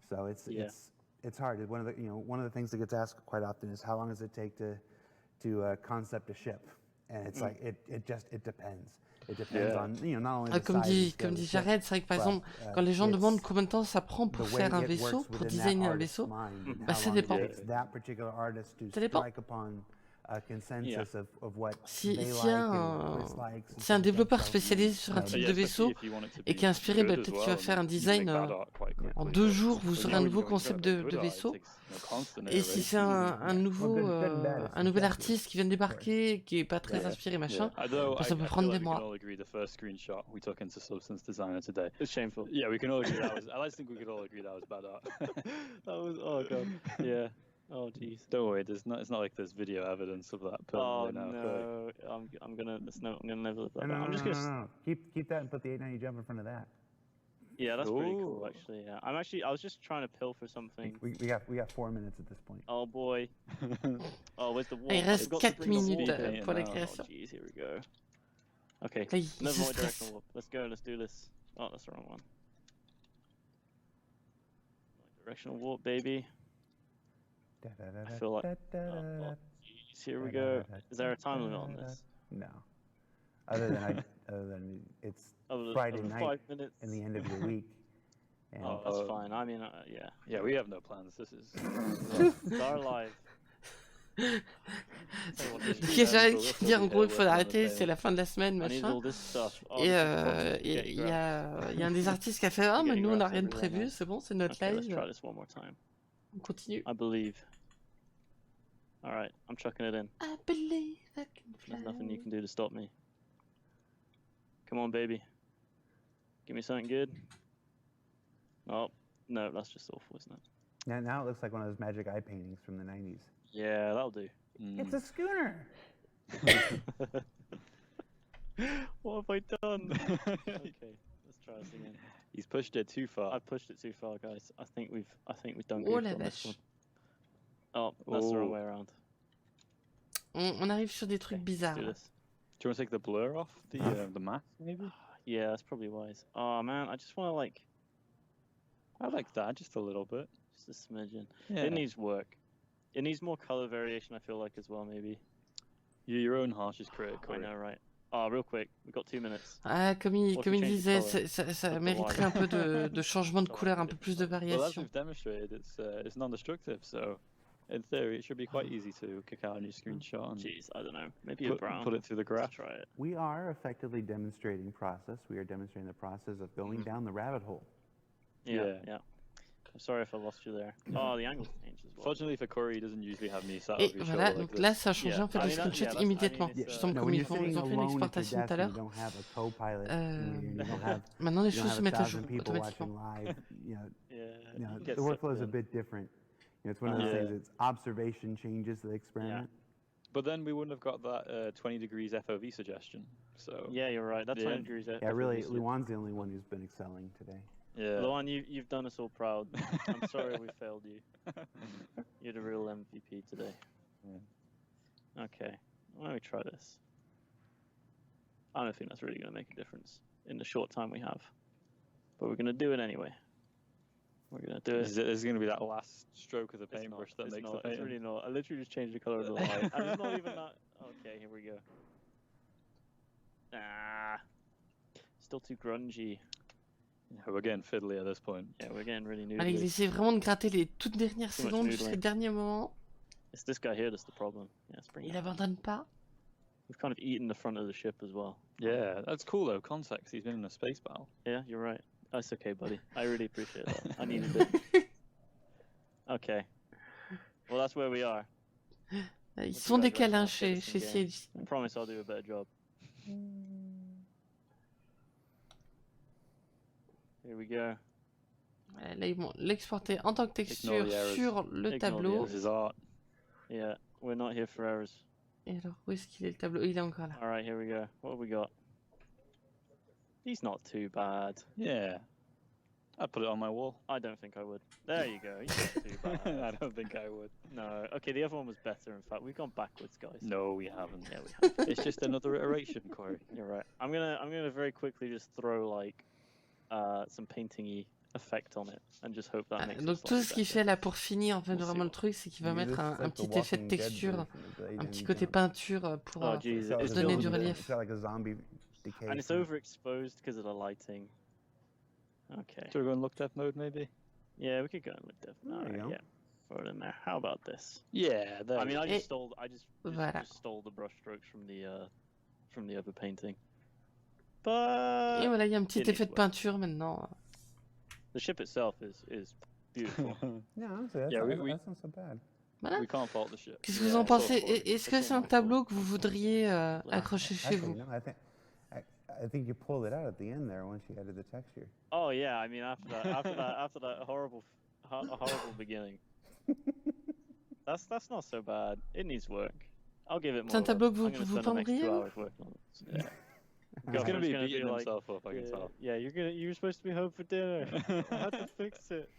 Speaker 2: So it's
Speaker 3: Yeah.
Speaker 2: it's hard. One of the things that gets asked quite often is how long does it take to concept a ship? And it's like it depends. It depends
Speaker 4: Yeah.
Speaker 2: on not only
Speaker 1: Ah,
Speaker 2: the
Speaker 1: comme
Speaker 2: size and
Speaker 1: dit,
Speaker 2: scale
Speaker 1: comme
Speaker 2: of the
Speaker 1: dit
Speaker 2: ship,
Speaker 1: Jared, c'est vrai que par
Speaker 2: but,
Speaker 1: exemple, quand les gens
Speaker 2: it's
Speaker 1: demandent combien de temps ça prend pour
Speaker 2: the way
Speaker 1: faire un
Speaker 2: it
Speaker 1: vaisseau,
Speaker 2: works
Speaker 1: pour
Speaker 2: within that
Speaker 1: designer un
Speaker 2: artist's
Speaker 1: vaisseau,
Speaker 2: mind and
Speaker 1: bah,
Speaker 2: how
Speaker 1: ça
Speaker 2: long it
Speaker 1: dépend.
Speaker 2: takes that particular artist to
Speaker 1: Ça dépend.
Speaker 2: strike upon a consensus of what
Speaker 1: Si
Speaker 2: they
Speaker 1: y
Speaker 2: like
Speaker 1: a
Speaker 2: and Chris likes and
Speaker 1: si un
Speaker 2: things like
Speaker 1: développeur
Speaker 2: that.
Speaker 1: spécialisé sur un
Speaker 2: So,
Speaker 1: type
Speaker 4: Yeah,
Speaker 1: de
Speaker 4: especially
Speaker 1: vaisseau
Speaker 4: if you want it to
Speaker 1: et
Speaker 4: be
Speaker 1: qui est inspiré,
Speaker 4: good
Speaker 1: bah,
Speaker 4: as
Speaker 1: peut-être
Speaker 4: well,
Speaker 1: qu'il va
Speaker 4: and
Speaker 1: faire un
Speaker 4: you can
Speaker 1: design
Speaker 4: make bad art quite quickly,
Speaker 1: en
Speaker 4: but
Speaker 1: 2 jours, vous
Speaker 4: when
Speaker 1: aurez
Speaker 4: you-
Speaker 1: un
Speaker 4: when
Speaker 1: nouveau
Speaker 4: you
Speaker 1: concept
Speaker 4: have a
Speaker 1: de
Speaker 4: good art, it
Speaker 1: vaisseau.
Speaker 4: takes, constant
Speaker 1: Et si c'est
Speaker 4: iteration.
Speaker 1: un nouveau,
Speaker 2: good and bad is
Speaker 1: un nouvel
Speaker 2: subjective,
Speaker 1: artiste qui vient de débarquer, qui est pas très
Speaker 4: Yeah.
Speaker 1: inspiré, machin,
Speaker 4: Although
Speaker 1: bah, ça peut
Speaker 4: I
Speaker 1: prendre
Speaker 4: feel
Speaker 1: des
Speaker 4: like we can
Speaker 1: mois.
Speaker 4: all agree the first screenshot we took into Substance Designer today.
Speaker 3: It's shameful.
Speaker 4: Yeah, we can all agree that was. I like to think we could all agree that was bad art.
Speaker 3: That was, oh god. Yeah. Oh jeez.
Speaker 4: Don't worry, it's not like there's video evidence of that
Speaker 3: Oh
Speaker 4: permanently now.
Speaker 3: no. I'm gonna never look like
Speaker 2: No,
Speaker 3: that.
Speaker 2: no,
Speaker 3: I'm just
Speaker 2: no,
Speaker 3: gonna.
Speaker 2: no, no. Keep that and put the 890 jump in front of that.
Speaker 3: Yeah, that's pretty cool
Speaker 4: Ooh.
Speaker 3: actually. Yeah. I was just trying to pilfer something.
Speaker 2: We got 4 minutes at this point.
Speaker 3: Oh boy. Oh, where's the wall?
Speaker 1: Il
Speaker 3: I
Speaker 1: reste
Speaker 3: forgot to
Speaker 1: 4
Speaker 3: bring the
Speaker 1: minutes
Speaker 3: wall.
Speaker 4: painting
Speaker 1: pour la
Speaker 4: now.
Speaker 3: Oh
Speaker 1: création.
Speaker 3: jeez, here we go. Okay.
Speaker 1: Là, il
Speaker 3: Never
Speaker 1: se
Speaker 3: mind
Speaker 1: stresse.
Speaker 3: directional warp. Let's go. Let's do this. Oh, that's the wrong one. Directional warp, baby. I feel like. Oh, jeez, here we go. Is there a time limit on this?
Speaker 2: No. Other than it's
Speaker 3: Other
Speaker 2: Friday
Speaker 3: than
Speaker 2: night
Speaker 3: 5 minutes.
Speaker 2: in the end of your week. And
Speaker 3: Oh, that's fine. I mean, yeah.
Speaker 4: Yeah, we have no plans. This is.
Speaker 3: It's our life.
Speaker 1: Il y a Jared qui dit en gros il faut l'arrêter, c'est la fin de la semaine,
Speaker 3: I need
Speaker 1: machin.
Speaker 3: all this stuff. Oh,
Speaker 1: Et
Speaker 3: this is probably
Speaker 1: il
Speaker 3: spaghetti
Speaker 1: y
Speaker 3: graphs.
Speaker 1: a un des artistes qui a fait ah, mais
Speaker 3: Spaghetti
Speaker 1: nous on n'a
Speaker 3: graphs
Speaker 1: rien de
Speaker 3: everywhere
Speaker 1: prévu,
Speaker 3: now.
Speaker 1: c'est bon, c'est notre
Speaker 3: Okay, let's try
Speaker 1: live,
Speaker 3: this one more time.
Speaker 1: on continue.
Speaker 3: I believe. All right, I'm chucking it in.
Speaker 1: I believe I can fly.
Speaker 3: There's nothing you can do to stop me. Come on, baby. Give me something good. Oh, no, that's just awful, isn't it?
Speaker 2: now it looks like one of those magic eye paintings from the 90s.
Speaker 3: Yeah, that'll do.
Speaker 2: It's a schooner.
Speaker 3: What have I done? Okay, let's try this again.
Speaker 4: He's pushed it too far.
Speaker 3: I pushed it too far, guys. I think we've done
Speaker 1: Oh
Speaker 3: good
Speaker 1: la
Speaker 3: on this
Speaker 1: vache.
Speaker 3: one. Oh, that's the wrong
Speaker 4: Oh.
Speaker 3: way around.
Speaker 1: On arrive sur des trucs
Speaker 3: Okay,
Speaker 1: bizarres.
Speaker 3: let's do
Speaker 1: là.
Speaker 3: this.
Speaker 4: Do you want to take the blur off the mask, maybe?
Speaker 3: Yeah, that's probably wise. Oh man, I just want to like
Speaker 4: I like that just a little bit.
Speaker 3: just a smidgen.
Speaker 4: Yeah.
Speaker 3: It needs work. It needs more color variation. I feel like as well, maybe.
Speaker 4: You're your own harshest critic.
Speaker 3: I
Speaker 4: Corey.
Speaker 3: know, right? Oh, real quick, we've got 2 minutes.
Speaker 1: Ah, comme il
Speaker 3: What if you change the
Speaker 1: disait,
Speaker 3: colour
Speaker 1: ça
Speaker 3: of the
Speaker 1: mériterait
Speaker 3: line?
Speaker 1: un peu de changement de
Speaker 3: So I
Speaker 1: couleur,
Speaker 3: can
Speaker 1: un peu plus de
Speaker 3: different
Speaker 4: Well, as
Speaker 1: variation.
Speaker 4: we've demonstrated, it's non-destructive, so in theory, it should be quite easy to kick out a new screenshot and
Speaker 3: Jeez, I don't know. Maybe a
Speaker 4: put,
Speaker 3: brown.
Speaker 4: put it through the graph.
Speaker 3: Let's try it.
Speaker 2: We are effectively demonstrating process. We are demonstrating the process of going down the rabbit hole.
Speaker 3: Yeah.
Speaker 4: Yeah.
Speaker 3: I'm sorry if I lost you there. Oh, the angle changed as well.
Speaker 4: Fortunately for Corey, he doesn't usually have me sat
Speaker 1: Et
Speaker 4: over his
Speaker 1: voilà,
Speaker 4: shoulder like
Speaker 1: donc
Speaker 4: this.
Speaker 1: là ça a changé,
Speaker 3: Yeah,
Speaker 1: on fait
Speaker 3: I
Speaker 1: le
Speaker 3: mean,
Speaker 1: screenshot
Speaker 3: that's-
Speaker 1: immédiatement.
Speaker 3: I mean, it's,
Speaker 1: Justement
Speaker 2: No,
Speaker 1: comme
Speaker 2: when
Speaker 1: ils
Speaker 2: you're
Speaker 1: font,
Speaker 2: sitting
Speaker 1: ils ont fait une
Speaker 2: alone at your
Speaker 1: exportation
Speaker 2: desk
Speaker 1: tout à
Speaker 2: and you
Speaker 1: l'heure.
Speaker 2: don't have a co-pilot, you don't have
Speaker 1: Maintenant les
Speaker 2: you don't
Speaker 1: choses
Speaker 2: have
Speaker 1: se
Speaker 2: a
Speaker 1: mettent à jour
Speaker 2: thousand people watching
Speaker 1: automatiquement.
Speaker 2: live. You
Speaker 3: Yeah.
Speaker 2: know,
Speaker 3: it gets
Speaker 2: the workflow is a
Speaker 3: sucked in.
Speaker 2: bit different. It's one of those
Speaker 4: Yeah.
Speaker 2: things. It's observation changes the experiment.
Speaker 4: But then we wouldn't have got that 20 degrees FOV suggestion. So
Speaker 3: Yeah, you're right. That's
Speaker 4: Yeah.
Speaker 3: 20 degrees.
Speaker 2: Yeah, really, Luan's the only one who's been excelling today.
Speaker 4: yeah.
Speaker 3: Luan, you've done us all proud. I'm sorry we failed you. You're the real MVP today. Okay, why don't we try this? I don't think that's really going to make a difference in the short time we have, but we're going to do it anyway. We're going to do it.
Speaker 4: This is going to be that last stroke of the
Speaker 3: It's not,
Speaker 4: paintbrush that
Speaker 3: it's
Speaker 4: makes
Speaker 3: not,
Speaker 4: the
Speaker 3: It's
Speaker 4: painting.
Speaker 3: really not. I literally just changed the color of the light. And it's not even that. Okay, here we go. Ah, still too grungy.
Speaker 4: Yeah, we're getting fiddly at this point.
Speaker 3: Yeah, we're getting really
Speaker 1: Allez, il
Speaker 3: noodly.
Speaker 1: essaie vraiment de gratter les toutes dernières
Speaker 3: Too much
Speaker 1: secondes jusqu'au
Speaker 3: noodling.
Speaker 1: dernier moment.
Speaker 3: It's this guy here that's the problem. Yeah, let's bring
Speaker 1: Il
Speaker 3: it.
Speaker 1: abandonne pas.
Speaker 3: We've kind of eaten the front of the ship as well.
Speaker 4: Yeah, that's cool though. Context. He's been in a space battle.
Speaker 3: Yeah, you're right. That's okay, buddy. I really appreciate that. I needed it. Okay. Well, that's where we are.
Speaker 1: Ils
Speaker 3: What
Speaker 1: sont
Speaker 3: you
Speaker 1: des
Speaker 3: guys reckon?
Speaker 1: câlins
Speaker 3: Let's get
Speaker 1: chez
Speaker 3: this in game.
Speaker 1: CIG.
Speaker 3: I promise I'll do a better job. Here we go.
Speaker 1: Là, ils vont l'exporter en tant que texture
Speaker 4: Ignore the errors.
Speaker 1: sur le
Speaker 3: Ignore the
Speaker 1: tableau.
Speaker 3: errors.
Speaker 4: This is art.
Speaker 3: Yeah, we're not here for errors.
Speaker 1: Et alors, où est-ce qu'il est le tableau? Il est encore là.
Speaker 3: All right, here we go. What have we got? He's not too bad.
Speaker 4: Yeah. I'd put it on my wall.
Speaker 3: I don't think I would. There you go. He's not too
Speaker 4: I
Speaker 3: bad.
Speaker 4: don't think I would.
Speaker 3: No. Okay, the other one was better. In fact, we've gone backwards, guys.
Speaker 4: No, we haven't.
Speaker 3: Yeah, we have.
Speaker 4: It's just another iteration, Corey.
Speaker 3: You're right. I'm gonna very quickly just throw like some painting-y effect on it and just hope that makes it
Speaker 1: Donc tout
Speaker 3: slightly
Speaker 1: ce qu'il
Speaker 3: better.
Speaker 1: fait là pour finir en fait
Speaker 3: We'll see
Speaker 1: vraiment le
Speaker 3: what-
Speaker 1: truc, c'est qu'il va
Speaker 2: Maybe
Speaker 1: mettre
Speaker 2: this is
Speaker 1: un
Speaker 2: like the
Speaker 1: petit effet de
Speaker 2: Walking Dead
Speaker 1: texture,
Speaker 2: version of the
Speaker 1: un
Speaker 2: Alien
Speaker 1: petit côté
Speaker 2: Count.
Speaker 1: peinture pour
Speaker 3: Oh jeez,
Speaker 2: So
Speaker 3: it's
Speaker 2: the
Speaker 1: donner
Speaker 2: building-
Speaker 1: du
Speaker 3: building-
Speaker 1: relief.
Speaker 2: It's got like a zombie decay.
Speaker 3: and it's
Speaker 2: from-
Speaker 3: overexposed because of the lighting. Okay.
Speaker 4: Should we go in look depth mode, maybe?
Speaker 3: Yeah, we could go and look different.
Speaker 2: There you
Speaker 3: Alright,
Speaker 2: go.
Speaker 3: yeah. Throw it in there. How about this?
Speaker 4: Yeah, there.
Speaker 3: I mean, I
Speaker 1: Et-
Speaker 3: just stole. I just
Speaker 1: Voilà.
Speaker 3: stole the brushstrokes from the other painting. But
Speaker 1: Et voilà, il y a un petit
Speaker 3: it
Speaker 1: effet de
Speaker 3: needs work.
Speaker 1: peinture maintenant.
Speaker 3: The ship itself is beautiful.
Speaker 2: Yeah, honestly, that's,
Speaker 4: Yeah,
Speaker 2: not,
Speaker 4: we-
Speaker 2: that's not so bad.
Speaker 1: Voilà.
Speaker 4: We can't fault the ship.
Speaker 1: Qu'est-ce que vous
Speaker 3: Yeah,
Speaker 1: en
Speaker 3: it's all
Speaker 1: pensez?
Speaker 3: for-
Speaker 1: Est-ce que
Speaker 3: it's
Speaker 1: c'est
Speaker 3: all
Speaker 1: un
Speaker 3: my
Speaker 1: tableau
Speaker 3: fault.
Speaker 1: que vous voudriez accrocher chez
Speaker 2: Actually,
Speaker 1: vous?
Speaker 2: no, I think you pulled it out at the end there once you added the texture.
Speaker 3: Oh yeah, I mean after that horrible beginning. That's not so bad. It needs work. I'll give it more.
Speaker 1: C'est un tableau que
Speaker 3: I'm
Speaker 1: vous,
Speaker 3: gonna
Speaker 1: vous
Speaker 3: spend the next 2
Speaker 1: peindriez?
Speaker 3: hours working on it. Yeah.
Speaker 4: He's
Speaker 3: God,
Speaker 4: gonna
Speaker 3: it's
Speaker 4: be
Speaker 3: gonna
Speaker 4: beating
Speaker 3: like,
Speaker 4: himself up, I can
Speaker 3: yeah,
Speaker 4: tell.
Speaker 3: yeah, you were supposed to be home for dinner. I had to fix it.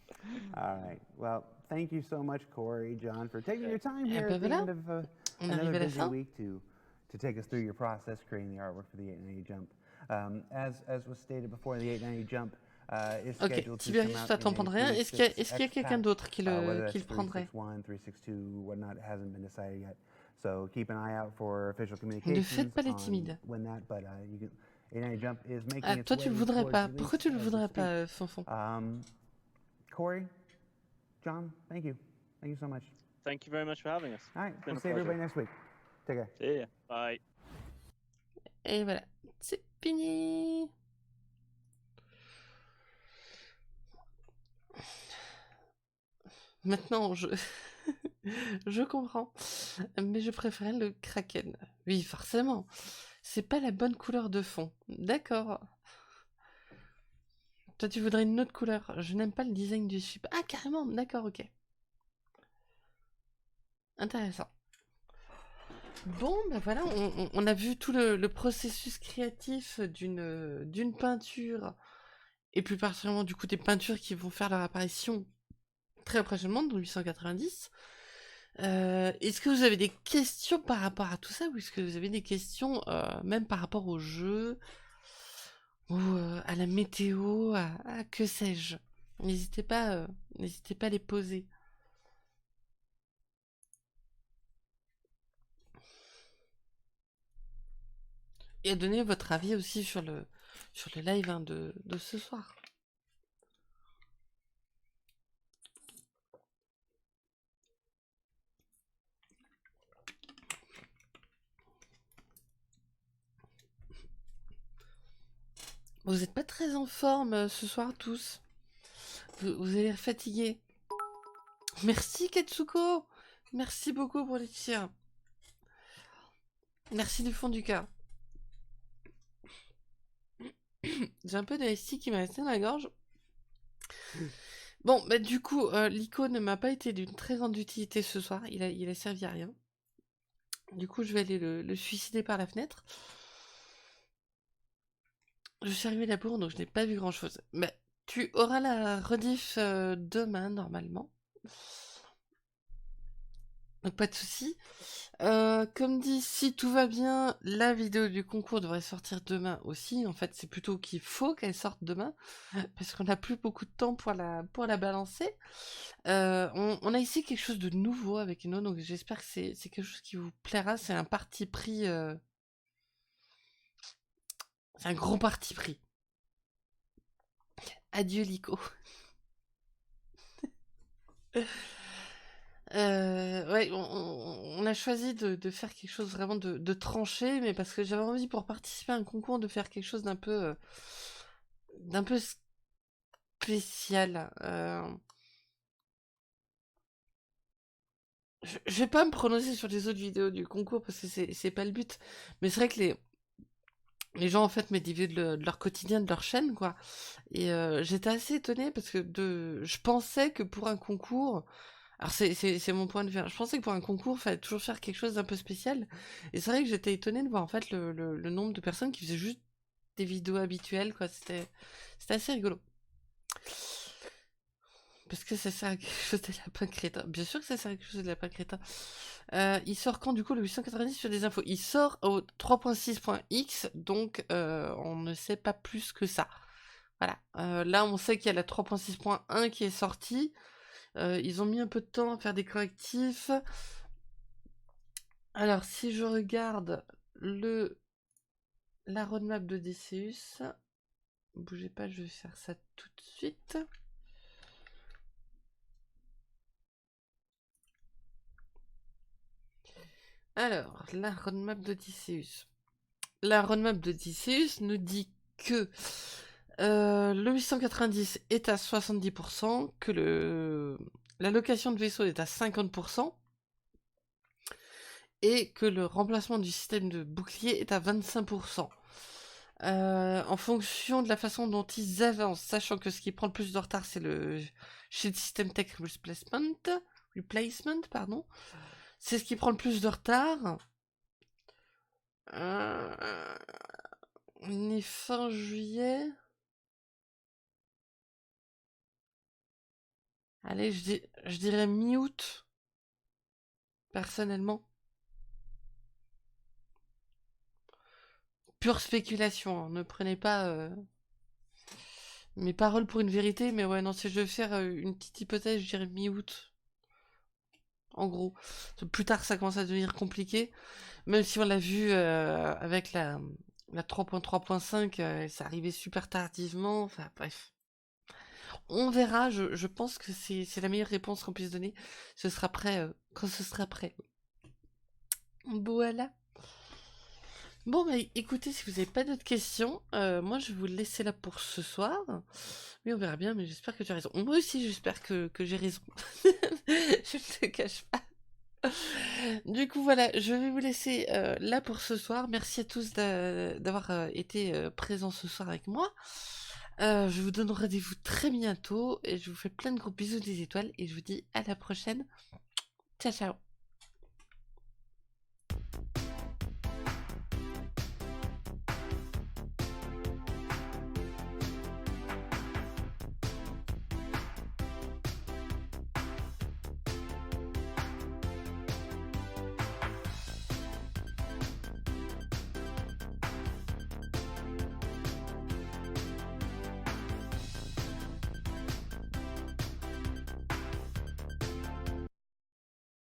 Speaker 2: All right. Well, thank you so much, Corey, John, for taking your time
Speaker 1: Eh
Speaker 2: here
Speaker 1: ben
Speaker 2: at the
Speaker 1: voilà.
Speaker 2: end of
Speaker 1: On
Speaker 2: another
Speaker 1: arrive à la
Speaker 2: busy
Speaker 1: fin.
Speaker 2: week to take us through your process creating the artwork for the 890 jump. As was stated before, the 890 jump is
Speaker 1: Ok,
Speaker 2: scheduled to
Speaker 1: Tiberius,
Speaker 2: come out
Speaker 1: toi t'en
Speaker 2: in a
Speaker 1: prendrais un. Est-ce qu'il y a,
Speaker 2: 3.6
Speaker 1: est-ce qu'il y a quelqu'un
Speaker 2: X-Pack.
Speaker 1: d'autre qui
Speaker 2: Whether
Speaker 1: le,
Speaker 2: that's
Speaker 1: qui le prendrait?
Speaker 2: 361, 362, whatnot, hasn't been decided yet. So keep an eye out for official
Speaker 1: Ne
Speaker 2: communications
Speaker 1: faites pas les
Speaker 2: on
Speaker 1: timides.
Speaker 2: when that, but you can, 890 jump is making
Speaker 1: Ah,
Speaker 2: its
Speaker 1: toi tu
Speaker 2: way
Speaker 1: le voudrais
Speaker 2: towards
Speaker 1: pas.
Speaker 2: release
Speaker 1: Pourquoi tu le
Speaker 2: as we
Speaker 1: voudrais
Speaker 2: speak.
Speaker 1: pas, Fonfon?
Speaker 2: Corey, John, thank you. Thank you so much.
Speaker 3: Thank you very much for having us.
Speaker 2: All right,
Speaker 3: been
Speaker 2: we'll
Speaker 3: a
Speaker 2: see everybody next week. Take care.
Speaker 4: See ya.
Speaker 3: Bye.
Speaker 1: Et voilà, c'est fini. Maintenant, je comprends, mais je préférais le Kraken. Oui, forcément. C'est pas la bonne couleur de fond. D'accord. Toi, tu voudrais une autre couleur. Je n'aime pas le design du ship. Ah, carrément. D'accord, ok. Intéressant. Bon, bah voilà, on a vu tout le processus créatif d'une peinture, et plus particulièrement du coup des peintures qui vont faire leur apparition très prochainement, dans 890. Est-ce que vous avez des questions par rapport à tout ça, ou est-ce que vous avez des questions même par rapport au jeu, ou à la météo, à que sais-je? N'hésitez pas à les poser. Et à donner votre avis aussi sur le live hein, de ce soir. Vous n'êtes pas très en forme ce soir tous. Vous avez l'air fatigué. Merci Ketsuko. Merci beaucoup pour les tirs. Merci du fond du cœur. J'ai un peu de ST qui m'a resté dans la gorge. Bon, bah du coup, Lico ne m'a pas été d'une très grande utilité ce soir. Il a servi à rien. Du coup, je vais aller le suicider par la fenêtre. Je suis arrivée à la bourre, donc je n'ai pas vu grand-chose. Mais tu auras la rediff demain, normalement. Donc pas de soucis. Comme dit, si tout va bien, la vidéo du concours devrait sortir demain aussi. En fait, c'est plutôt qu'il faut qu'elle sorte demain, parce qu'on n'a plus beaucoup de temps pour la balancer. On a ici quelque chose de nouveau avec nous, donc j'espère que c'est quelque chose qui vous plaira. C'est un parti pris... C'est un gros parti pris. Adieu Lico. Ouais, on a choisi de faire quelque chose vraiment de tranché, mais parce que j'avais envie pour participer à un concours de faire quelque chose d'un peu spécial. Je vais pas me prononcer sur les autres vidéos du concours parce que c'est pas le but, mais c'est vrai que les gens en fait mettent des vidéos de leur quotidien, de leur chaîne quoi. Et j'étais assez étonnée parce que je pensais que pour un concours, alors c'est mon point de vue, hein, je pensais que pour un concours, il fallait toujours faire quelque chose d'un peu spécial. Et c'est vrai que j'étais étonnée de voir en fait le nombre de personnes qui faisaient juste des vidéos habituelles quoi. C'était assez rigolo. Parce que ça sert à quelque chose de lapin crétin. Bien sûr que ça sert à quelque chose de lapin crétin. Il sort quand du coup le 890 sur des infos? Il sort au 3.6.x, donc on ne sait pas plus que ça. Voilà. Là on sait qu'il y a la 3.6.1 qui est sortie. Ils ont mis un peu de temps à faire des correctifs. Alors si je regarde la roadmap de DCUS, bougez pas, je vais faire ça tout de suite. Alors, la roadmap d'Odysseus. La roadmap d'Odysseus nous dit que le 890 est à 70%, que la location de vaisseau est à 50%, et que le remplacement du système de bouclier est à 25%. En fonction de la façon dont ils avancent, sachant que ce qui prend le plus de retard, c'est le Shield System Tech Replacement, pardon. C'est ce qui prend le plus de retard. On est fin juillet. Allez, je dirais mi-août, personnellement. Pure spéculation, hein. Ne prenez pas mes paroles pour une vérité, mais ouais, non, si je vais faire une petite hypothèse, je dirais mi-août. En gros. Plus tard, ça commence à devenir compliqué. Même si on l'a vu avec la 3.3.5, ça arrivait super tardivement. Enfin, bref. On verra, je pense que c'est la meilleure réponse qu'on puisse donner. Ce sera prêt quand ce sera prêt. Voilà. Bon, bah écoutez, si vous n'avez pas d'autres questions, moi je vais vous laisser là pour ce soir. Oui, on verra bien, mais j'espère que tu as raison. Moi aussi, j'espère que j'ai raison. Je ne te cache pas. Du coup, voilà, je vais vous laisser là pour ce soir. Merci à tous d'avoir été présents ce soir avec moi. Je vous donne rendez-vous très bientôt et je vous fais plein de gros bisous des étoiles et je vous dis à la prochaine. Ciao, ciao.